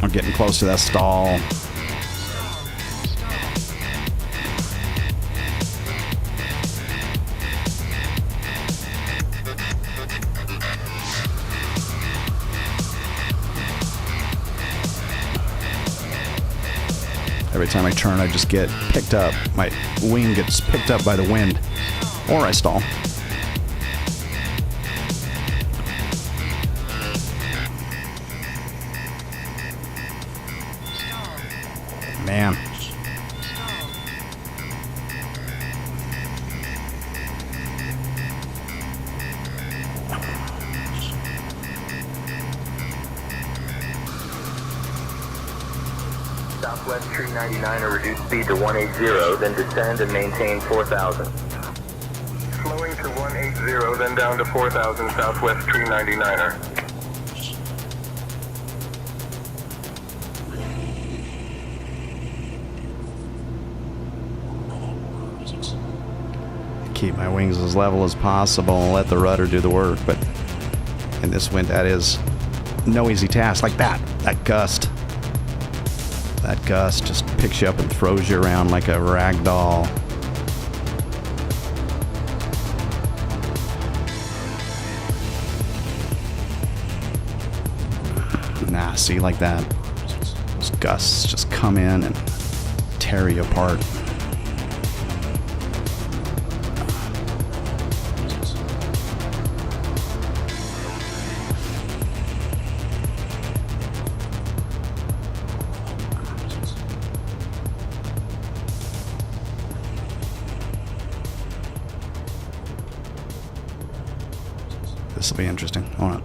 I'm getting close to that stall. Every time I turn, I just get picked up. My wing gets picked up by the wind, or I stall. Man. Southwest Tree 99 or reduce speed to 180, then descend and maintain 4,000. Slowing to 180, then down to 4,000 Southwest Tree 99er. Keep my wings as level as possible and let the rudder do the work, but in this wind, that is no easy task. Like that gust. That gust just picks you up and throws you around like a rag doll. Nah, see, like that. Those gusts just come in and tear you apart. This will be interesting. Hold on.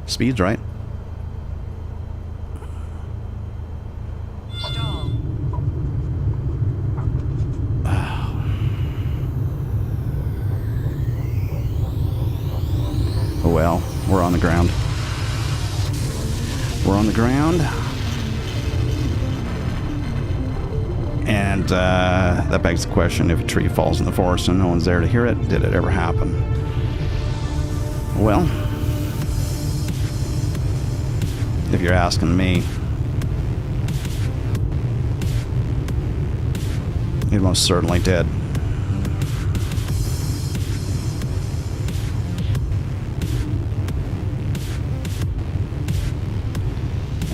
Speed's right. Stall. Oh well, we're on the ground. We're on the ground. And that begs the question, if a tree falls in the forest and no one's there to hear it, did it ever happen? Well, if you're asking me, it most certainly did.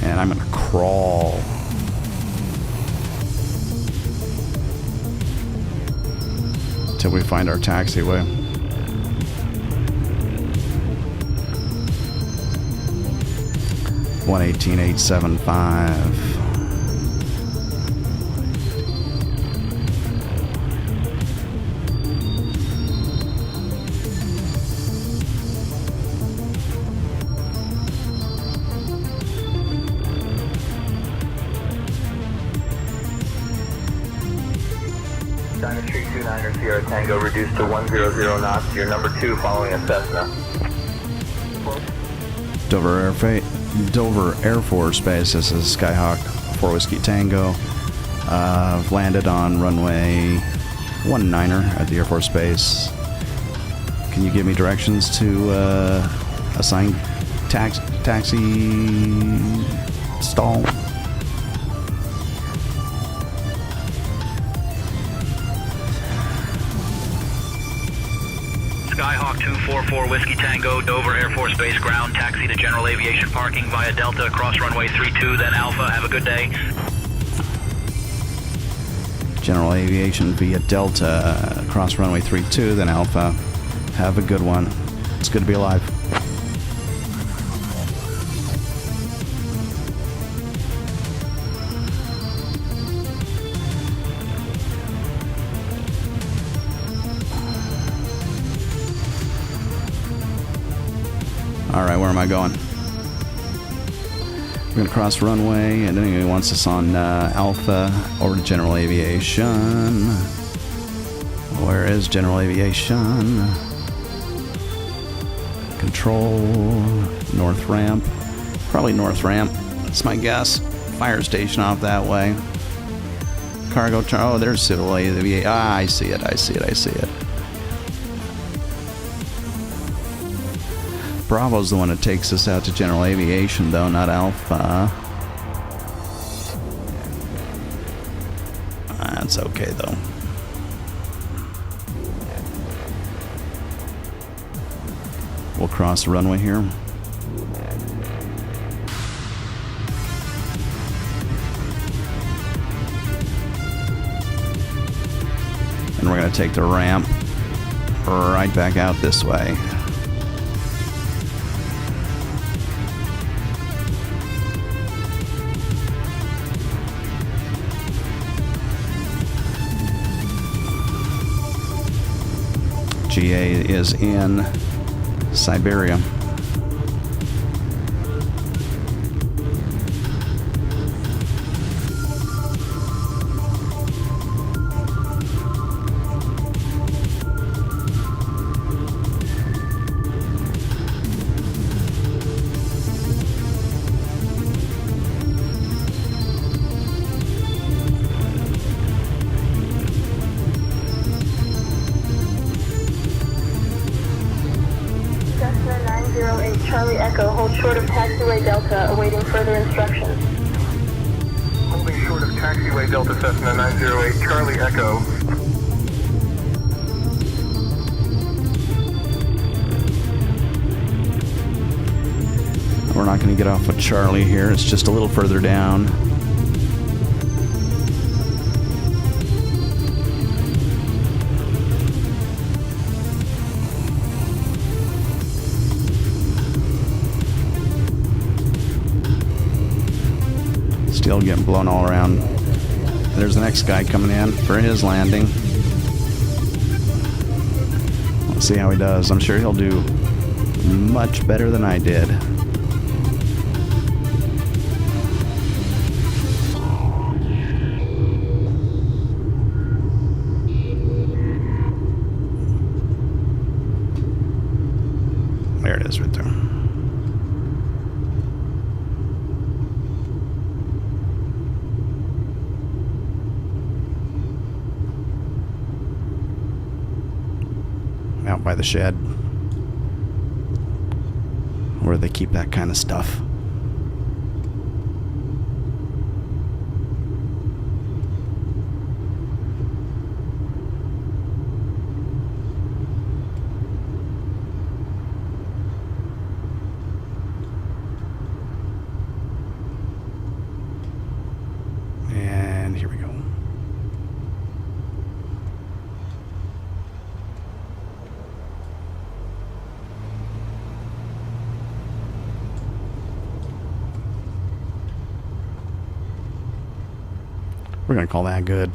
And I'm gonna crawl. Till we find our taxiway. $118,875. China Street 29er Sierra Tango reduced to 100 knots. Your number 2 following a Cessna. Dover Air Force Base. This is Skyhawk 4 Whiskey Tango. I've landed on runway 19er at the Air Force Base. Can you give me directions to assign taxi stall? Skyhawk 244 Whiskey Tango, Dover Air Force Base ground, taxi to general aviation parking via Delta, across runway 32, then Alpha. Have a good day. General aviation via Delta, across runway 32, then Alpha. Have a good one. It's good to be alive. Alright, where am I going? We're going to cross runway, and then he wants us on Alpha over to General Aviation. Where is General Aviation? Control, North Ramp. Probably North Ramp, that's my guess. Fire station off that way. Cargo, oh, there's Civil Aviation. Ah, I see it. Bravo's the one that takes us out to General Aviation, though, not Alpha. That's okay, though. We'll cross the runway here. And we're going to take the ramp right back out this way. GA is in Siberia. Echo, hold short of taxiway Delta, awaiting further instructions. Holding short of taxiway Delta Cessna 908, Charlie Echo. We're not going to get off with Charlie here. It's just a little further down. Still getting blown all around. There's the next guy coming in for his landing. Let's see how he does. I'm sure he'll do much better than I did. There it is right there. Out by the shed where they keep that kind of stuff. And here we go. We're going to call that good.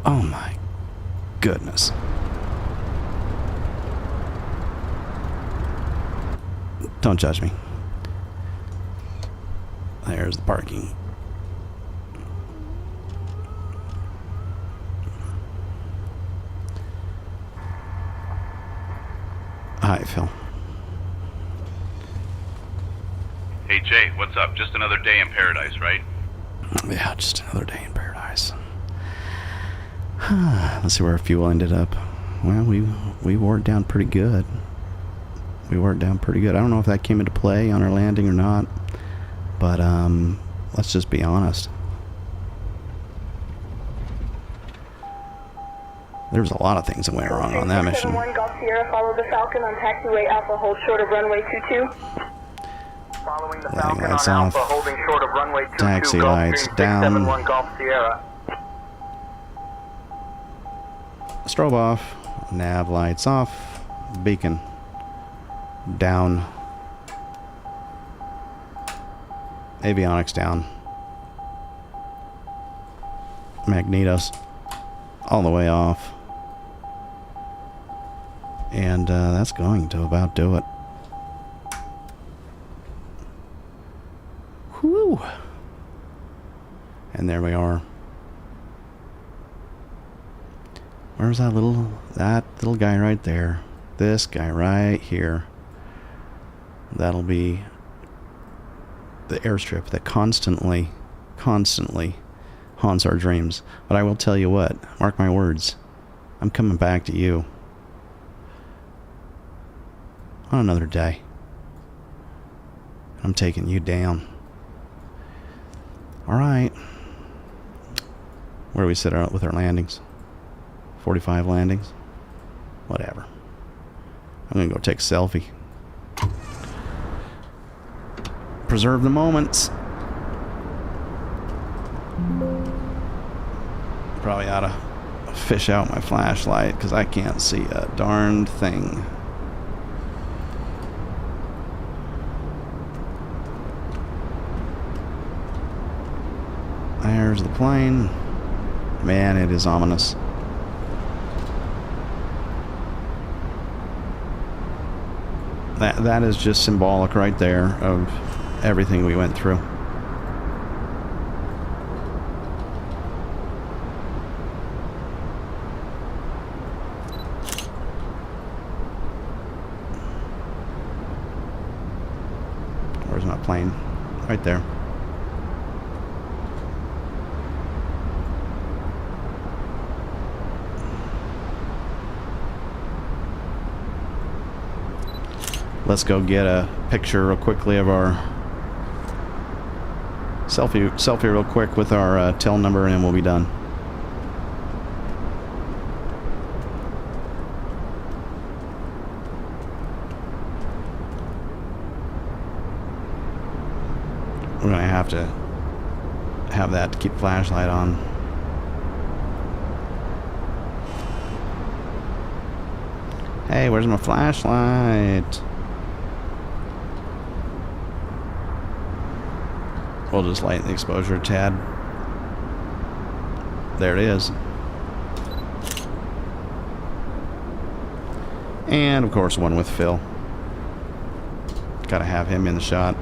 Oh my goodness. Don't judge me. There's the parking. Hi, Phil. Hey, Jay, what's up? Just another day in paradise, right? Yeah, just another day in paradise. Let's see where our fuel ended up. Well, we wore it down pretty good. I don't know if that came into play on our landing or not, but let's just be honest. There was a lot of things that went wrong on that mission. 71 Golf Sierra, follow the Falcon on taxiway Alpha, hold short of runway 22. Following the Lighting Falcon on lights Alpha, off. holding short of runway 22, Taxi lights Gulfstream down. 671 Golf Sierra. Strobe off. Nav lights off. Beacon down. Avionics down. Magnetos all the way off. And that's going to about do it. Whew. And there we are. Where's that little guy right there? This guy right here. That'll be the airstrip that constantly haunts our dreams. But I will tell you what, mark my words, I'm coming back to you on another day. I'm taking you down. Alright. Where do we sit out with our landings? 45 landings? Whatever. I'm gonna go take a selfie. Preserve the moments. Probably ought to fish out my flashlight because I can't see a darned thing. There's the plane. Man, it is ominous. That is just symbolic right there of everything we went through. Where's my plane? Right there. let's go get a picture real quickly of our selfie real quick with our tail number, and we'll be done. We're gonna have to have that to keep flashlight on. Hey, where's my flashlight? We'll just lighten the exposure a tad. There it is. And of course, one with Phil. Gotta have him in the shot.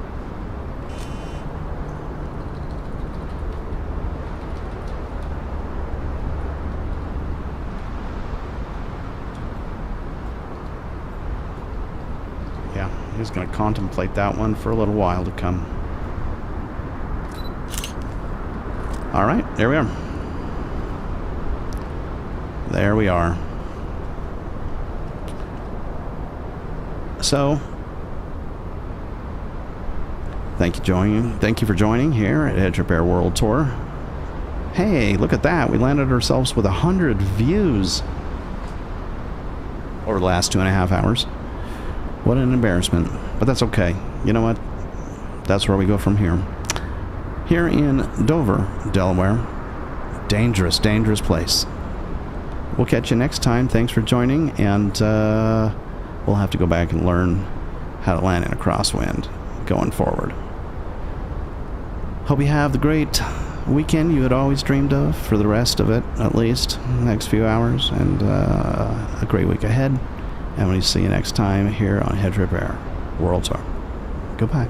Yeah, he's gonna contemplate that one for a little while to come. All right, there we are. There we are. So, thank you for joining here at HeadTrip Air World Tour. Hey, look at that. We landed ourselves with 100 views over the last 2.5 hours. What an embarrassment. But that's okay. You know what? That's where we go from here. Here in Dover, Delaware. Dangerous, dangerous place. We'll catch you next time. Thanks for joining, and we'll have to go back and learn how to land in a crosswind going forward. Hope you have the great weekend you had always dreamed of, for the rest of it, at least, the next few hours, and a great week ahead. And we'll see you next time here on HeadTrip Air World Tour. Goodbye.